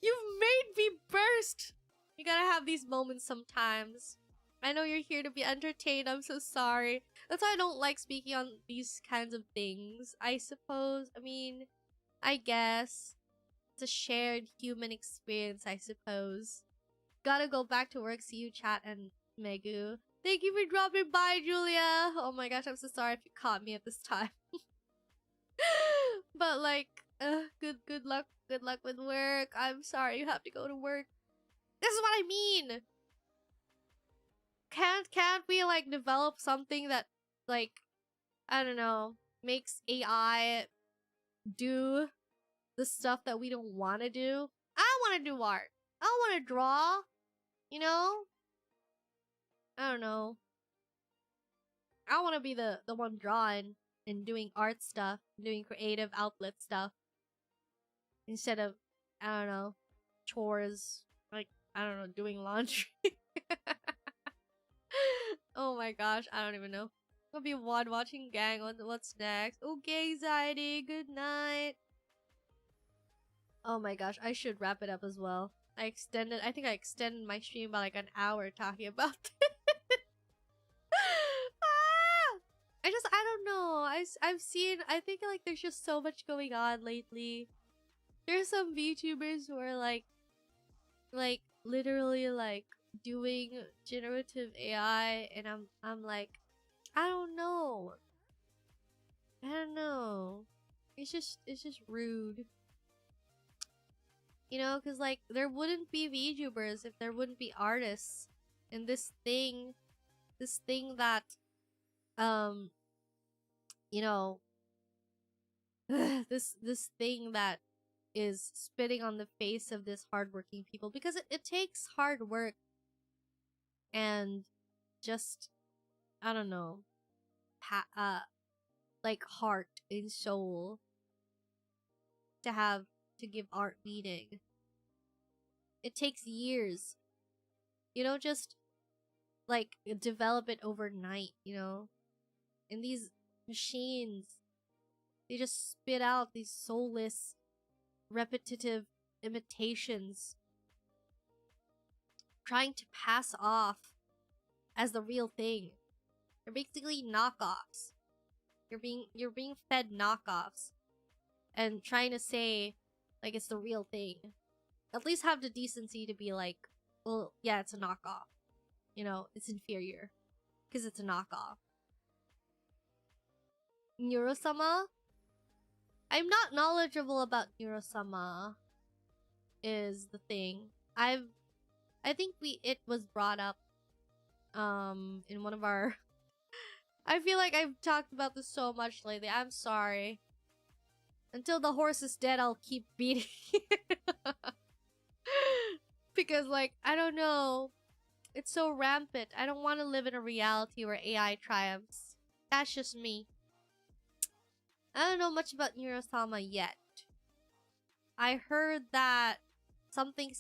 You've made me burst. You gotta have these moments sometimes. I know you're here to be entertained. I'm so sorry. That's why I don't like speaking on these kinds of things, I suppose. I mean, I guess. It's a shared human experience, I suppose. Gotta go back to work. See you, chat and Megu. Thank you for dropping by, Julia. Oh my gosh, I'm so sorry if you caught me at this time. But like, good luck with work. I'm sorry you have to go to work. This is what I mean. Can't we like develop something that, like, I don't know, makes AI do the stuff that we don't want to do? I want to do art. I want to draw. You know? I don't know. I want to be the one drawing and doing art stuff, doing creative outlet stuff, instead of, I don't know, chores, like, I don't know, doing laundry. Oh my gosh, I don't even know. I'll be one watching Gang. What's next? Okay, anxiety. Good night. Oh my gosh, I should wrap it up as well. I think I extended my stream by like an hour talking about this. I don't know. I've seen, I think like there's just so much going on lately. There's some VTubers who are like literally like doing generative AI, and I'm like, I don't know. It's just rude. You know, cause like there wouldn't be VTubers if there wouldn't be artists. And this thing that you know, this thing that is spitting on the face of this hardworking people, because it takes hard work and just, I don't know, like heart and soul to give art meaning. It takes years. You don't just like develop it overnight, you know? And these machines, they just spit out these soulless, repetitive imitations, trying to pass off as the real thing. They're basically knockoffs. You're being fed knockoffs. and trying to say like it's the real thing. At least have the decency to be like, well, yeah, it's a knockoff. You know, it's inferior because it's a knockoff. Neurosama? I'm not knowledgeable about Neurosama is the thing. I think it was brought up in one of our I feel like I've talked about this so much lately. I'm sorry. Until the horse is dead, I'll keep beating it. Because like, I don't know. It's so rampant. I don't want to live in a reality where AI triumphs. That's just me. I don't know much about Neurosama yet. I heard that something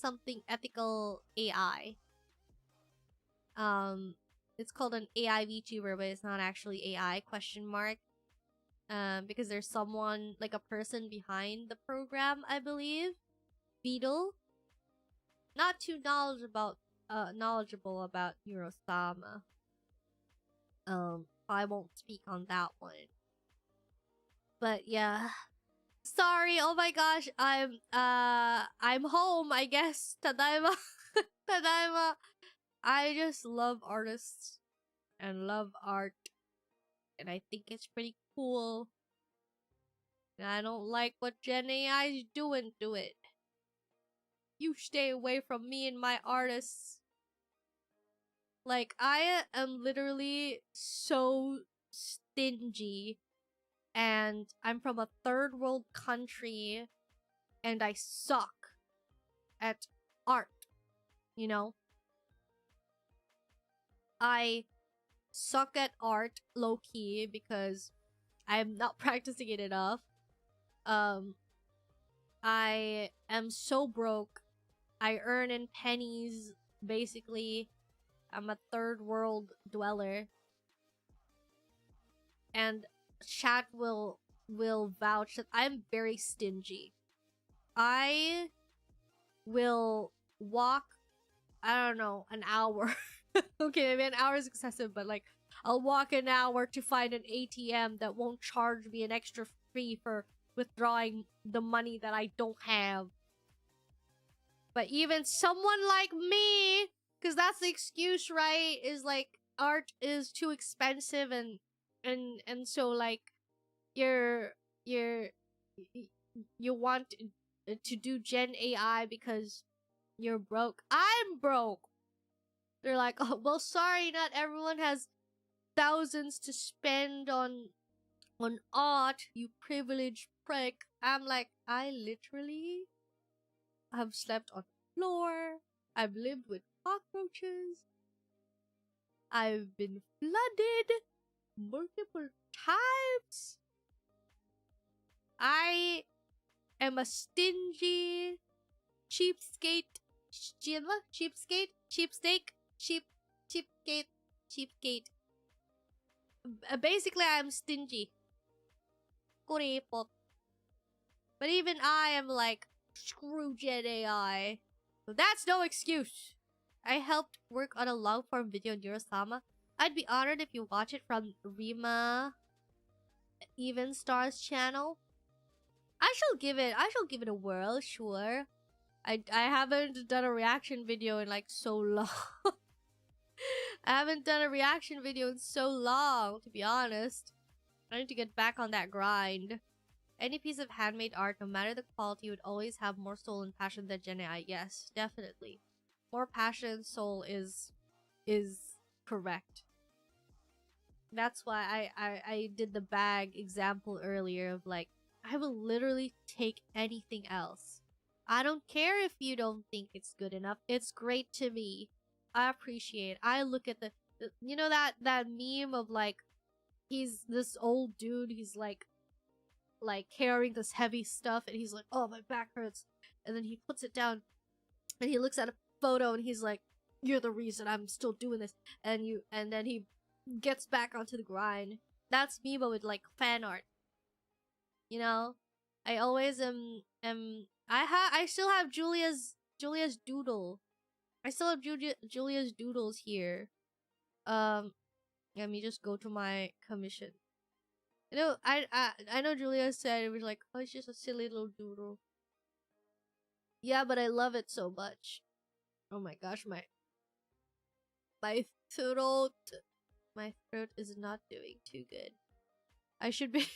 ethical AI. It's called an AI VTuber, but it's not actually AI ? Because there's someone, like a person behind the program, I believe. Beetle. Not too knowledgeable about Neurosama. I won't speak on that one. But yeah. Sorry, oh my gosh, I'm home, I guess. Tadaima. Tadaima. I just love artists and love art. And I think it's pretty cool. And I don't like what Gen AI is doing to it. You stay away from me and my artists. Like, I am literally so stingy. And I'm from a third world country. And I suck at art. You know? I suck at art low-key because I'm not practicing it enough. I am so broke. I earn in pennies, basically. I'm a third world dweller. And chat will vouch that I'm very stingy. I will walk, I don't know, an hour. Okay, maybe an hour is excessive, but like, I'll walk an hour to find an ATM that won't charge me an extra fee for withdrawing the money that I don't have. But even someone like me, because that's the excuse, right? Is like, art is too expensive and so like, you want to do Gen AI because you're broke. I'm broke. They're like, oh, well, sorry, not everyone has thousands to spend on art, you privileged prick. I'm like, I literally have slept on the floor. I've lived with cockroaches. I've been flooded multiple times. I am a stingy cheapskate. Cheapskate. Basically, I'm stingy. Kuripot. But even I am like, screw Gen AI. So that's no excuse. I helped work on a long-form video on Neurosama. I'd be honored if you watch it from Rima Even Star's channel. I shall give it a whirl, sure. I haven't done a reaction video in like so long. I haven't done a reaction video in so long, to be honest. I need to get back on that grind. Any piece of handmade art, no matter the quality, would always have more soul and passion than Gen AI. Yes, definitely. More passion and soul is correct. That's why I did the bag example earlier of like, I will literally take anything else. I don't care if you don't think it's good enough. It's great to me. I appreciate it. I look at the you know that meme of like, he's this old dude, he's like carrying this heavy stuff and he's like, oh, my back hurts. And then he puts it down and he looks at a photo and he's like, you're the reason I'm still doing this. And then he gets back onto the grind. That's me, but with like fan art. You know? I always I still have Julia's doodle. I still have Julia's doodles here. Let me just go to my commission. You know, I know Julia said it was like, oh, it's just a silly little doodle. Yeah, but I love it so much. Oh my gosh, my throat, my throat is not doing too good. I should be,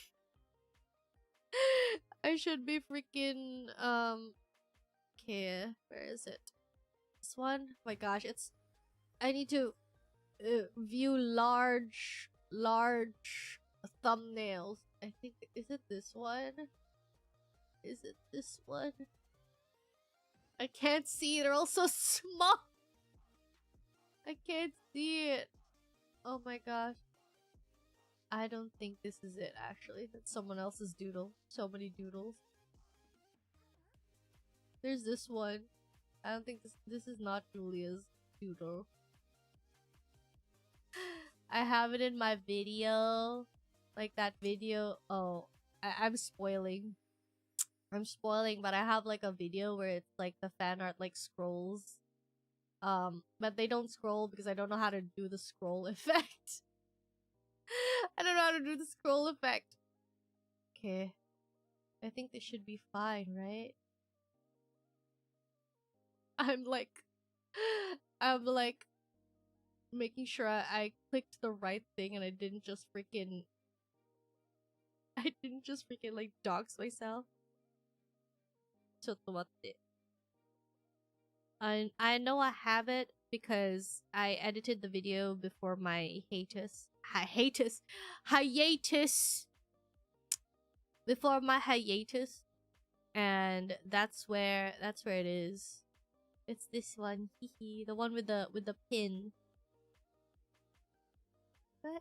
I should be freaking okay. Where is it? This one? Oh my gosh, it's. I need to view large thumbnails. I think, is it this one? Is it this one? I can't see. They're all so small. I can't see it. Oh my gosh. I don't think this is it, actually. That's someone else's doodle. So many doodles. There's this one. I don't think this is not Julia's doodle. I have it in my video. Like that video. Oh, I'm spoiling. I'm spoiling, but I have like a video where it's like the fan art like scrolls. But they don't scroll because I don't know how to do the scroll effect. I don't know how to do the scroll effect. Okay. I think this should be fine, right? I'm like making sure I clicked the right thing and I didn't just freaking like dox myself. I know I have it because I edited the video before my hiatus. Before my hiatus, and that's where it is. It's this one, the one with the pin.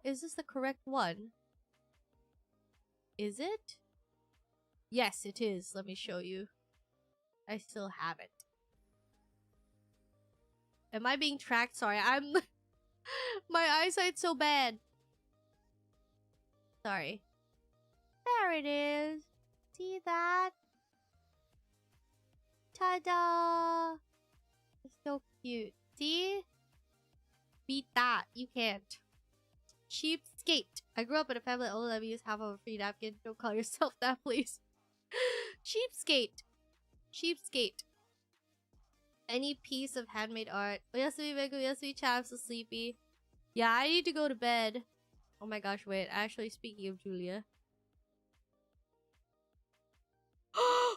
Is this the correct one? Is it? Yes, it is. Let me show you. I still have it. Am I being tracked? Sorry, I'm my eyesight's so bad. Sorry. There it is. See that? Ta-da! It's so cute. See? Beat that. You can't. Cheapskate. I grew up in a family that only let me use half of a free napkin. Don't call yourself that, please. Cheapskate. Cheapskate. Any piece of handmade art. Oh, Yasumi Megumi, Yasumi Chan, I'm so sleepy. Yeah, I need to go to bed. Oh my gosh, wait. Actually, speaking of Julia. Ah!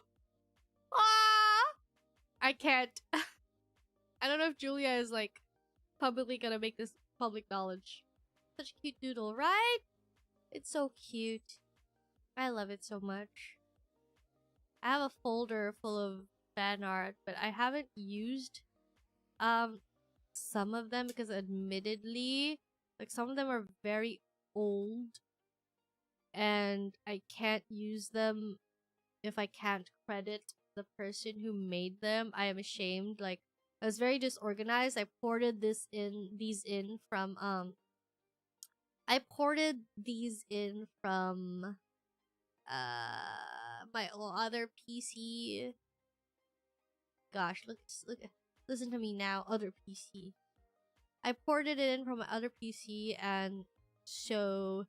I can't. I don't know if Julia is like publicly gonna make this public knowledge. Such a cute doodle, right? It's so cute. I love it so much. I have a folder full of fan art, but I haven't used some of them because admittedly, like some of them are very old and I can't use them if I can't credit the person who made them. I am ashamed. Like, I was very disorganized. I ported these in from my other PC. Gosh, listen to me now, other PC. I ported it in from my other PC, and so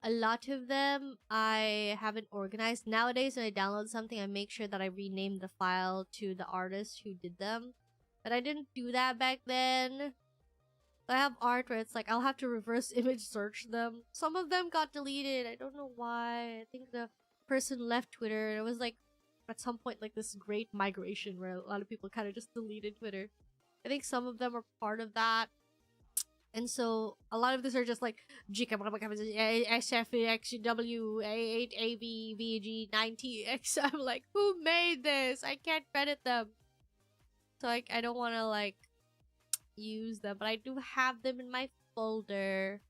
a lot of them I haven't organized. Nowadays, when I download something, I make sure that I rename the file to the artist who did them. But I didn't do that back then. I have art where it's like, I'll have to reverse image search them. Some of them got deleted. I don't know why. I think the person left Twitter. It was like, at some point, like this great migration where a lot of people kind of just deleted Twitter. I think some of them are part of that. And so a lot of these are just like SFXW8ABVG90X. I'm like, who made this? I can't credit them. So I don't want to like use them, but I do have them in my folder.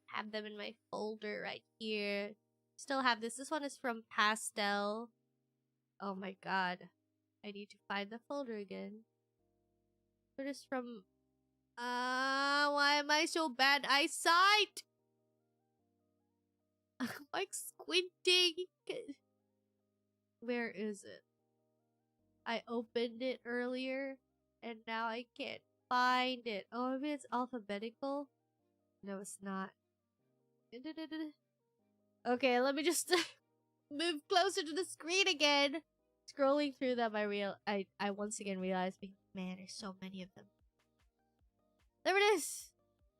Have them in my folder right here. Still have this. This one is from Pastel. Oh my god. I need to find the folder again. It is from why am I so bad eyesight? I'm like squinting. Where is it? I opened it earlier and now I can't find it. Oh, maybe it's alphabetical? No, it's not. Okay, let me just move closer to the screen again. Scrolling through them, I once again realized, man, there's so many of them. There it is.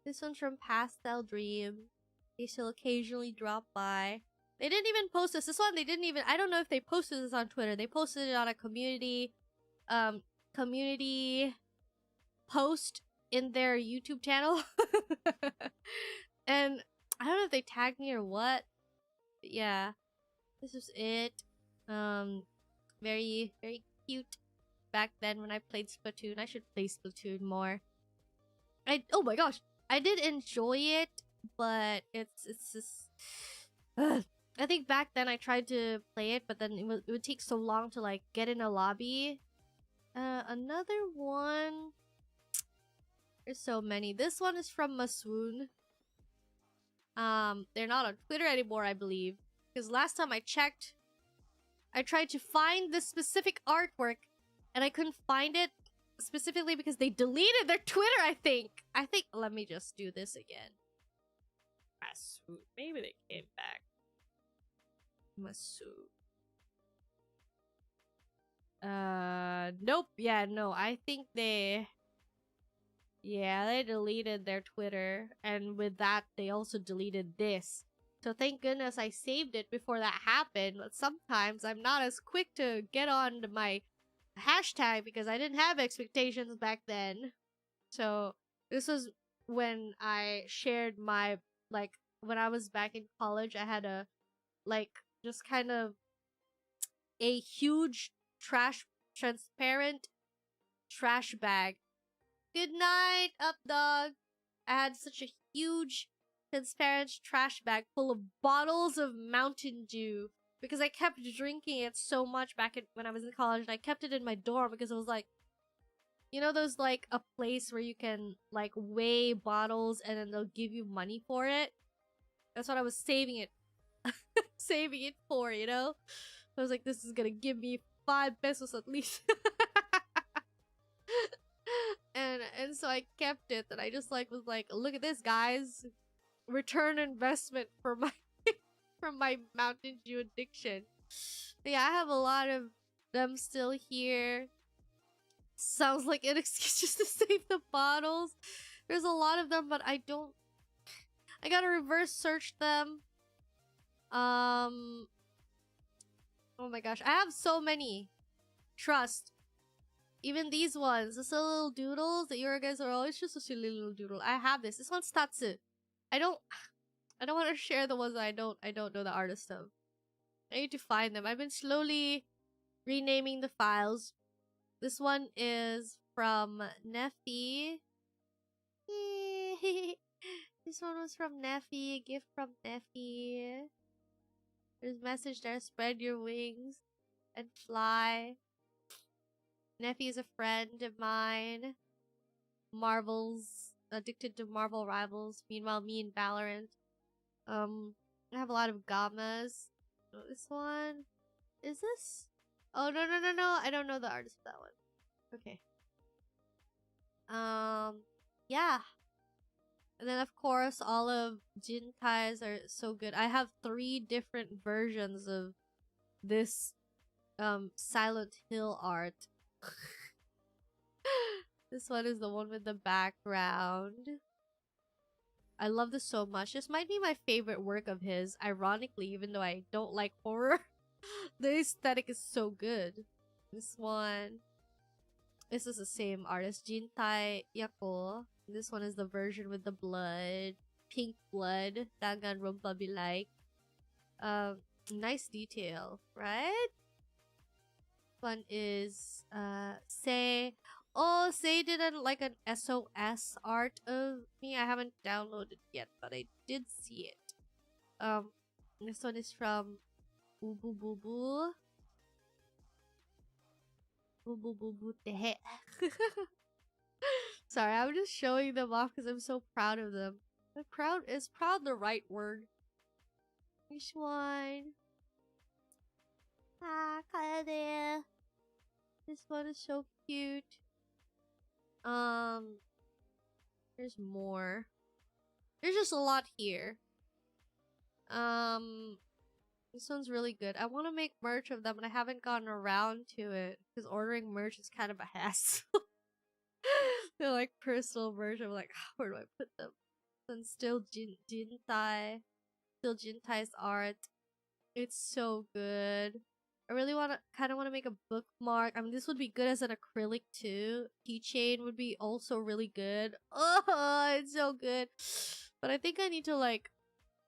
This one's from Pastel Dream. They still occasionally drop by. They didn't even post this. This one, they didn't even... I don't know if they posted this on Twitter. They posted it on a community post in their YouTube channel. And I don't know if they tagged me or what. But yeah. This is it. Very, very cute. Back then when I played Splatoon. I should play Splatoon more. Oh my gosh. I did enjoy it, but it's just... I think back then I tried to play it, but then it would take so long to like get in a lobby. Another one. There's so many. This one is from Maswoon. They're not on Twitter anymore, I believe. Because last time I checked, I tried to find this specific artwork, and I couldn't find it specifically because they deleted their Twitter, I think. Let me just do this again. Maswoon. Maybe they came back. Maswoon. Nope. Yeah, no. I think they deleted their Twitter, and with that, they also deleted this. So thank goodness I saved it before that happened, but sometimes I'm not as quick to get on to my hashtag because I didn't have expectations back then. So this was when I shared my, like, when I was back in college, I had a, like, just kind of a huge transparent trash bag. Good night, up dog. I had such a huge transparent trash bag full of bottles of Mountain Dew because I kept drinking it so much back when I was in college, and I kept it in my dorm because it was like, you know, there's like a place where you can like weigh bottles and then they'll give you money for it. That's what I was saving it for, you know? I was like, this is gonna give me 5 pesos at least. and so I kept it, and I just like was like, look at this, guys. Return investment for my from my Mountain Dew addiction. But yeah, I have a lot of them still here. Sounds like an excuse just to save the bottles. There's a lot of them, but I gotta reverse search them. Oh my gosh, I have so many. Trust. Even these ones, the silly little doodles that you guys are always just a silly little doodle. I have this. This one's Tatsu. I don't want to share the ones that I don't know the artist of. I need to find them. I've been slowly renaming the files. This one is from Neffy. This one was from Neffy. A gift from Neffy. There's a message there. Spread your wings and fly. Neffy is a friend of mine. Marvel's addicted to Marvel Rivals. Meanwhile, me and Valorant. I have a lot of gammas. This one. Is this? Oh, no. I don't know the artist of that one. Okay. Yeah. And then, of course, all of Jintai's are so good. I have 3 different versions of this, Silent Hill art. This one is the one with the background. I love this so much. This might be my favorite work of his, ironically, even though I don't like horror. The aesthetic is so good. This one. This is the same artist, Jintai Yako. This one is the version with the blood. Pink blood. Dangan Rumpa be like. Nice detail, right? One is Say. Oh, Say did like an SOS art of me. I haven't downloaded yet, but I did see it. This one is from Ubu Boo Boo. Ubu Boo Boo Tehe. Sorry, I'm just showing them off because I'm so proud of them. Is proud the right word? Which one? Ah, Kayade. This one is so cute. There's more. There's just a lot here. This one's really good. I want to make merch of them, and I haven't gotten around to it because ordering merch is kind of a hassle. They're like personal merch. I'm like, where do I put them? And still Jintai's art. It's so good. I really kind of want to make a bookmark. I mean, this would be good as an acrylic too. Keychain would be also really good. Oh, it's so good. But I think I need to like,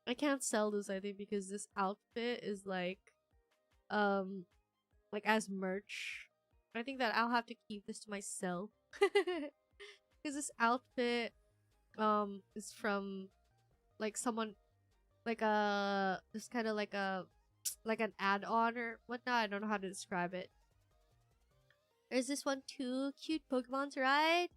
I can't sell this, I think, because this outfit is like as merch. I think that I'll have to keep this to myself. Because this outfit is from like someone like just kind of like an add-on or whatnot. I don't know how to describe it. There's this one too, cute Pokemons, right?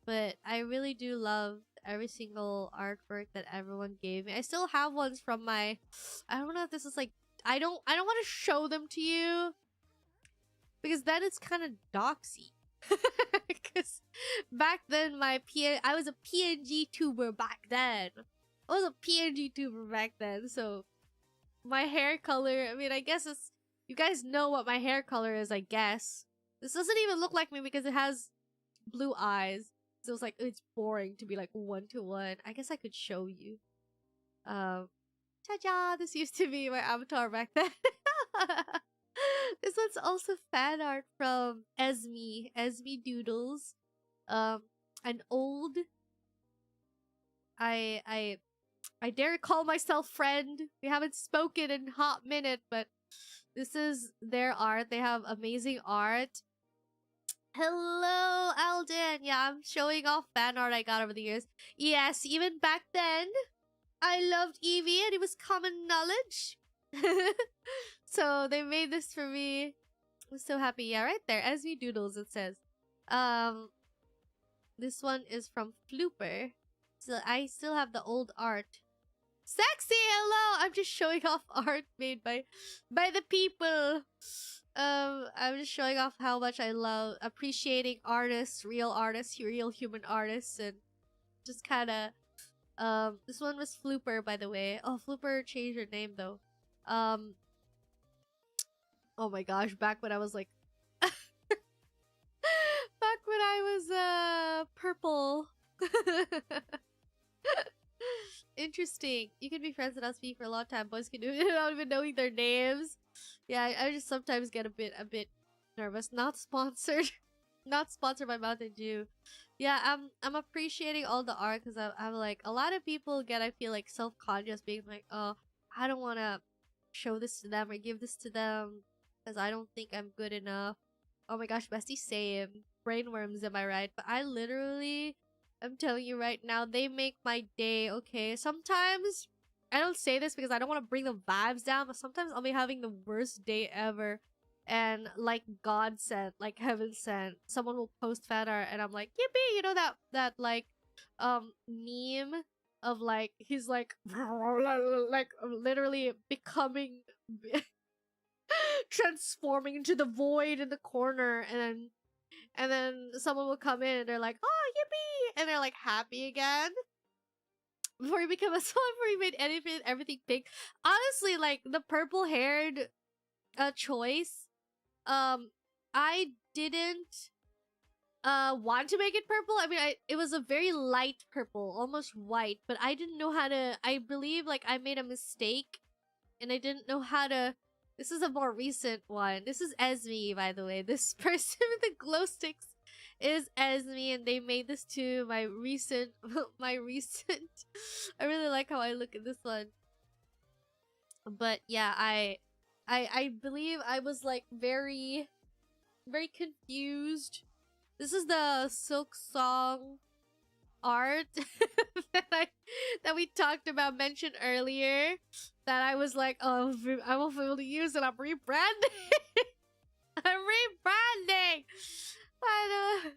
But I really do love every single artwork that everyone gave me. I still have ones from my, I don't know if this is like, I don't want to show them to you because then it's kind of doxy. Because back then I was a PNG tuber back then. I was a PNG tuber back then, so my hair color, I mean, I guess it's, you guys know what my hair color is, I guess. This doesn't even look like me because it has blue eyes. So it's like, it's boring to be like 1-to-1. I guess I could show you. Ta-da! This used to be my avatar back then. This one's also fan art from Esme Doodles. An old... I dare call myself friend. We haven't spoken in a hot minute, but this is their art. They have amazing art. Hello, Alden. Yeah, I'm showing off fan art I got over the years. Yes, even back then, I loved Eevee and it was common knowledge. So they made this for me. I'm so happy. Yeah, right there. Esme Doodles, it says. This one is from Flooper. So I still have the old art. Sexy, hello! I'm just showing off art made by the people. I'm just showing off how much I love appreciating artists, real human artists, and just kind of, this one was Flooper, by the way. Oh, Flooper changed her name, though. Oh my gosh, back when I was like, back when I was, purple. Interesting. You can be friends without speaking for a long time. Boys can do it without even knowing their names. Yeah, I just sometimes get a bit nervous. Not sponsored. Not sponsored by Mountain Dew. Yeah, I'm appreciating all the art because I'm like, a lot of people get, I feel like, self-conscious being like, oh, I don't want to show this to them or give this to them because I don't think I'm good enough. Oh my gosh, bestie, same. Brainworms, am I right? But I literally... I'm telling you right now, they make my day, okay? Sometimes, I don't say this because I don't want to bring the vibes down, but sometimes I'll be having the worst day ever. And like God sent, like heaven sent, someone will post fan art and I'm like, yippee! You know that like, meme of like, he's like literally becoming, transforming into the void in the corner and then someone will come in and they're like, oh, yippee! And they're like happy again. Before you become a swan, before you made everything pink. Honestly, like the purple haired choice, I didn't want to make it purple. I mean, it was a very light purple, almost white, but I didn't know how to, I believe like I made a mistake and I didn't know how to. This is a more recent one. This is Esme, by the way. This person with the glow sticks is Esme, and they made this to my recent, I really like how I look at this one. But yeah, I believe I was like very confused. This is the Silk Song art that we talked about, mentioned earlier. That I was like, oh, I won't be able to use it. I'm rebranding. I'm rebranding. But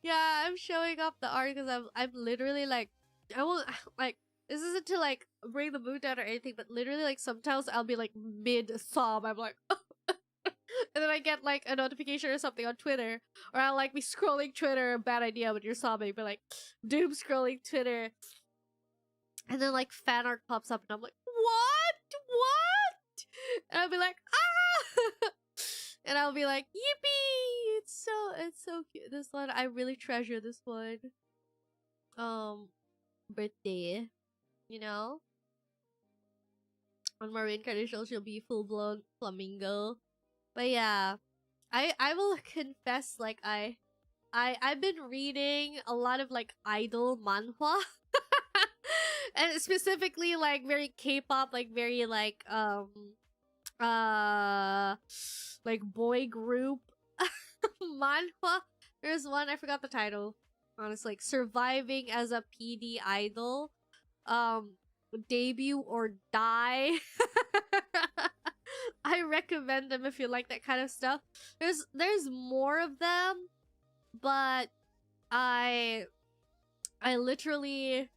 yeah, I'm showing off the art because I'm literally like, I won't like. This isn't to like bring the mood down or anything, but literally like sometimes I'll be like mid sob. I'm like, and then I get like a notification or something on Twitter, or I'll like be scrolling Twitter. Bad idea when you're sobbing, but like doom scrolling Twitter. And then like fan art pops up and I'm like, what? And I'll be like, ah. And I'll be like, yippee! It's so cute. This one, I really treasure this one. Birthday, you know. On my reincarnation, she'll be full blown flamingo. But yeah, I will confess, like I've been reading a lot of like idol manhwa. And specifically like very K-pop, like very like boy group manhwa. There's one, I forgot the title. Honestly, like Surviving as a PD Idol. Debut or Die. I recommend them if you like that kind of stuff. There's more of them, but I literally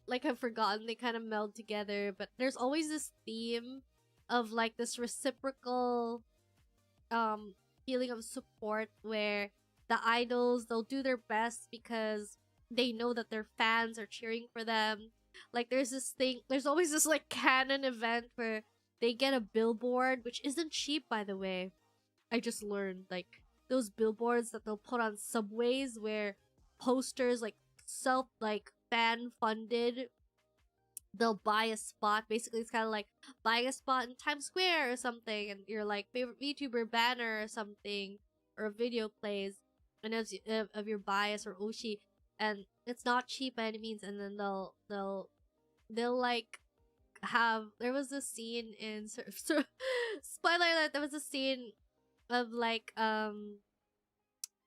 like have forgotten. They kind of meld together, but there's always this theme of like this reciprocal feeling of support where the idols, they'll do their best because they know that their fans are cheering for them. Like there's always this like canon event where they get a billboard, which isn't cheap, by the way. I just learned, like those billboards that they'll put on subways where posters, like fan funded, they'll buy a spot. Basically, it's kind of like buying a spot in Times Square or something, and your like favorite VTuber banner or something, or a video plays, and as of your bias or oshi, and it's not cheap by any means. And then they'll like have, there was a scene in spoiler alert, there was a scene of like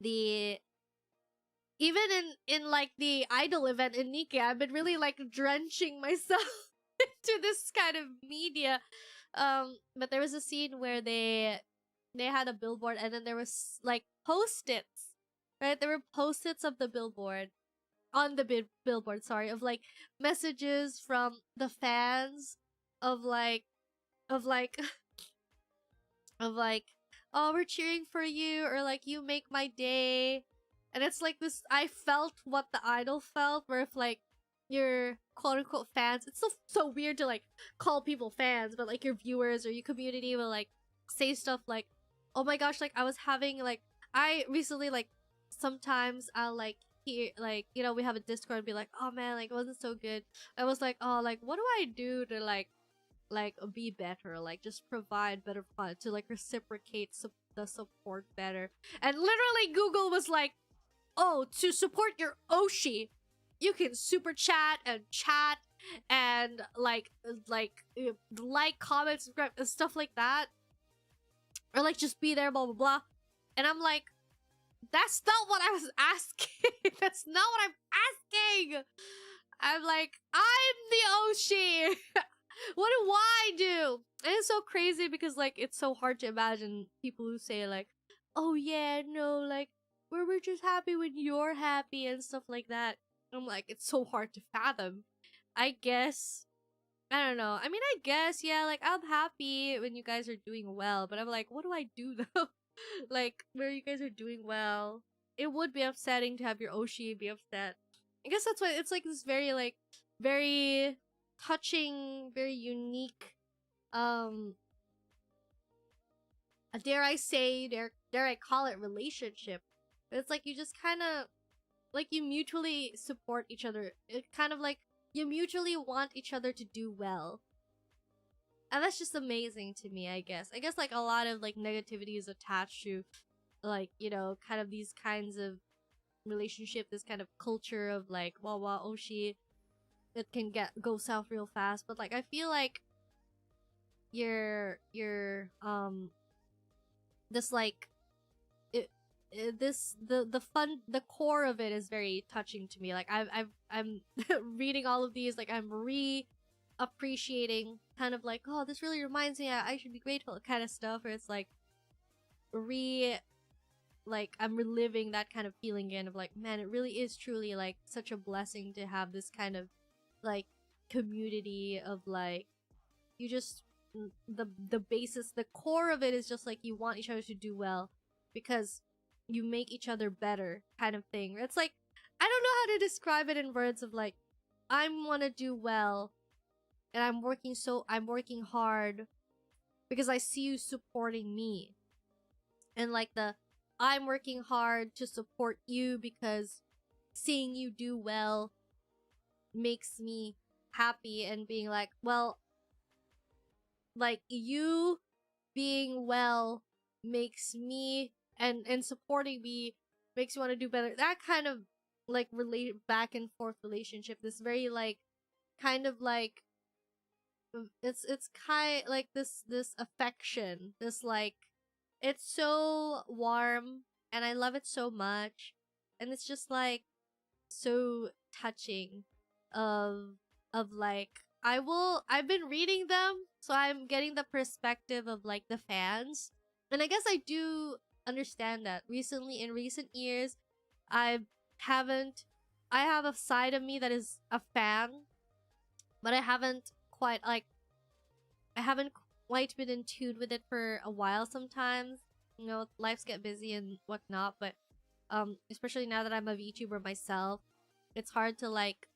the even in like the idol event in Nikkei, I've been really like drenching myself into this kind of media. But there was a scene where they had a billboard, and then there was like post-its, right? There were post-its of the billboard, on the billboard, sorry, of like messages from the fans of like oh, we're cheering for you, or like, you make my day. And it's like this, I felt what the idol felt, where if like your quote-unquote fans, it's so weird to like call people fans, but like your viewers or your community will like say stuff like, oh my gosh, like I was having like, I recently, like sometimes I'll like hear, like, you know, we have a Discord and be like, oh man, like it wasn't so good. I was like, oh, like what do I do to like be better, like just provide better fun, to like reciprocate the support better. And literally Google was like, oh, to support your Oshi, you can super chat and like comment, subscribe, and stuff like that, or like just be there, blah blah blah. And I'm like, that's not what I was asking. That's not what I'm asking. I'm like, I'm the Oshi. What do I do? And it's so crazy because like it's so hard to imagine people who say like, oh yeah, no, like we're just happy when you're happy and stuff like that. I'm like, it's so hard to fathom. I guess, I don't know. I mean, I guess, yeah, like I'm happy when you guys are doing well, but I'm like, what do I do though? Like, where you guys are doing well, it would be upsetting to have your Oshi be upset. I guess that's why it's like this very like very touching, very unique, dare I say, dare I call it, relationship. It's like you just kind of like, you mutually support each other. It kind of like you mutually want each other to do well. And that's just amazing to me, I guess. I guess like a lot of like negativity is attached to like, you know, kind of these kinds of relationship, this kind of culture of like wawa oshi. It can go south real fast, but like I feel like this like the core of it is very touching to me. Like I'm reading all of these, like I'm appreciating kind of like, oh, this really reminds me I should be grateful kind of stuff, where it's like I'm reliving that kind of feeling again of like, man, it really is truly like such a blessing to have this kind of like community of like, you just the basis, the core of it is just like you want each other to do well because you make each other better kind of thing. It's like, I don't know how to describe it in words of like, want to do well, and I'm working hard because I see you supporting me. And like I'm working hard to support you because seeing you do well makes me happy, and being like, well, like you being well makes me, and supporting me makes me want to do better. That kind of like back and forth relationship, this very like kind of like it's kind like this affection, this like, it's so warm and I love it so much, and it's just like so touching of like, I've been reading them, so I'm getting the perspective of like the fans, and I guess I do understand that in recent years I have a side of me that is a fan, but I haven't quite been in tune with it for a while sometimes. You know, lives get busy and whatnot, but especially now that I'm a VTuber myself, it's hard to like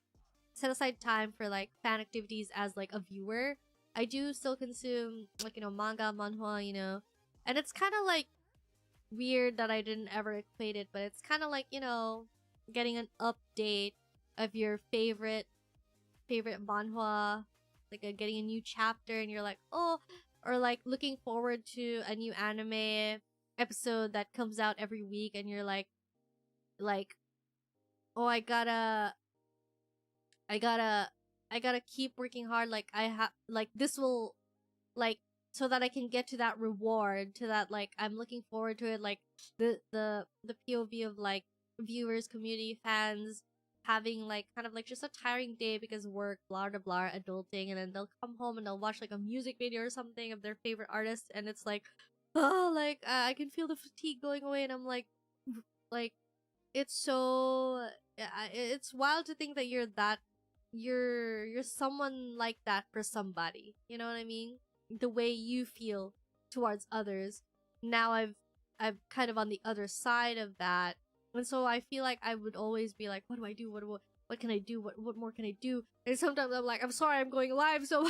set aside time for like fan activities as like a viewer. I do still consume like, you know, manga, manhwa, you know, and it's kind of like weird that I didn't ever equate it, but it's kind of like, you know, getting an update of your favorite manhwa, like getting a new chapter, and you're like, oh, or like looking forward to a new anime episode that comes out every week, and you're like, oh, I gotta keep working hard, like I have, like this will, like, so that I can get to that reward, to that, like, I'm looking forward to it, like the POV of like viewers, community, fans having like kind of like just a tiring day because work, blah blah blah, adulting, and then they'll come home and they'll watch like a music video or something of their favorite artist, and it's like, oh, like I can feel the fatigue going away, and I'm like it's so, it's wild to think that you're someone like that for somebody, you know what I mean? The way you feel towards others. Now I'm kind of on the other side of that, and so I feel like I would always be like, what do I do? What can I do? What more can I do? And sometimes I'm like, I'm sorry, I'm going live so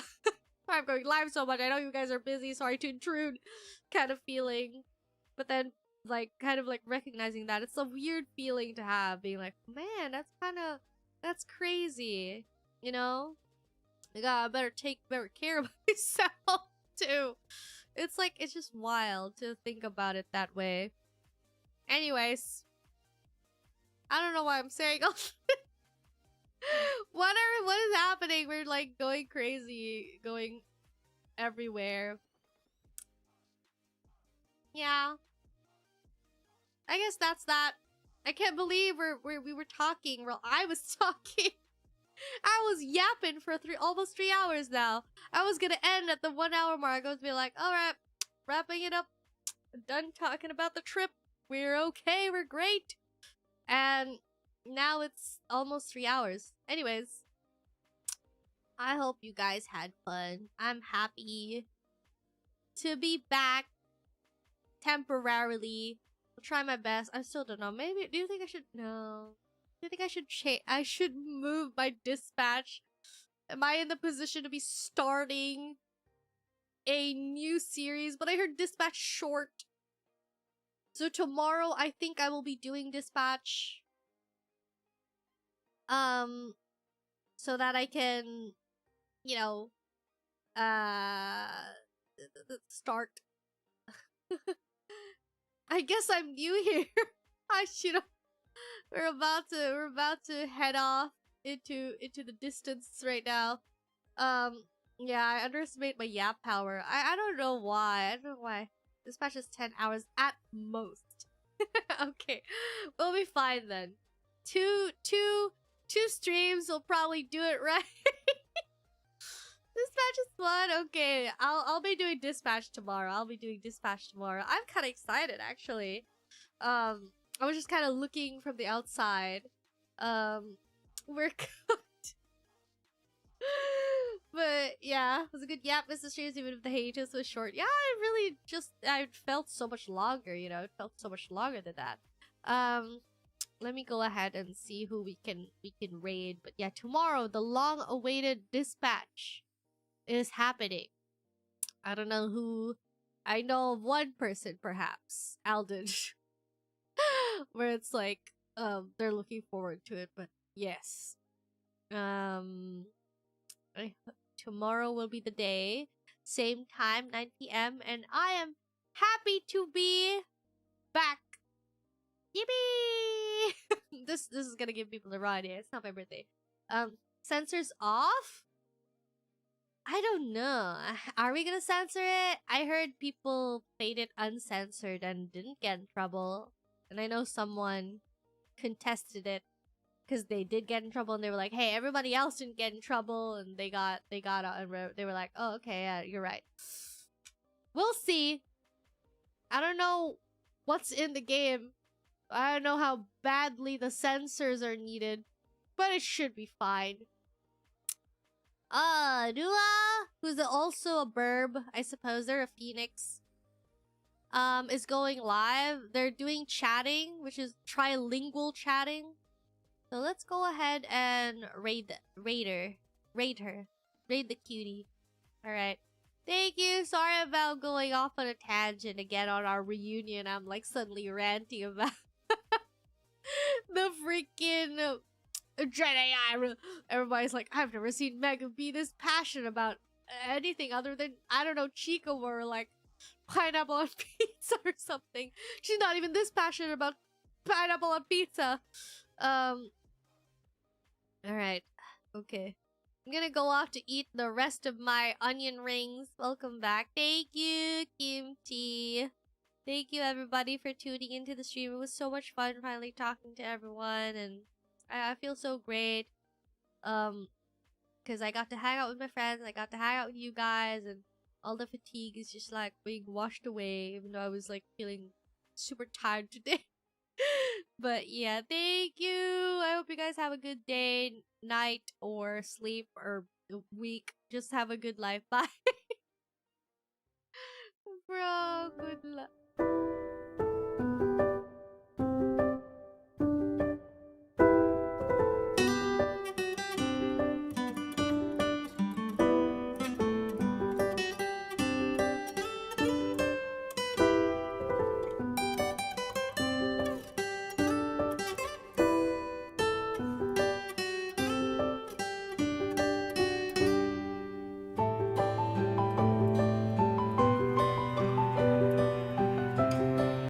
I'm going live so much. I know you guys are busy. Sorry to intrude, kind of feeling. But then, like, kind of like recognizing that it's a weird feeling to have, being like, man, that's crazy, you know? Like, I better take better care of myself too. It's like, it's just wild to think about it that way. Anyways, I don't know why I'm saying all this. What is happening? We're like going crazy, going everywhere. Yeah, I guess that's that. I can't believe we were talking. Well, I was talking. I was yapping for almost 3 hours now. I was gonna end at the 1 hour mark. I was be like, all right, wrapping it up. Done talking about the trip. We're okay. We're great. And now it's almost 3 hours. Anyways, I hope you guys had fun. I'm happy to be back temporarily. I'll try my best. I still don't know. Maybe, do you think I should? No. Do you think I should change? I should move my dispatch. Am I in the position to be starting a new series? But I heard dispatch short. So tomorrow I think I will be doing dispatch. So that I can, you know, start. I guess I'm new here. I should have. We're about to head off into the distance right now. Yeah, I underestimate my yap power. I don't know why. I don't know why. Dispatch is 10 hours at most. Okay, we'll be fine then. Two streams will probably do it right. Dispatch is fun. Okay, I'll be doing dispatch tomorrow. I'm kind of excited actually. I was just kind of looking from the outside. We're cooked. But yeah, it was a good yap Mr. Streams, even if the hiatus was short. Yeah, I felt so much longer, you know, it felt so much longer than that. let me go ahead and see who we can raid. But yeah, tomorrow the long-awaited dispatch is happening. I don't know who. I know of one person, perhaps Alden, where it's like they're looking forward to it. But yes, tomorrow will be the day, same time, 9 p.m. and I am happy to be back. Yippee! This is gonna give people the raw idea. It's not my birthday. Censors off? I don't know. Are we gonna censor it? I heard people played it uncensored and didn't get in trouble. And I know someone contested it because they did get in trouble and they were like, hey, everybody else didn't get in trouble, and they got and they were like, oh, okay, yeah, you're right. We'll see. I don't know what's in the game. I don't know how badly the censors are needed, but it should be fine. Dua, who's also a burb, I suppose they're a phoenix, is going live. They're doing chatting, which is trilingual chatting. So let's go ahead and raid her. Raid the cutie. Alright. Thank you. Sorry about going off on a tangent again on our reunion. I'm like suddenly ranting about the freaking Jedi. Everybody's like, I've never seen Megan be this passionate about anything other than, I don't know, Chica or like pineapple on pizza or something. She's not even this passionate about pineapple on pizza. Alright. Okay. I'm gonna go off to eat the rest of my onion rings. Welcome back. Thank you, Kimchi. Thank you, everybody, for tuning into the stream. It was so much fun finally talking to everyone, and I feel so great. Because I got to hang out with my friends, I got to hang out with you guys, and all the fatigue is just like being washed away, even though I was like feeling super tired today. But yeah, thank you. I hope you guys have a good day, night, or sleep, or week. Just have a good life. Bye. Bro, good luck.